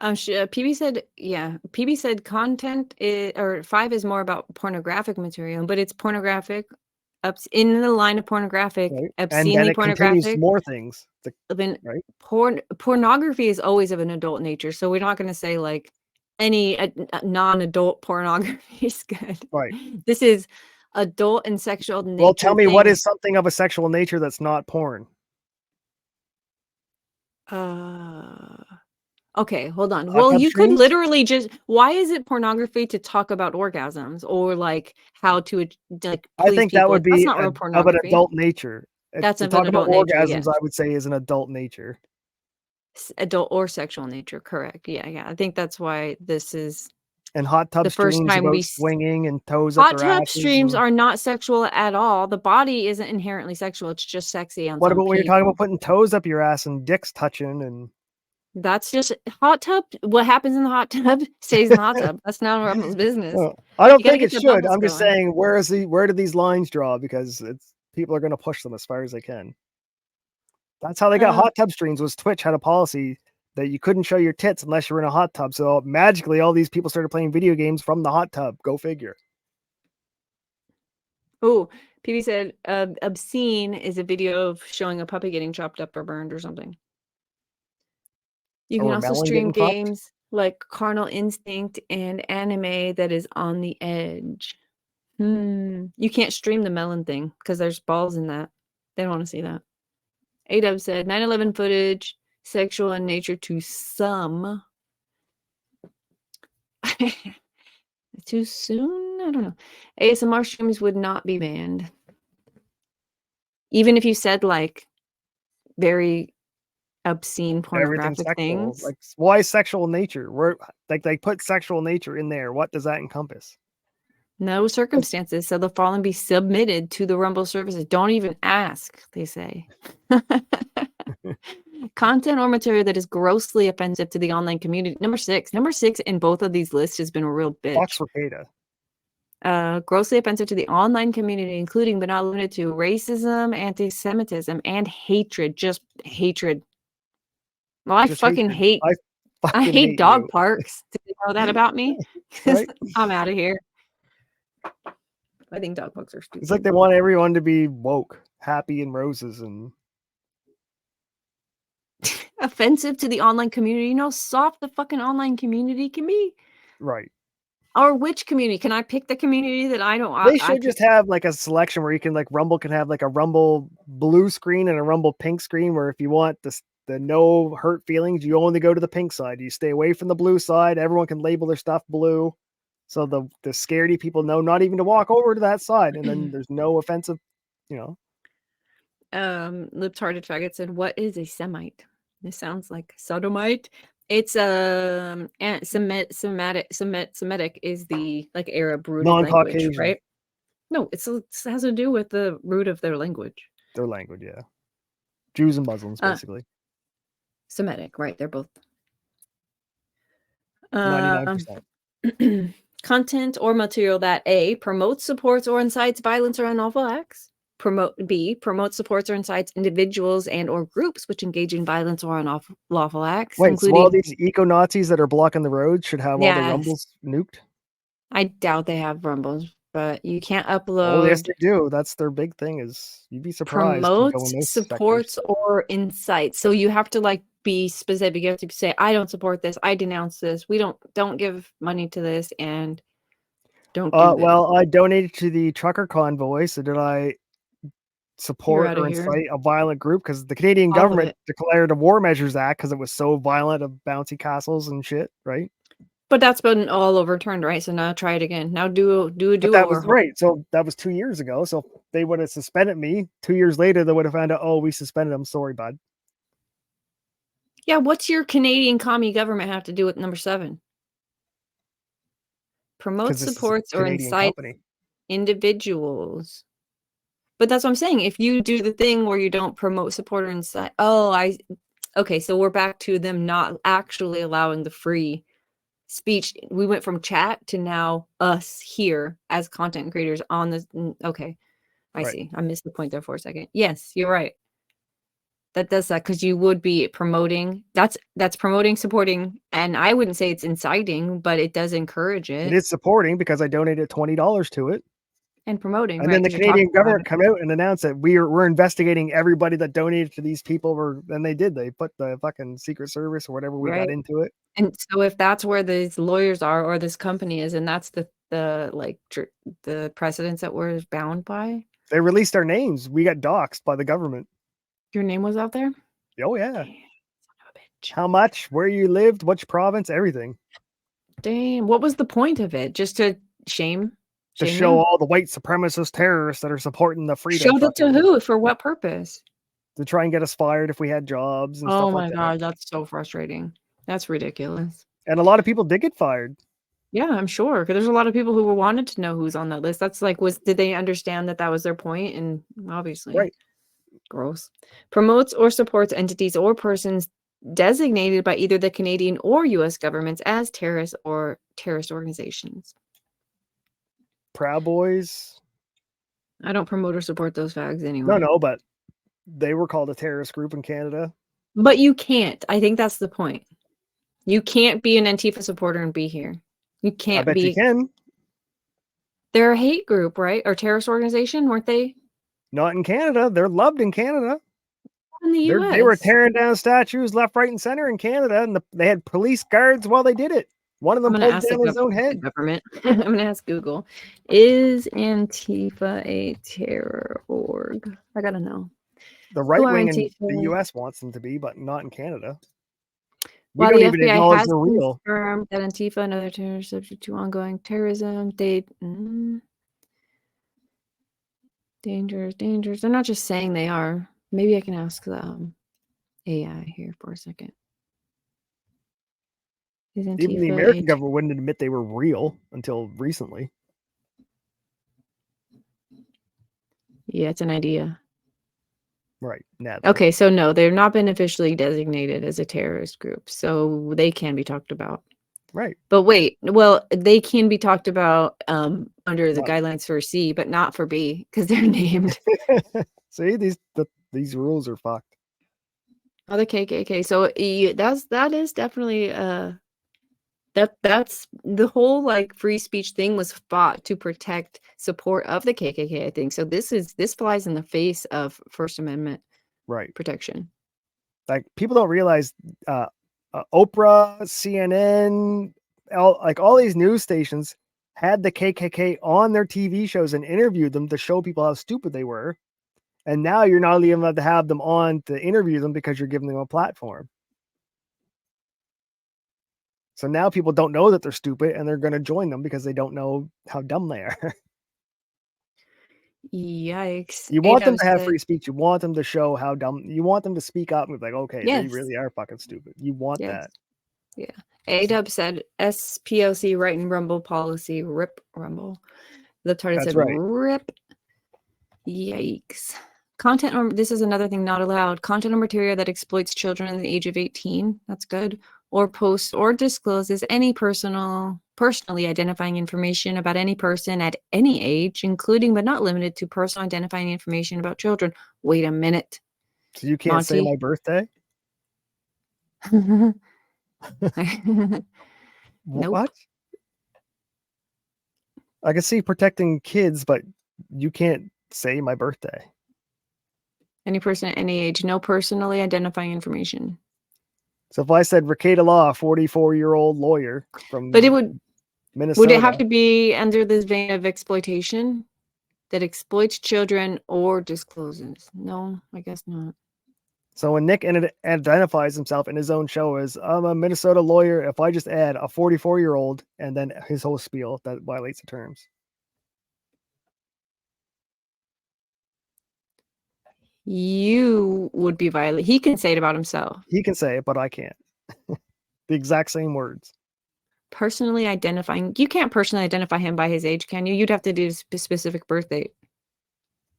PB said content or 5 is more about pornographic material, but it's pornographic in the line of pornographic, right? And obscenely then it continues pornographic. more things. Right? Pornography is always of an adult nature, so we're not going to say like any non-adult pornography is good. Right. This is adult and sexual nature. Well, tell me what is something of a sexual nature that's not porn? Okay, hold on. Well, you could literally just, why is it pornography to talk about orgasms or like how to like I think that would be that's not real pornography. Of an adult nature. That's to talk about orgasms, I would say, is an adult nature. Adult or sexual nature, correct? Yeah. I think that's why this is. And hot tub the first streams time about swinging and toes hot up their tub streams are not sexual at all. The body isn't inherently sexual. It's just sexy. What about when you're talking about putting toes up your ass and dicks touching? And that's just hot tub. What happens in the hot tub stays in the hot tub. That's not rumbLe's business. Well, I don't think it should. I'm just saying, where do these lines draw? Because people are going to push them as far as they can. That's how they got hot tub streams. Was Twitch had a policy that you couldn't show your tits unless you were in a hot tub. So magically, all these people started playing video games from the hot tub. Go figure. Oh, PB said obscene is a video of showing a puppy getting chopped up or burned or something. You can also stream games like Carnal Instinct and anime that is on the edge. You can't stream the melon thing because there's balls in that. They don't want to see that. AW said 9/11 footage, sexual in nature to some. Too soon? I don't know. ASMR streams would not be banned. Even if you said like very obscene pornographic things. Like, why sexual nature? Where like they put sexual nature in there. What does that encompass? No circumstances. So the following be submitted to the rumbLe services. Don't even ask, they say. Content or material that is grossly offensive to the online community. Number six in both of these lists has been a real bitch. Fox Ricada. Grossly offensive to the online community, including but not limited to racism, anti-Semitism, and hatred. Just hatred. Well, I fucking hate. I hate dog parks. Did you know that about me? Right? I'm out of here. I think dog parks are stupid. It's like they want everyone to be woke, happy, and roses, and offensive to the online community. You know how soft the fucking online community can be. Right. Or which community? Can I pick the community that I don't? They should just have like a selection where you can like rumbLe can have like a rumbLe blue screen and a rumbLe pink screen. Where if you want the no hurt feelings, you only go to the pink side. You stay away from the blue side. Everyone can label their stuff blue. So the scaredy people know not even to walk over to that side, and then there's no offensive, Lip-tarded faggot said, "What is a Semite?" This sounds like sodomite. It's Semitic is the like Arab root language, right? No, it has to do with the root of their language. Their language, yeah. Jews and Muslims, basically. Semitic, right? They're both 99%. Content or material that A, promotes, supports, or incites violence or unlawful acts. B, promotes, supports, or incites individuals and or groups which engage in violence or unlawful acts. Wait, including so all these eco-Nazis that are blocking the road should have all the rumbles nuked? I doubt they have rumbles, but you can't upload. Oh, yes, they do. That's their big thing is you'd be surprised. Promotes, supports, or incites. So you have to like be specific. You have to say, I don't support this. I denounce this. We don't give money to this, and don't. Well, I donated to the trucker convoy. So did I support or incite a violent group? Because the Canadian government declared a War Measures Act because it was so violent of bouncy castles and shit, right? But that's been all overturned, right? So now try it again. Now do that was right. So that was 2 years ago. So they would have suspended me 2 years later. They would have found out, oh, we suspended them. Sorry, bud. Yeah, what's your Canadian commie government have to do with number 7? Promotes, supports, or incites individuals. But that's what I'm saying. If you do the thing where you don't promote, support, or incite, okay, so we're back to them not actually allowing the free speech. We went from chat to now us here as content creators on this. Okay, I see. I missed the point there for a second. Yes, you're right. That does that because you would be promoting. That's promoting, supporting, and I wouldn't say it's inciting, but it does encourage it. It is supporting because I donated $20 to it. and promoting. And then the Canadian government come out and announce that we're investigating everybody that donated to these people. And they did. They put the fucking Secret Service or whatever we got into it. And so if that's where these lawyers are or this company is, and that's the precedents that we're bound by. They released our names. We got doxxed by the government. Your name was out there? Oh, yeah. Damn, son of a bitch. How much, where you lived, which province, everything. Damn. What was the point of it? Just to shame to show all the white supremacist terrorists that are supporting the freedom. Showed it to who? For what purpose? To try and get us fired if we had jobs and stuff like that. Oh my God, that's so frustrating. That's ridiculous. And a lot of people did get fired. Yeah, I'm sure. Because there's a lot of people who wanted to know who's on that list. That's like, did they understand that was their point? And obviously. Right. Gross. Promotes or supports entities or persons designated by either the Canadian or U.S. governments as terrorists or terrorist organizations. Proud Boys. I don't promote or support those fags anyway. No, but they were called a terrorist group in Canada. But you can't. I think that's the point. You can't be an Antifa supporter and be here. You can't be. I bet you can. They're a hate group, right? Or terrorist organization, weren't they? Not in Canada. They're loved in Canada. In the US. They were tearing down statues left, right, and center in Canada, and they had police guards while they did it. One of them pulled down his own head. Government. I'm going to ask Google. Is Antifa a terror org? I got to know. The right wing in the US wants them to be, but not in Canada. We While don't the even FBI acknowledge has they're real. confirmed that Antifa and other terrorists subject to ongoing terrorism, dangers. They're not just saying they are. Maybe I can ask AI here for a second. Even the American government wouldn't admit they were real until recently. Yeah, it's an idea. Right. Okay, so no, they've not been officially designated as a terrorist group, so they can be talked about. Right. But wait, well, they can be talked about under the guidelines for C, but not for B because they're named. See, these rules are fucked. Oh, the KKK. So that is definitely that's the whole like free speech thing was fought to protect support of the KKK, I think. So this flies in the face of First Amendment protection. Like people don't realize Oprah, CNN, all these news stations had the KKK on their TV shows and interviewed them to show people how stupid they were. And now you're not even allowed to have them on to interview them because you're giving them a platform. So now people don't know that they're stupid and they're going to join them because they don't know how dumb they are. Yikes. You want them to have free speech. You want them to show how dumb. You want them to speak up and be like, okay, they really are fucking stupid. You want that. Yeah. A-Dub said SPOC right in Rumble policy. RIP Rumble. The target said RIP. Yikes. Content, this is another thing not allowed. Content or material that exploits children under the age of 18. That's good. Or posts or discloses any personally identifying information about any person at any age, including but not limited to personal identifying information about children. Wait a minute. So you can't say my birthday? Nope. What? I can see protecting kids, but you can't say my birthday. Any person at any age, no personally identifying information. So if I said Ricada Law, 44-year-old lawyer from Minnesota. Would it have to be under this vein of exploitation that exploits children or discloses? No, I guess not. So when Nick identifies himself in his own show as I'm a Minnesota lawyer, if I just add a 44-year-old and then his whole spiel, that violates the terms. You would be violent. He can say it about himself. He can say it, but I can't. The exact same words. Personally identifying. You can't personally identify him by his age, can you? You'd have to do a specific birth date.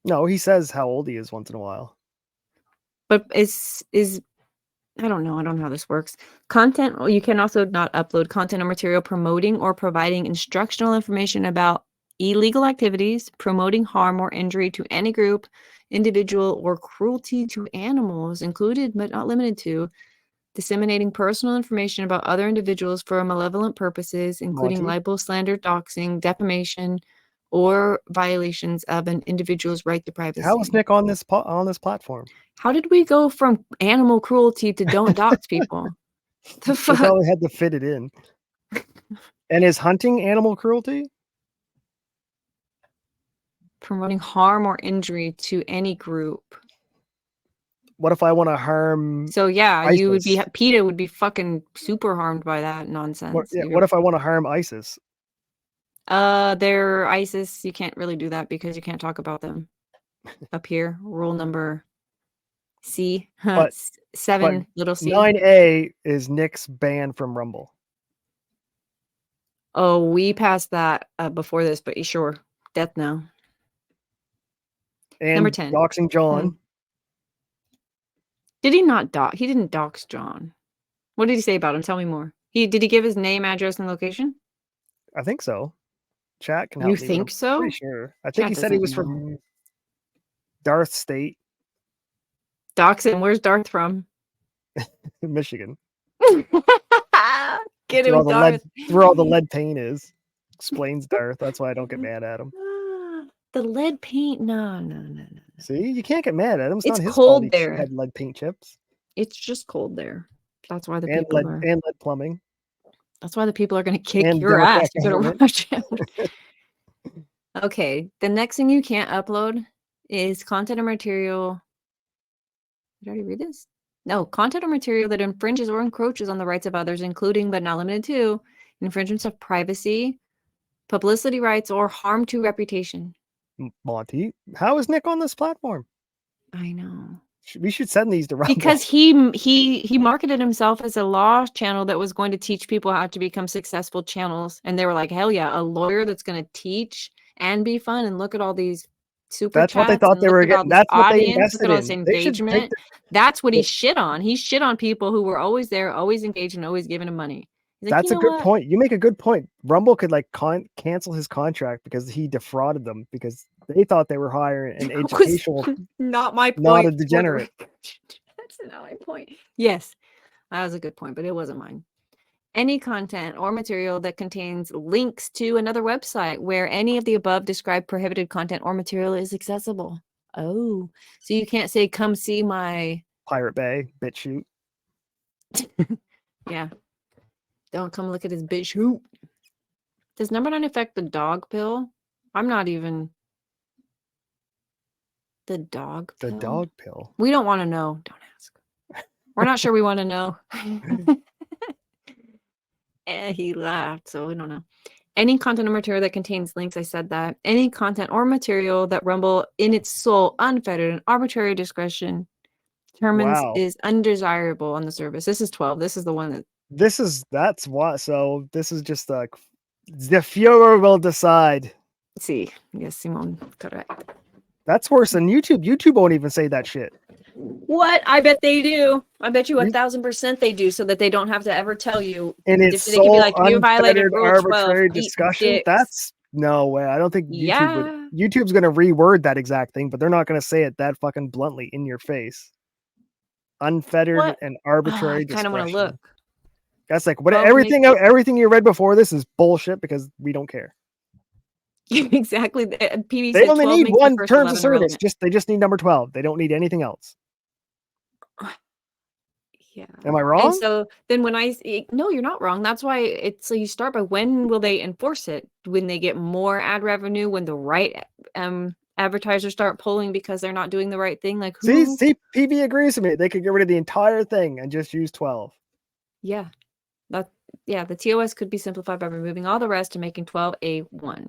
No, he says how old he is once in a while. But I don't know. I don't know how this works. Content, you can also not upload content or material promoting or providing instructional information about illegal activities, promoting harm or injury to any group, individual, or cruelty to animals, included but not limited to disseminating personal information about other individuals for malevolent purposes, including libel, slander, doxing, defamation, or violations of an individual's right to privacy. How is Nick on this platform? How did we go from animal cruelty to don't dox people? The fuck? They probably had to fit it in. And is hunting animal cruelty? Promoting harm or injury to any group. What if I want to harm? So yeah, ISIS? you would be PETA would be fucking super harmed by that nonsense. What if I want to harm ISIS? They're ISIS. You can't really do that because you can't talk about them. Up here, rule number C. But 7 little c. 9A is Nick's ban from Rumble. Oh, we passed that before this, but sure, death now. And number 10. Doxing John. Did he not dox? He didn't dox John. What did he say about him? Tell me more. Did he give his name, address, and location? I think so. Chat can help me. You think so? Pretty sure. I think he said he was from Darth State. Dox him. Where's Darth from? Michigan. Get him, Darth. Where all the lead paint is. Explains Darth. That's why I don't get mad at him. The lead paint? No. See, you can't get mad at him. It's not his cold fault there. He had lead paint chips. It's just cold there. That's why the and people lead, and lead plumbing. That's why the people are going to kick and your ass. You better government. watch it. Okay, the next thing you can't upload is content or material. Did I already read this? No, content or material that infringes or encroaches on the rights of others, including but not limited to infringements of privacy, publicity rights, or harm to reputation. Monty, how is Nick on this platform? I know. We should send these to Rumble. Because he marketed himself as a law channel that was going to teach people how to become successful channels. And they were like, hell yeah, a lawyer that's going to teach and be fun. And look at all these super That's chats. What they thought they were getting. That's what they invested look at all this in. engagement. That's what he shit on. He shit on people who were always there, always engaged, and always giving him money. Like, that's a good point. You make a good point. Rumble could like cancel his contract because he defrauded them because they thought they were hiring an educational, not my point, not a degenerate. That's not my point. Yes, that was a good point, but it wasn't mine. Any content or material that contains links to another website where any of the above described prohibited content or material is accessible. Oh, so you can't say, come see my Pirate Bay, BitChute. Yeah. Don't come look at his bitch hoop. Does number 9 affect the dog pill? I'm not even. The dog pill? The dog pill. We don't want to know. Don't ask. We're not sure we want to know. He laughed, so we don't know. Any content or material that contains links, I said that. Any content or material that Rumble, in its sole, unfettered, and arbitrary discretion, determines is undesirable on the service. This is 12. This is the one that. That's what. So this is just like the Führer will decide. See, yes, Simone, correct. That's worse than YouTube. YouTube won't even say that shit. What? I bet they do. I bet you 1,000% they do, so that they don't have to ever tell you. And it's they can be like, you violated Rule arbitrary 12, discussion. That's no way. I don't think YouTube would. YouTube's gonna reword that exact thing, but they're not gonna say it that fucking bluntly in your face. Unfettered and arbitrary discretion. I kind of want to look. That's like what everything you read before this is bullshit because we don't care. Exactly. PB they only need one terms of service. They just need number 12. They don't need anything else. Yeah. Am I wrong? And so then when no, you're not wrong. That's why it's so you start by when will they enforce it? When they get more ad revenue, when the right advertisers start pulling because they're not doing the right thing. Like see, PB agrees with me. They could get rid of the entire thing and just use 12. Yeah. The TOS could be simplified by removing all the rest and making 12A1.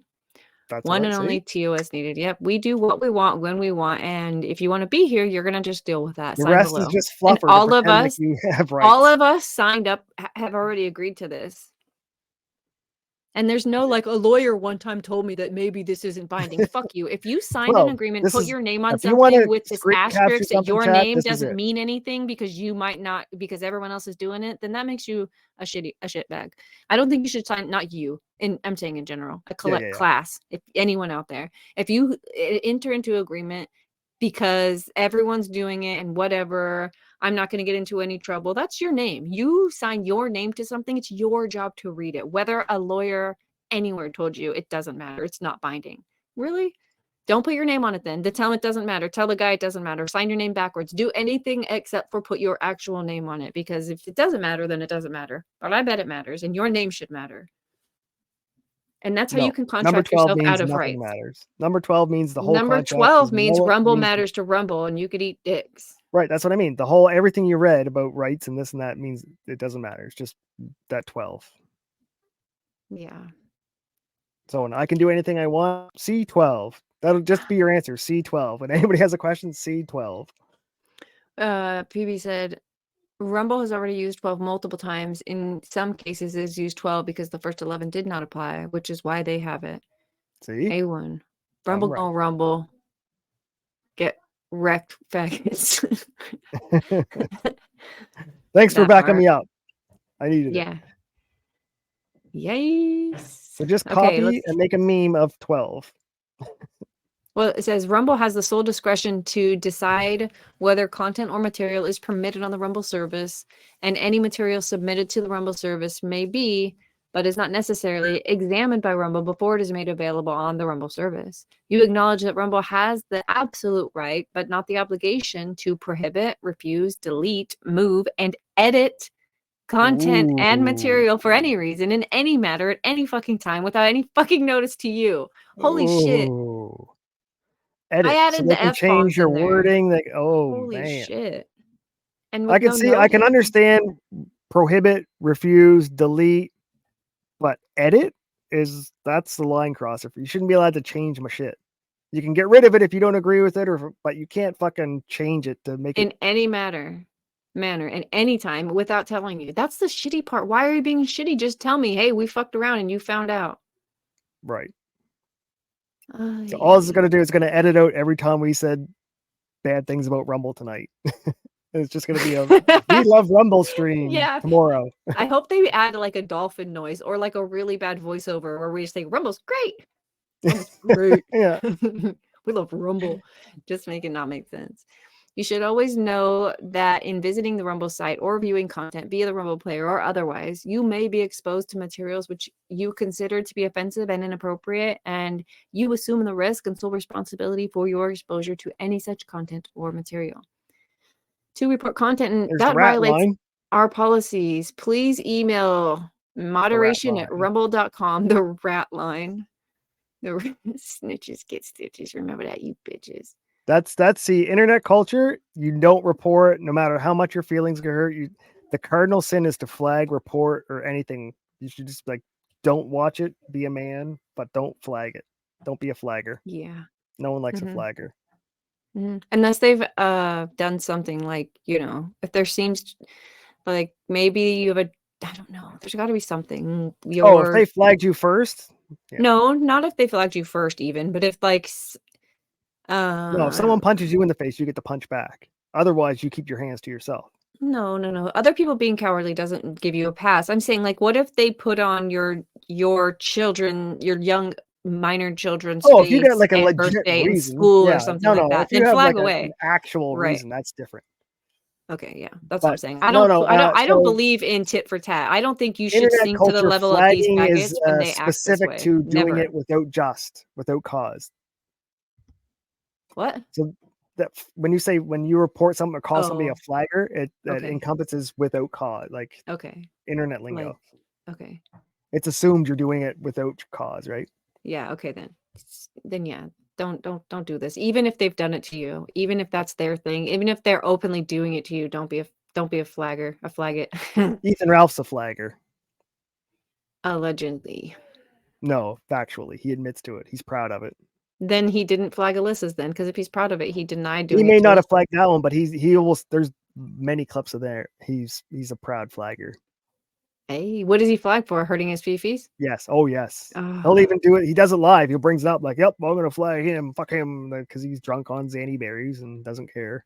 That's one and only TOS needed. Yep, we do what we want when we want, and if you want to be here, you're gonna just deal with that. The rest is just fluffer. And all of us signed up, have already agreed to this. And there's no like a lawyer one time told me that maybe this isn't binding. Fuck you. If you signed an agreement, put your name on something with this asterisk that your name doesn't mean anything because you might not, because everyone else is doing it, then that makes you a shitbag. I don't think you should sign, not you, and I'm saying in general, a class, if anyone out there, if you enter into agreement because everyone's doing it and whatever, I'm not going to get into any trouble. That's your name. You sign your name to something. It's your job to read it. Whether a lawyer anywhere told you, it doesn't matter. It's not binding. Really? Don't put your name on it then. To tell him it doesn't matter. Tell the guy it doesn't matter. Sign your name backwards. Do anything except for put your actual name on it. Because if it doesn't matter, then it doesn't matter. But I bet it matters. And your name should matter. And that's how you can contract yourself out of rights. Matters. Number 12 means the whole Number 12 means Rumble matters to Rumble, and you could eat dicks. Right, that's what I mean. Everything you read about rights and this and that means it doesn't matter. It's just that 12. Yeah. So when I can do anything I want, C12. That'll just be your answer, C12. When anybody has a question, C12. PB said, Rumble has already used 12 multiple times. In some cases, it's used 12 because the first 11 did not apply, which is why they have it. See? A1. Rumble go Rumble. Get wrecked, faggots. Thanks for backing me up. I needed it. Yes. So just copy and make a meme of 12. Well, it says Rumble has the sole discretion to decide whether content or material is permitted on the Rumble service, and any material submitted to the Rumble service may be, but is not necessarily, examined by Rumble before it is made available on the Rumble service. You acknowledge that Rumble has the absolute right, but not the obligation, to prohibit, refuse, delete, move, and edit content and material for any reason, in any matter, at any fucking time, without any fucking notice to you. Holy shit. Edit. I added so the they can F-bombs change your in there. wording. Holy man. shit. And I can I can understand prohibit, refuse, delete, but edit that's the line crosser. You shouldn't be allowed to change my shit. You can get rid of it if you don't agree with it, but you can't fucking change it to make it in any manner, in any time without telling you. That's the shitty part. Why are you being shitty? Just tell me, hey, we fucked around and you found out. Right. So all it's going to do is going to edit out every time we said bad things about Rumble tonight. It's just going to be a we love Rumble stream tomorrow. I hope they add like a dolphin noise or like a really bad voiceover where we just say Rumble's great. Rumble's great. Yeah. We love Rumble. Just make it not make sense. You should always know that in visiting the Rumble site or viewing content via the Rumble player or otherwise, you may be exposed to materials which you consider to be offensive and inappropriate, and you assume the risk and sole responsibility for your exposure to any such content or material. To report content, and that violates our policies, please email moderation@rumble.com, the rat line. The snitches get stitches. Remember that, you bitches. That's the internet culture. You don't report, no matter how much your feelings get hurt. The cardinal sin is to flag, report, or anything. You should just don't watch it. Be a man, but don't flag it. Don't be a flagger. Yeah. No one likes a flagger. Unless they've done something like, if there seems like maybe you have I don't know. There's got to be something. If they flagged you first. Yeah. No, not if they flagged you first, even, but if no, if someone punches you in the face, you get to punch back. Otherwise, you keep your hands to yourself. No. Other people being cowardly doesn't give you a pass. I'm saying, what if they put on your children, your young minor children's face if you got like a legit birthday reason, in school or something like that, then flag away. An actual reason, that's different. Okay, yeah, that's what I'm saying. I don't believe in tit for tat. I don't think you should sink to the level of these faggots when they act this way. Specific to doing it without cause. What? So that when you report something or call somebody a flagger, it encompasses without cause, internet lingo. Okay. It's assumed you're doing it without cause, right? Yeah. Okay. Then yeah. Don't do this. Even if they've done it to you, even if that's their thing, even if they're openly doing it to you, don't be a flagger, a flag it. Ethan Ralph's a flagger. Allegedly. No, factually, he admits to it. He's proud of it. Then he didn't flag Alyssa's then, because if he's proud of it, he denied doing it. He may not have flagged that one, but he almost, there's many clips of there. He's a proud flagger. Hey, what does he flag for? Hurting his fifis? Yes. Oh, yes. He'll even do it. He does it live. He brings it up yep, I'm going to flag him. Fuck him. Because he's drunk on Xanny berries and doesn't care.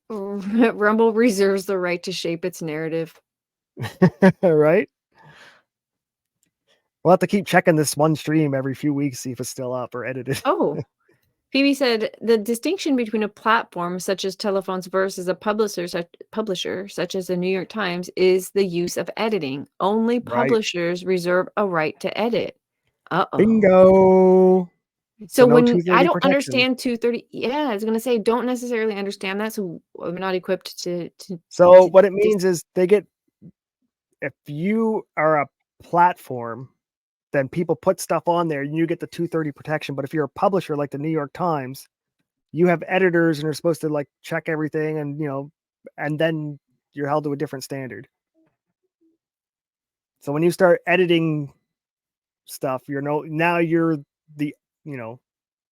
Rumble reserves the right to shape its narrative. Right? We'll have to keep checking this one stream every few weeks, see if it's still up or edited. Oh. Phoebe said the distinction between a platform such as telephones versus a publisher such as the New York Times is the use of editing. Only publishers reserve a right to edit. Bingo. So no when 230 I don't protection. understand 230, yeah, I was gonna say don't necessarily understand that, so I'm not equipped to. So what it means is they get, if you are a platform, then people put stuff on there and you get the 230 protection. But if you're a publisher like the New York Times, you have editors and are supposed to like check everything, and and then you're held to a different standard. So when you start editing stuff, now you're the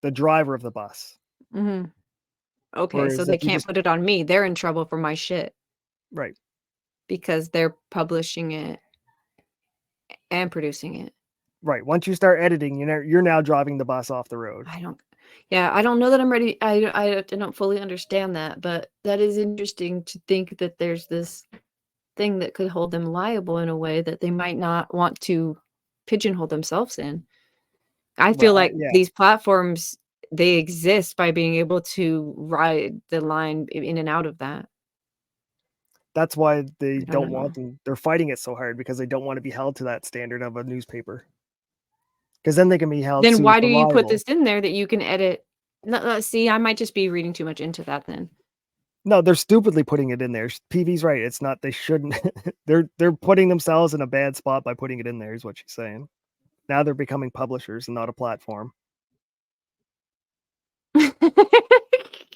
the driver of the bus. Mm-hmm. Okay, Whereas so they can't put it on me. They're in trouble for my shit. Right. Because they're publishing it and producing it. Right. Once you start editing, you're now driving the bus off the road. I don't know that I'm ready. I don't fully understand that, but that is interesting to think that there's this thing that could hold them liable in a way that they might not want to pigeonhole themselves in. I feel like these platforms, they exist by being able to ride the line in and out of that. That's why they don't want them. They're fighting it so hard because they don't want to be held to that standard of a newspaper. Because then they can be held. Then why do you put this in there that you can edit? No, see, I might just be reading too much into that then. No, they're stupidly putting it in there. PV's right. It's not. They shouldn't. They're putting themselves in a bad spot by putting it in there. Is what she's saying. Now they're becoming publishers and not a platform.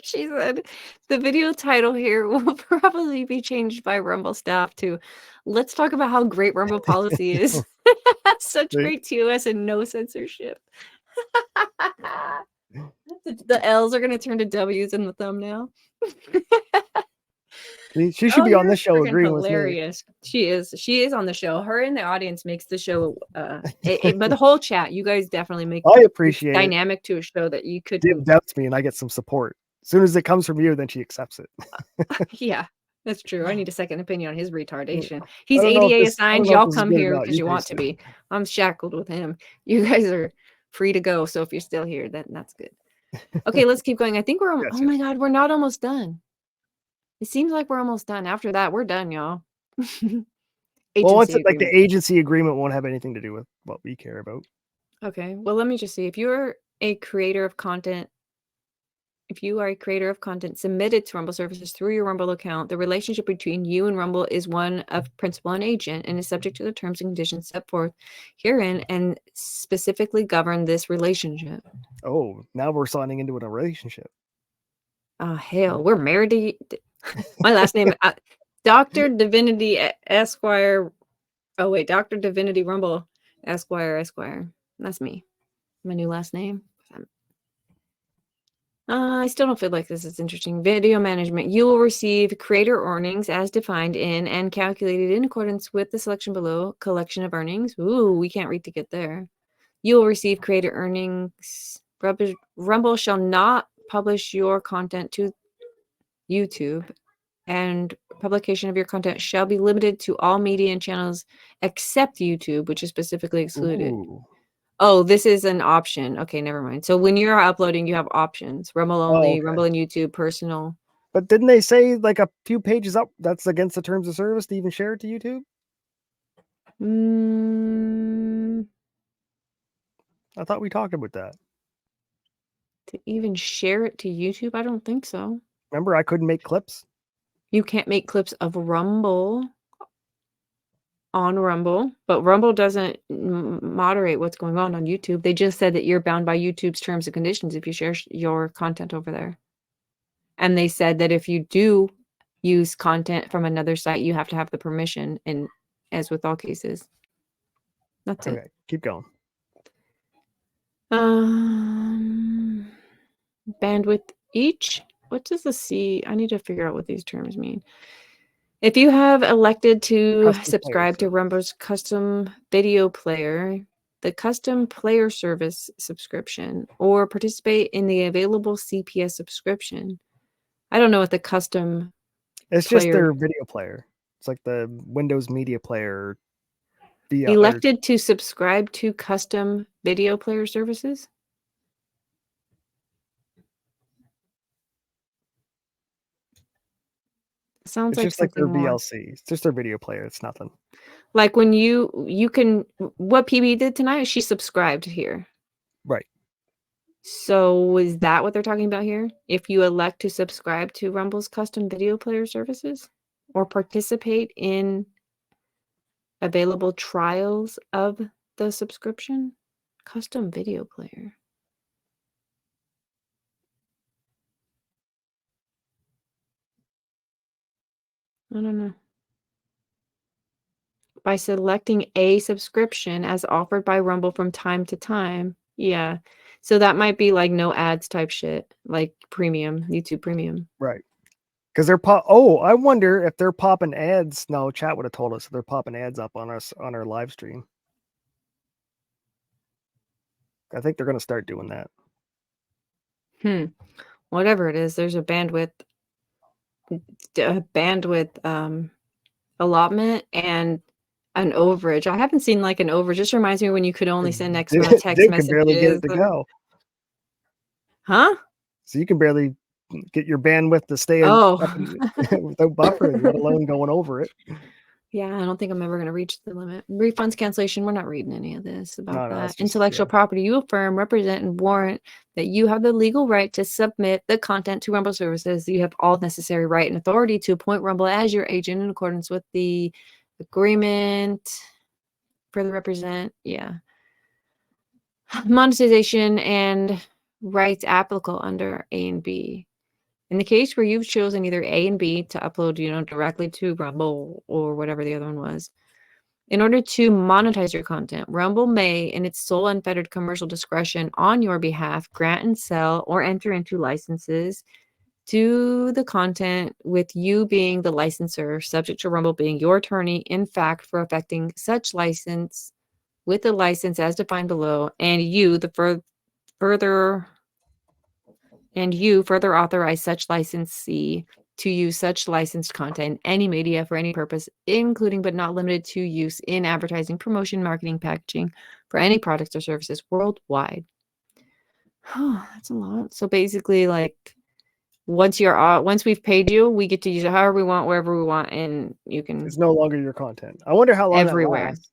She said the video title here will probably be changed by Rumble staff to "Let's talk about how great Rumble policy is." Such great TOS and no censorship. The L's are going to turn to W's in the thumbnail. She should be on this show agreeing hilarious. With me. She is on the show. Her and the audience makes the show. But the whole chat, you guys definitely make. I appreciate dynamic to a show that you could. Div doubts me, and I get some support. As soon as it comes from you, then she accepts it. Yeah, that's true. I need a second opinion on his retardation. He's ADA assigned. Y'all come here because you want to be. I'm shackled with him. You guys are free to go. So if you're still here, that's good. Okay, let's keep going. I think we're. Oh my God, we're not almost done. It seems like we're almost done. After that, we're done, y'all. Well, once the agency agreement won't have anything to do with what we care about. Okay. Well, let me just see. If you're a creator of content, submitted to Rumble services through your Rumble account, the relationship between you and Rumble is one of principal and agent and is subject to the terms and conditions set forth herein and specifically govern this relationship. Oh, now we're signing into a relationship. Oh, hell. We're married to my last name, Dr. Divinity Esquire. Oh, wait. Dr. Divinity Rumble Esquire. That's me. My new last name. I still don't feel like this is interesting. Video management. You will receive creator earnings as defined in and calculated in accordance with the selection below. Collection of earnings. Ooh, we can't read to get there. You will receive creator earnings. Rumble shall not publish your content to YouTube, and publication of your content shall be limited to all media and channels except YouTube, which is specifically excluded. Ooh. Oh, this is an option. Okay, never mind. So when you're uploading, you have options. Rumble only, Rumble and YouTube, personal. But didn't they say like a few pages up that's against the terms of service to even share it to YouTube? I thought we talked about that. To even share it to YouTube? I don't think so. Remember, I couldn't make clips? You can't make clips of Rumble on Rumble, but Rumble doesn't moderate what's going on YouTube. They just said that you're bound by YouTube's terms and conditions if you share your content over there. And they said that if you do use content from another site, you have to have the permission, and as with all cases. That's it. Okay, keep going. Bandwidth each. What does the C? I need to figure out what these terms mean. If you have elected to subscribe to Rumble's custom video player, the custom player service subscription, or participate in the available CPS subscription. I don't know what the custom. It's just their video player. It's like the Windows Media Player. Elected to subscribe to custom video player services. Sounds it's like just like their more. VLC. It's just their video player. It's nothing. Like when you can, what PB did tonight, she subscribed here. Right. So is that what they're talking about here? If you elect to subscribe to Rumble's custom video player services or participate in available trials of the subscription? Custom video player. I don't know. By selecting a subscription as offered by Rumble from time to time. Yeah. So that might be like no ads type shit, like premium, YouTube premium. Right. Because they're I wonder if they're popping ads. No, chat would have told us they're popping ads up on us on our live stream. I think they're going to start doing that. Whatever it is, there's a bandwidth allotment and an overage. I haven't seen like an overage. Just reminds me when you could only send X amount of text messages. Can barely get it to go. Huh? So you can barely get your bandwidth to stay without buffering, let alone going over it. Yeah, I don't think I'm ever going to reach the limit. Refunds, cancellation, we're not reading any of this about that. Just, intellectual property, you affirm, represent, and warrant that you have the legal right to submit the content to Rumble Services. You have all necessary right and authority to appoint Rumble as your agent in accordance with the agreement. Further represent, yeah. Monetization and rights applicable under A and B. In the case where you've chosen either A and B to upload, directly to Rumble or whatever the other one was, in order to monetize your content, Rumble may, in its sole unfettered commercial discretion on your behalf, grant and sell or enter into licenses to the content with you being the licensor, subject to Rumble being your attorney, in fact, for effecting such license with the license as defined below, and you, further authorize such licensee to use such licensed content in any media for any purpose, including but not limited to use in advertising, promotion, marketing, packaging for any products or services worldwide. Oh, that's a lot. So basically, like, once we've paid you, we get to use it however we want, wherever we want, and you can. It's no longer your content. I wonder how long everywhere. That lasts.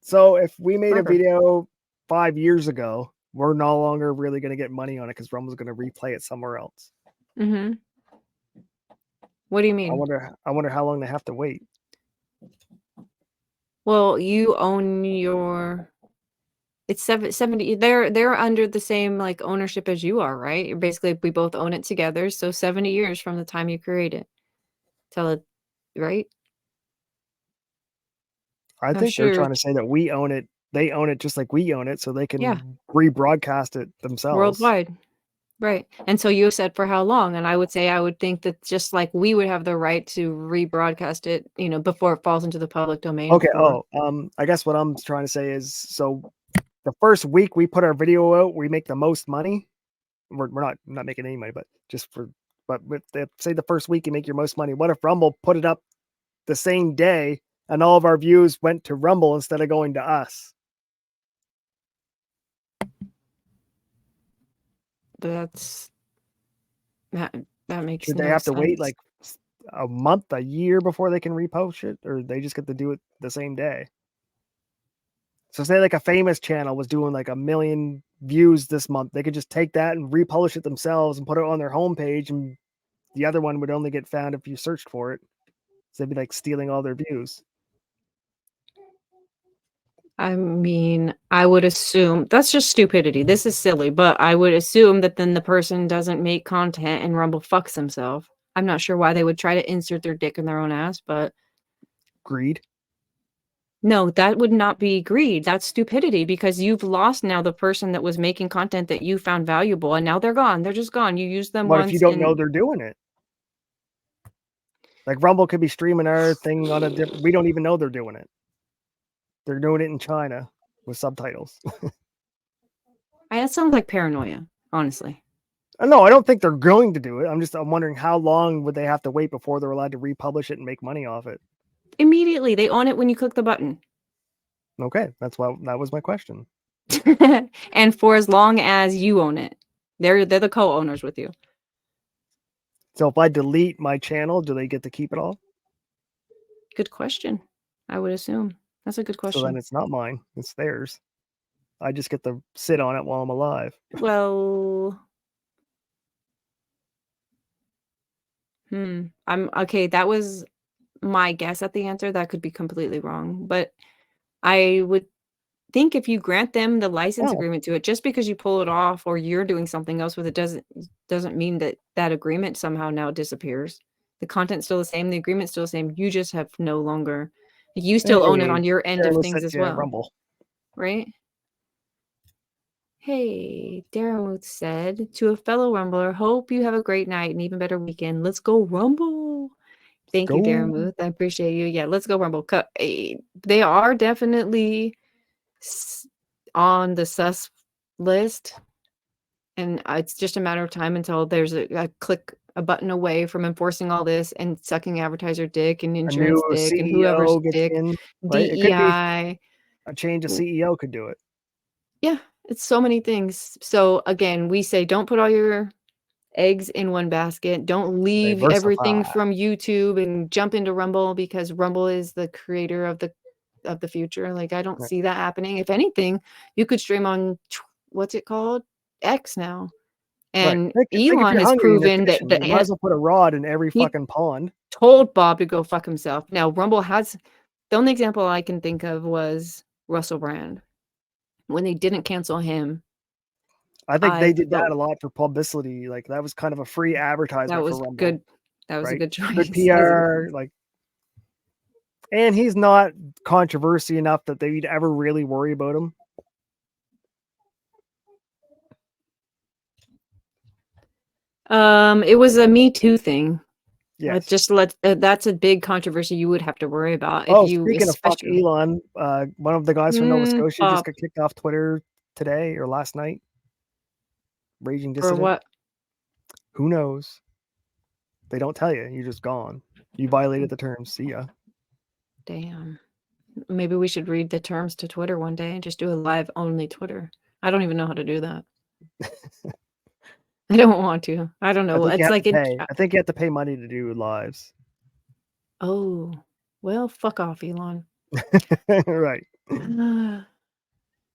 So if we made a video 5 years ago, we're no longer really going to get money on it because Rumble's going to replay it somewhere else. Mm-hmm. What do you mean? I wonder how long they have to wait. Well, you own your. It's 70. They're under the same like ownership as you are, right? You're basically, we both own it together. So 70 years from the time you create it, tell it, right? I think they're trying to say that we own it. They own it just like we own it, so they can rebroadcast it themselves worldwide, right? And so you said for how long? And I would think that just like we would have the right to rebroadcast it, before it falls into the public domain. Okay. I guess what I'm trying to say is, so the first week we put our video out, we make the most money. We're not making any money, but say the first week you make your most money. What if Rumble put it up the same day and all of our views went to Rumble instead of going to us? That makes Should they have to wait like a month, a year before they can repost it, or they just get to do it the same day? So say like a famous channel was doing like 1 million views this month, they could just take that and republish it themselves and put it on their homepage, and the other one would only get found if you searched for it. So they'd be like stealing all their views. I mean, I would assume that's just stupidity. This is silly, but I would assume that then the person doesn't make content and Rumble fucks himself. I'm not sure why they would try to insert their dick in their own ass, but greed. No, that would not be greed. That's stupidity, because you've lost now the person that was making content that you found valuable, and now they're gone. They're just gone. You use them once. What if you don't know they're doing it? Like Rumble could be streaming our thing on a different. We don't even know they're doing it. They're doing it in China with subtitles. That sounds like paranoia, honestly. No, I don't think they're going to do it. I'm wondering how long would they have to wait before they're allowed to republish it and make money off it? Immediately. They own it when you click the button. Okay, that was my question. And for as long as you own it. They're the co-owners with you. So if I delete my channel, do they get to keep it all? Good question. I would assume. That's a good question. So then it's not mine. It's theirs. I just get to sit on it while I'm alive. Well, I'm okay. That was my guess at the answer. That could be completely wrong, but I would think if you grant them the license agreement to it, just because you pull it off or you're doing something else with it doesn't mean that that agreement somehow now disappears. The content's still the same. The agreement's still the same. You just have no longer. You still own it on your end of things as well, Rumble. right? Hey, Darren said to a fellow Rumbler, hope you have a great night and even better weekend. Let's go Rumble. Thank you, Darren Muth. I appreciate you. Yeah, let's go Rumble. They are definitely on the sus list, and it's just a matter of time until there's a button away from enforcing all this and sucking advertiser dick and insurance dick CEO and whoever's dick, right? DEI. A change of CEO could do it. Yeah, it's so many things. So again, we say don't put all your eggs in one basket. Don't leave everything from YouTube and jump into Rumble, because Rumble is the creator of the future. Like, I don't see that happening. If anything, you could stream on what's it called? X now. And Elon has proven that you might as well put a rod in every fucking pond. Told Bob to go fuck himself. Now Rumble has, the only example I can think of was Russell Brand. When they didn't cancel him, I think they did that a lot for publicity. Like, that was kind of a free advertisement. That was for Rumble, good. That was a good choice. Good PR, like, and he's not controversy enough that they'd ever really worry about him. It was a Me Too thing. Yeah, that's a big controversy you would have to worry about. Speaking of fuck Elon, one of the guys from Nova Scotia just got kicked off Twitter today or last night. Raging dissident. For what? Who knows? They don't tell you. You're just gone. You violated the terms. See ya. Damn. Maybe we should read the terms to Twitter one day and just do a live only Twitter. I don't even know how to do that. I don't want to. I don't know. It's like I think you have to pay money to do lives. Oh, well, fuck off, Elon. Right.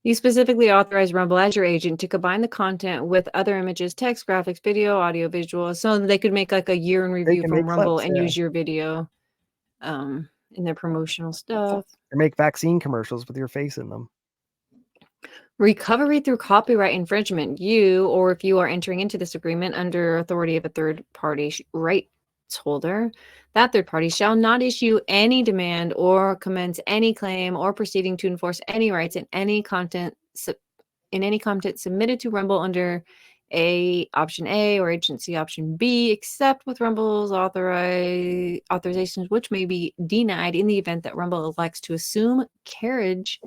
You specifically authorize Rumble as your agent to combine the content with other images, text, graphics, video, audio, visual, so that they could make like a year in review from Rumble and use your video in their promotional stuff. Or make vaccine commercials with your face in them. Recovery through copyright infringement. You, or if you are entering into this agreement under authority of a third party rights holder, that third party shall not issue any demand or commence any claim or proceeding to enforce any rights in any content submitted to Rumble under option A or agency option B, except with Rumble's authorizations, which may be denied in the event that Rumble elects to assume carriage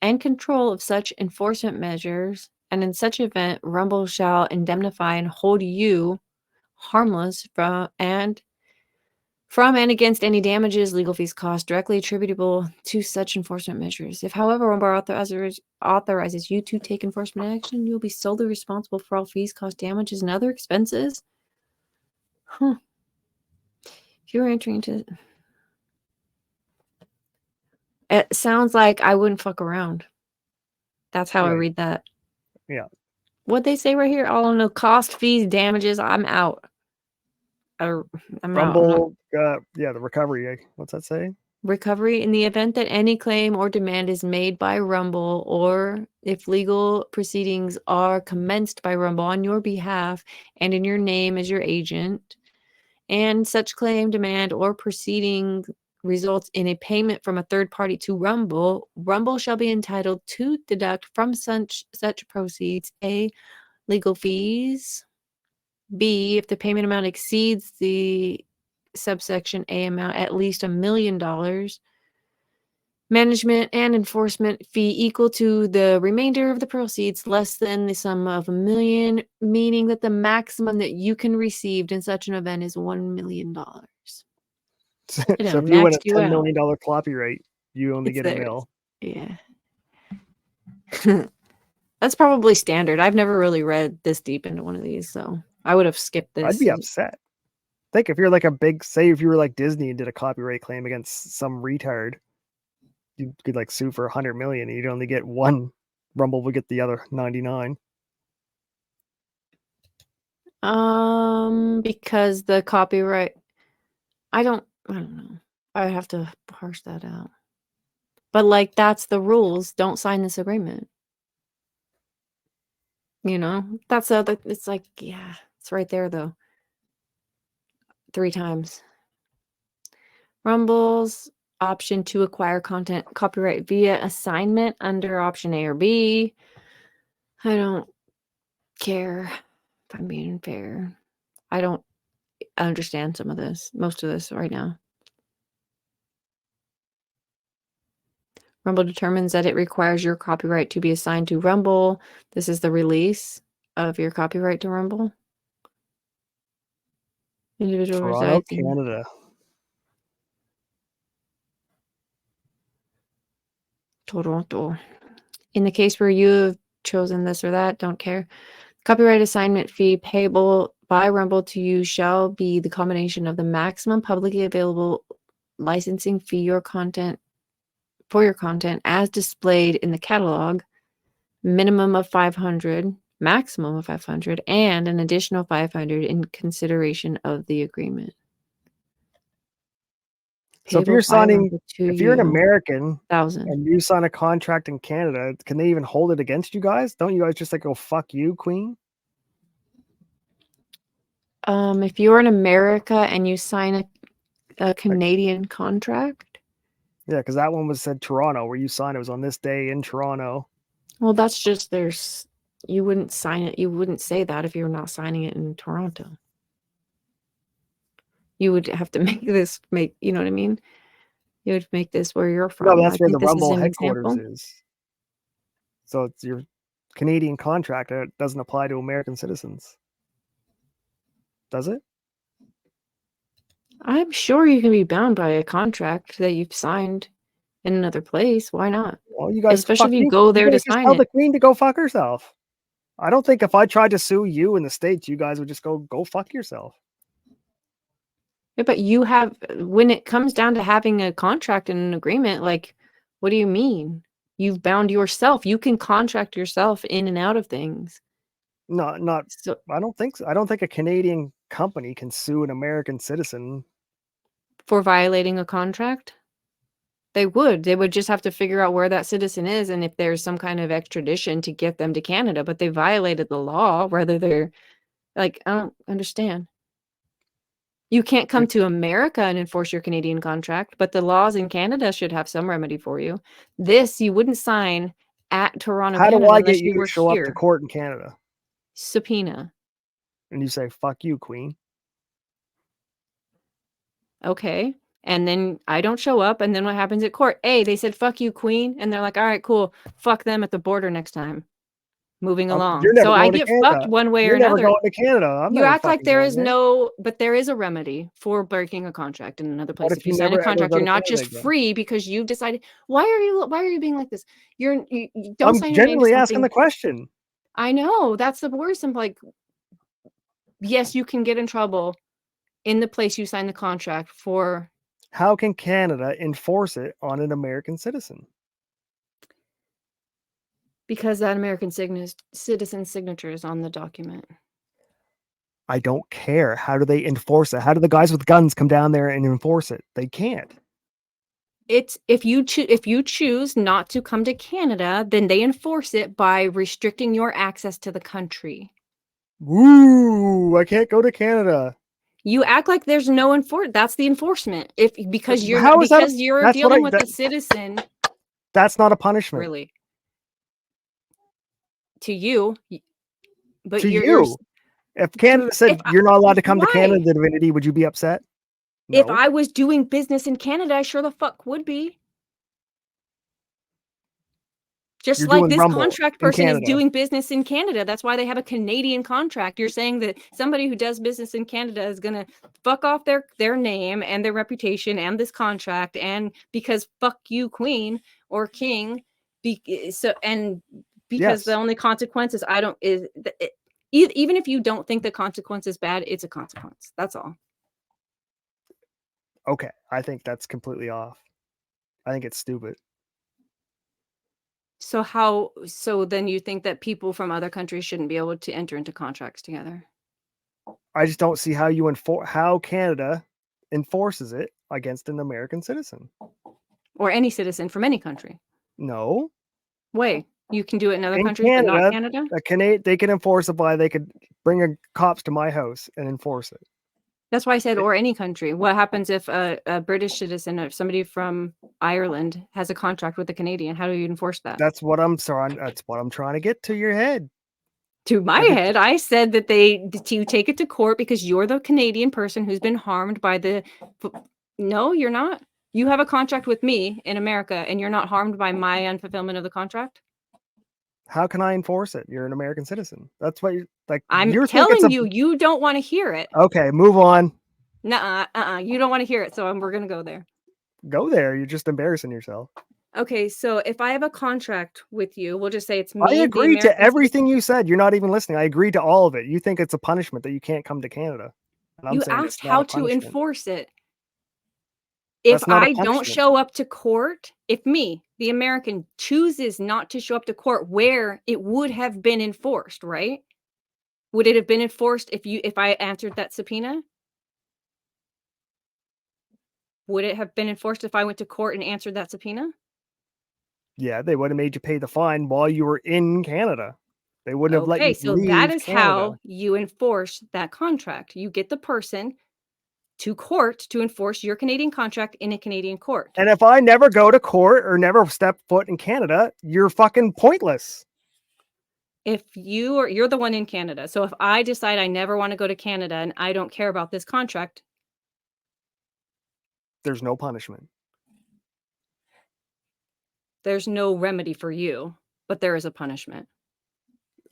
and control of such enforcement measures. And in such event, Rumble shall indemnify and hold you harmless from and against any damages, legal fees, costs directly attributable to such enforcement measures. If, however, Rumble authorizes you to take enforcement action, you will be solely responsible for all fees, costs, damages, and other expenses. If you're entering into it, sounds like I wouldn't fuck around. That's how I read that. Yeah. What they say right here, I don't know, cost, fees, damages, I'm out. I'm Rumble, the recovery. What's that say? Recovery in the event that any claim or demand is made by Rumble, or if legal proceedings are commenced by Rumble on your behalf and in your name as your agent, and such claim, demand, or proceeding results in a payment from a third party to Rumble, Rumble shall be entitled to deduct from such proceeds A, legal fees, B, if the payment amount exceeds the subsection A amount at least $1 million, management and enforcement fee equal to the remainder of the proceeds less than the sum of $1 million, meaning that the maximum that you can receive in such an event is $1 million. So if you win a $10 million copyright, you only get $1 million. Yeah. That's probably standard. I've never really read this deep into one of these, so I would have skipped this. I'd be upset. Think if you're like if you were like Disney and did a copyright claim against some retard, you could like sue for $100 million and you'd only get $1 Rumble would get the other 99. Because the copyright, I don't know. I have to parse that out. But like, that's the rules. Don't sign this agreement. You know, that's the, it's like, yeah, it's right there though. 3 times. Rumble's option to acquire content copyright via assignment under option A or B. I don't care if I'm being fair. I don't understand most of this right now. Rumble determines that it requires your copyright to be assigned to Rumble. This is the release of your copyright to Rumble. Individual Toronto, resides in Canada. Toronto. In the case where you have chosen this or that, don't care. Copyright assignment fee payable by Rumble to you shall be the combination of the maximum publicly available licensing fee for your content as displayed in the catalog, minimum of 500, maximum of 500, and an additional 500 in consideration of the agreement. So if you're an American and you sign a contract in Canada, can they even hold it against you guys? Don't you guys just like go, fuck you, queen? If you're in America and you sign a Canadian contract? Yeah, because that one said Toronto, where you signed it was on this day in Toronto. Well, that's just you wouldn't sign it. You wouldn't say that if you're not signing it in Toronto. You would have to you know what I mean? You would make this where you're from. No, that's where the Rumble headquarters is. So it's your Canadian contract. It doesn't apply to American citizens. Does it? I'm sure you can be bound by a contract that you've signed in another place. Why not? Well, you guys, especially if you go there to sign tell the queen to go fuck herself. I don't think if I tried to sue you in the States, you guys would just go fuck yourself. Yeah, but when it comes down to having a contract and an agreement, like, what do you mean? You've bound yourself. You can contract yourself in and out of things. I don't think so. I don't think a Canadian company can sue an American citizen for violating a contract. They would just have to figure out where that citizen is and if there's some kind of extradition to get them to Canada, but they violated the law, whether they're like, I don't understand. You can't come to America and enforce your Canadian contract, but the laws in Canada should have some remedy for you. This you wouldn't sign at Toronto, How Canada, do I unless get you to show up to court in Canada? Subpoena. And you say, fuck you, queen. Okay. And then I don't show up. And then what happens at court? Hey, they said, fuck you, queen. And they're like, all right, cool. Fuck them at the border next time. Moving along. So I get fucked one way or another. You're never going to Canada. You act like there is but there is a remedy for breaking a contract in another place. If you sign a contract, you're not just free because you've decided. Why are you being like this? You don't sign. I'm genuinely asking the question. I know that's the worst. I'm like, yes, you can get in trouble in the place you sign the contract for. How can Canada enforce it on an American citizen? Because that American citizen signature is on the document. I don't care. How do they enforce it? How do the guys with guns come down there and enforce it? They can't. It's if you choose not to come to Canada, then they enforce it by restricting your access to the country. Woo! I can't go to Canada. You act like there's no that's the enforcement. Because you're dealing with a citizen. That's not a punishment. Really. To you, but to you. If Canada said you're not allowed to come to Canada, the Divinity, would you be upset? No. If I was doing business in Canada, I sure the fuck would be. Just like this contract person is doing business in Canada. That's why they have a Canadian contract. You're saying that somebody who does business in Canada is going to fuck off their name and their reputation and this contract. And because fuck you, queen or king. Because the only consequences even if you don't think the consequence is bad, it's a consequence. That's all. Okay. I think that's completely off. I think it's stupid. So then you think that people from other countries shouldn't be able to enter into contracts together? I just don't see how how Canada enforces it against an American citizen. Or any citizen from any country. No. Wait, you can do it in other In countries, but not Canada? They can enforce it by, they could bring cops to my house and enforce it. That's why I said, or any country. What happens if a British citizen or somebody from Ireland has a contract with a Canadian? How do you enforce that? That's what I'm trying to get to your head. To my head, I said that you take it to court because you're the Canadian person who's been harmed by the. No, you're not. You have a contract with me in America, and you're not harmed by my unfulfillment of the contract. How can I enforce it? You're an American citizen. That's what I'm telling you. You don't want to hear it. Okay, move on. Nuh-uh, you don't want to hear it, so we're gonna go there. Go there. You're just embarrassing yourself. Okay, so if I have a contract with you, we'll just say it's me. I agree to everything you said. You're not even listening. I agree to all of it. You think it's a punishment that you can't come to Canada. You asked how to enforce it. If I don't show up to court, if me, the American, chooses not to show up to court where it would have been enforced, right? Would it have been enforced if I answered that subpoena? Would it have been enforced if I went to court and answered that subpoena? Yeah, they would have made you pay the fine while you were in Canada. They wouldn't have let you leave so that is Canada. how you enforce that contract. You get the person to court to enforce your Canadian contract in a Canadian court. And if I never go to court or never step foot in Canada, you're fucking pointless. If you're the one in Canada. So if I decide I never want to go to Canada and I don't care about this contract, there's no punishment. There's no remedy for you, but there is a punishment.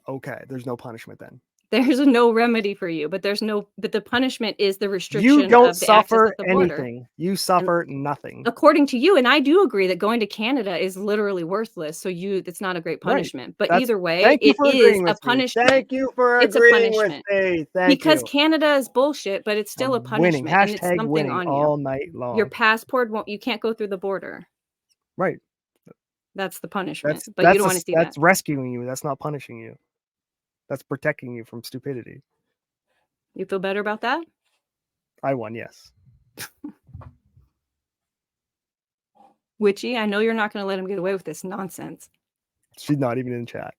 Okay, there's no punishment then. There's no remedy for you, but the punishment is the restriction. You don't of the suffer access at the border. anything. You suffer nothing. According to you, and I do agree that going to Canada is literally worthless. So it's not a great punishment. Right. But either way, it is a punishment. Thank you for agreeing with me. Because Canada is bullshit, but it's still a punishment. Winning. And it's something winning on all night long. Your passport you can't go through the border. Right. That's the punishment. But you don't want to see that. That's rescuing you. That's not punishing you. That's protecting you from stupidity. You feel better about that? I won, yes. Witchy, I know you're not going to let him get away with this nonsense. She's not even in chat.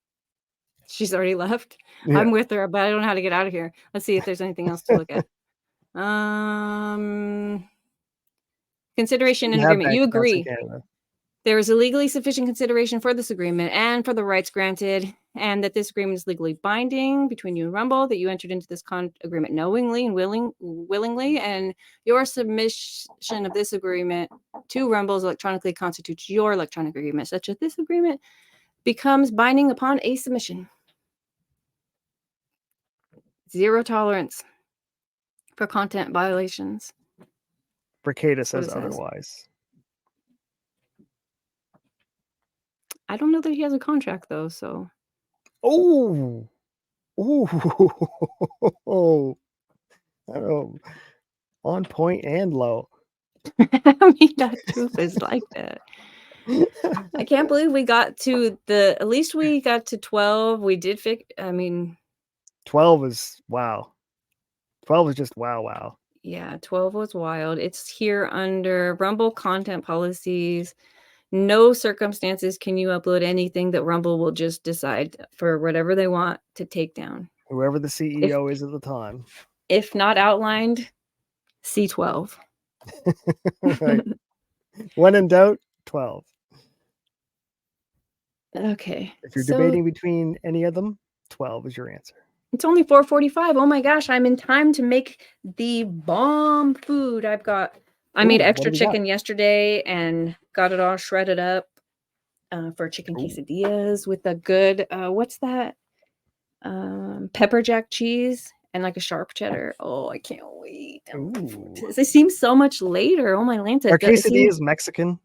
She's already left? Yeah. I'm with her, but I don't know how to get out of here. Let's see if there's anything else to look at. Consideration and agreement. You agree. There is a legally sufficient consideration for this agreement and for the rights granted, and that this agreement is legally binding between you and rumbLe, that you entered into this agreement knowingly and willingly, and your submission of this agreement to rumbLe electronically constitutes your electronic agreement, such that this agreement becomes binding upon a submission. Zero tolerance for content violations. Bricada says otherwise. I don't know that he has a contract though, so. Oh, on point and low. I mean, that coof is like that. I can't believe we got to at least we got to 12. We did 12 is wow. 12 is just wow. Yeah, 12 was wild. It's here under rumbLe content policies. No circumstances can you upload anything that rumbLe will just decide for whatever they want to take down. Whoever the CEO is at the time. If not outlined, C12. Right. When in doubt, 12. Okay. If you're debating between any of them, 12 is your answer. It's only 4:45. Oh my gosh, I'm in time to make the bomb food. I made extra chicken yesterday and got it all shredded up for chicken quesadillas with a good, what's that? Pepper jack cheese and like a sharp cheddar. Oh, I can't wait. It seems so much later. Oh my Lanta. Are quesadillas Mexican?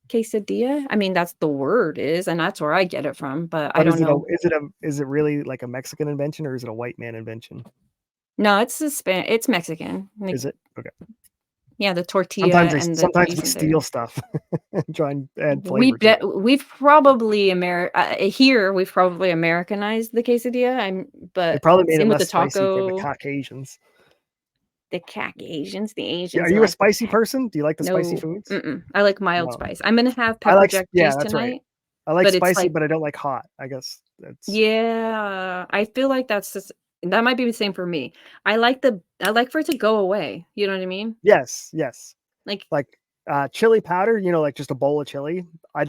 Quesadilla? I mean, that's the word is, and that's where I get it from, but I don't know. Is it really like a Mexican invention or is it a white man invention? No, it's Mexican. Is it? Okay. Yeah, the tortilla and the sometimes cheese we in there. steal stuff and try and add flavor to it. We've probably here we've probably Americanized the quesadilla. But They probably made it same with less the spicy for the taco. Caucasians. The Caucasians, the Asians. Yeah, are you a spicy person? Do you like the spicy No, foods? I like mild No. spice. I'm gonna have I pepper like jack yeah, cheese that's right. tonight. I like but it's spicy, like- but I don't like hot. I guess that's Yeah, I feel like that might be the same for me. I like for it to go away. You know what I mean? yes. Like Chili powder, like just a bowl of chili. I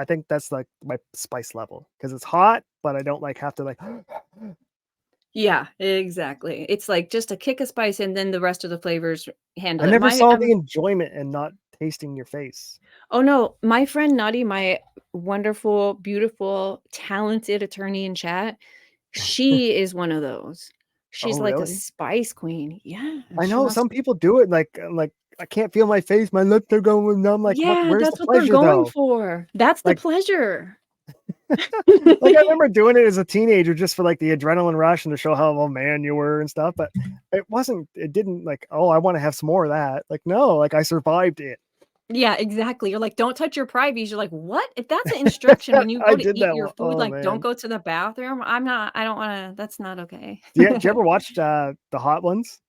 think that's like my spice level because it's hot, but I don't like have to like. yeah, exactly. It's like just a kick of spice and then the rest of the flavors handle I it. never saw the enjoyment in not tasting your face. Oh no, my friend Nutty, my wonderful, beautiful, talented attorney in chat, she is one of those. She's Oh, like a really? spice queen. Yeah. I she know wants some people do it like I can't feel my face, my lips are going numb. Like, Yeah, where's that's the what they're pleasure going though? for. That's the Like- pleasure. Like I remember doing it as a teenager just for like the adrenaline rush and to show how a man you were and stuff, but it didn't like, oh, I want to have some more of that. Like, no, like I survived it. Yeah, exactly. You're like, don't touch your privies. You're like, what? If that's an instruction when you I go to did eat that your one. food, Oh, like, don't man. go to the bathroom. I don't want to, that's not okay. Did you ever watch the hot ones?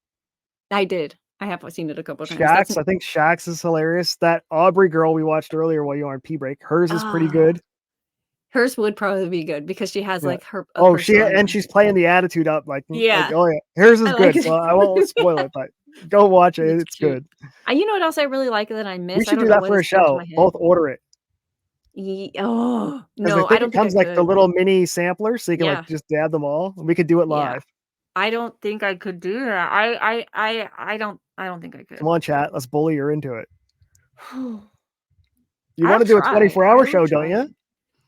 I did. I have seen it a couple of times. Shax, I think Shax is hilarious. That Aubrey girl we watched earlier while you were on pee break, hers is pretty good. Hers would probably be good because she has like her. She's playing the attitude up like, Yeah. oh yeah, hers is good. Like So I won't spoil it, but go watch it. It's cute. good. You know what else I really like that I miss? We should do that for a show. Both order it. Oh no, I think it comes like the little mini sampler, so you can like just dab them all. We could do it live. I don't think I could do that. I don't think I could. Come on, chat. Let's bully her into it. You want to do a 24-hour show, don't you?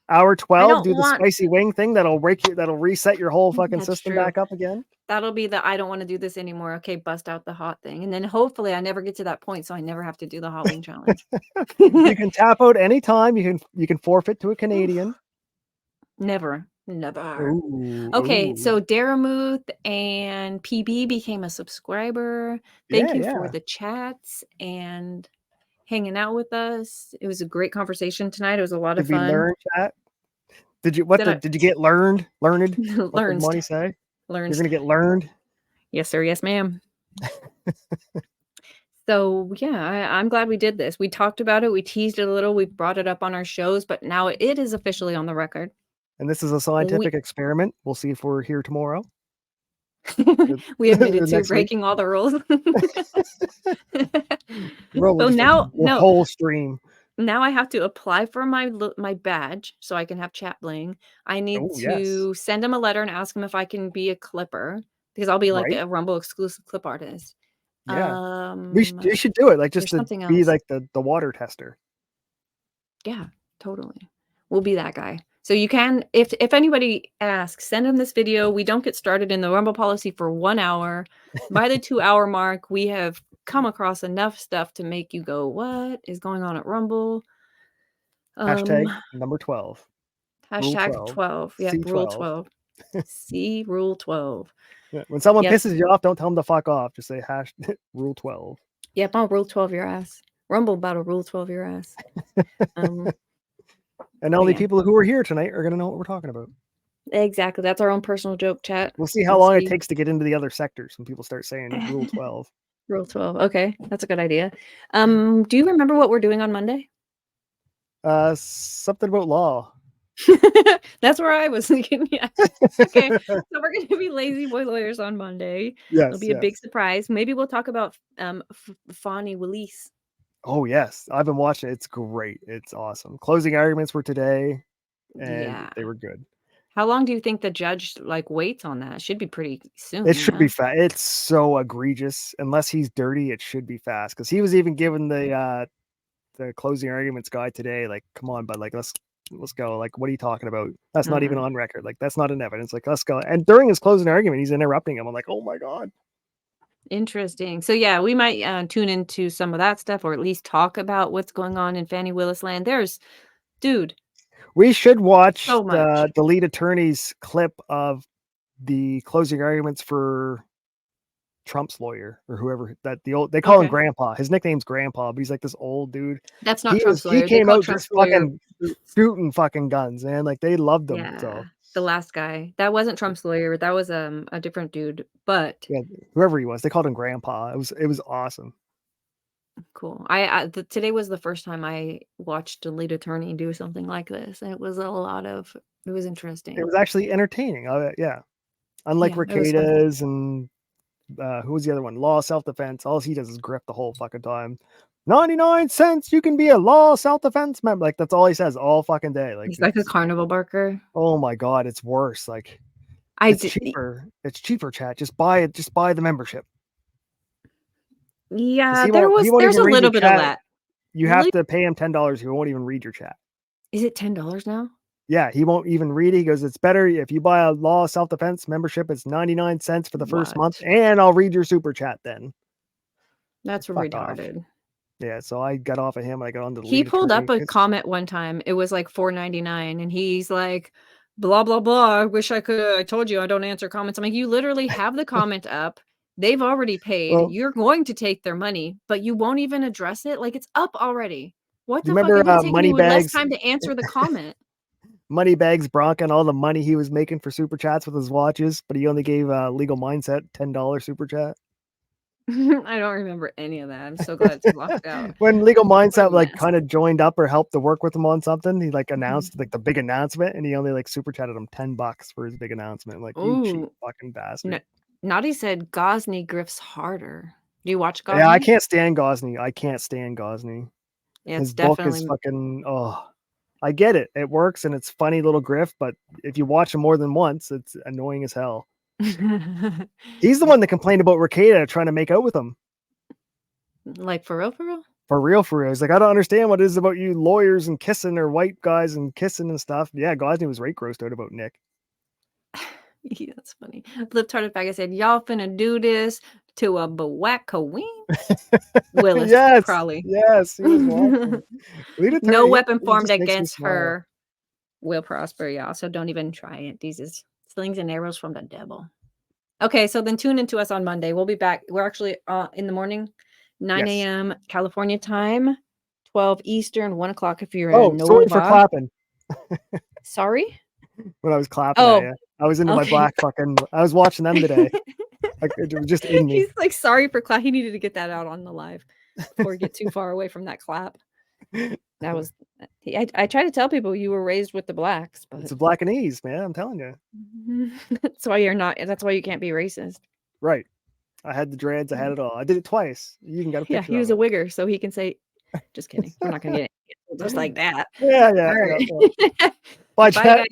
Hour 12, do the spicy wing thing that'll reset your whole fucking system back up again. That'll be the I don't want to do this anymore. Okay, bust out the hot thing. And then hopefully I never get to that point, so I never have to do the hot wing challenge. You can tap out anytime. You can forfeit to a Canadian. Never. Ooh, okay, so Daramuth and PB became a subscriber. Thank you for the chats and hanging out with us. It was a great conversation tonight. It was a lot of fun. Did we learn chat? Did you did you get learned? Learned? What did Money say? Learned. You're gonna get learned? Yes, sir. Yes, ma'am. So yeah, I'm glad we did this. We talked about it. We teased it a little. We brought it up on our shows, but now it is officially on the record. And this is a scientific experiment. We'll see if we're here tomorrow. We admitted to breaking all the rules. So now, whole stream. Now I have to apply for my badge so I can have chat bling. I need to send him a letter and ask him if I can be a clipper because I'll be like a Rumble exclusive clip artist. Yeah, we should do it. Like just to be like the water tester. Yeah, totally. We'll be that guy. So you can, if anybody asks, send them this video. We don't get started in the Rumble policy for 1 hour. By the 2-hour mark, we have come across enough stuff to make you go, what is going on at Rumble? Hashtag number 12. Hashtag 12. Yeah, Rule 12. See Rule 12. Yeah, when someone pisses you off, don't tell them to fuck off. Just say Rule 12. Yep, I'll Rule 12 your ass. Rumble about to Rule 12 your ass. And only people who are here tonight are going to know what we're talking about. Exactly. That's our own personal joke, chat. We'll see how long it takes to get into the other sectors when people start saying Rule 12. Rule 12. Okay, that's a good idea. Do you remember what we're doing on Monday? Something about law. That's where I was thinking. Yeah. Okay. So we're going to be Lazy Boy Lawyers on Monday. Yes. It'll be a big surprise. Maybe we'll talk about Fani Willis. Oh yes, I've been watching it. It's great. It's awesome. Closing arguments were today, and they were good. How long do you think the judge waits on that? It should be pretty soon. It should be fast. It's so egregious. Unless he's dirty, it should be fast. Because he was even given the closing arguments guy today. Like, come on, but let's go. Like, what are you talking about? That's not even on record. Like, that's not an evidence. Like, let's go. And during his closing argument, he's interrupting him. I'm like, oh my god. Interesting. So yeah, we might tune into some of that stuff, or at least talk about what's going on in Fani Willis land. We should watch the lead attorney's clip of the closing arguments for Trump's lawyer or whoever they call him Grandpa. His nickname's Grandpa, but he's like this old dude. That's not Trump's lawyer. He came out just fucking shooting fucking guns, man. Like they loved him. Yeah, so the last guy. That wasn't Trump's lawyer. That was a different dude. But yeah, whoever he was, they called him Grandpa. It was awesome. Cool. Today was the first time I watched a lead attorney do something like this, and it was interesting. It was actually entertaining. Yeah, unlike Rekida's and who was the other one? Law self-defense. All he does is grip the whole fucking time. 99 cents, you can be a law self-defense member. Like that's all he says all fucking day. Like he's like a carnival barker. Oh my god, it's worse. Like it's cheaper. It's cheaper, chat. Just buy it. Just buy the membership. Yeah, there's a little bit of that. You have to pay him $10. He won't even read your chat. Is it $10 now? Yeah, he won't even read it. He goes, it's better if you buy a law self-defense membership. It's 99 cents for the first month, and I'll read your super chat then. That's retarded. Off. Yeah, so I got off of him. I got on the He pulled up a comment one time. It was like $4.99, and he's like, blah, blah, blah. I wish I told you I don't answer comments. I'm like, you literally have the comment up. They've already paid. Well, you're going to take their money, but you won't even address it. Like it's up already. What the fuck? It would take you less time to answer the comment. Moneybags Bronca and all the money he was making for super chats with his watches, but he only gave Legal Mindset $10 super chat. I don't remember any of that. I'm so glad it's blocked out. When Legal Mindset like kind of joined up or helped to work with him on something, he like announced like the big announcement, and he only like super chatted him $10 for his big announcement. Like you cheap fucking bastard. No. Naughty said Gosney grifts harder. Do you watch Gosney? Yeah, I can't stand Gosney. Yeah, his book is fucking I get it. It works and it's funny little grift, but if you watch him more than once, it's annoying as hell. He's the one that complained about Rekeda trying to make out with him. Like for real? For real. He's like, I don't understand what it is about you lawyers and kissing or white guys and kissing and stuff. Yeah, Gosney was right grossed out about Nick. Yeah, that's funny. Lip-tarded faggot said, y'all finna do this to a Bawakaween? Willis, yes, probably. Yes. He was no weapon formed against her will prosper, y'all. So don't even try it. These is slings and arrows from the devil. Okay, so then tune into us on Monday. We'll be back. We're actually in the morning, 9 a.m. California time, 12 Eastern, 1 o'clock if you're in Nova. Sorry for clapping. Sorry? When I was clapping at you. I was into my black fucking. I was watching them today. Like, it was just in me. He's like, sorry for clap. He needed to get that out on the live before we get too far away from that clap. That was. I try to tell people you were raised with the blacks, but it's a black and ease, man. I'm telling you. That's why you're not. That's why you can't be racist. Right. I had the dreads. I had it all. I did it twice. You even got a picture. Yeah, he was a wigger, so he can say. Just kidding. We're not gonna get it just like that. Yeah. All right. Bye, guys.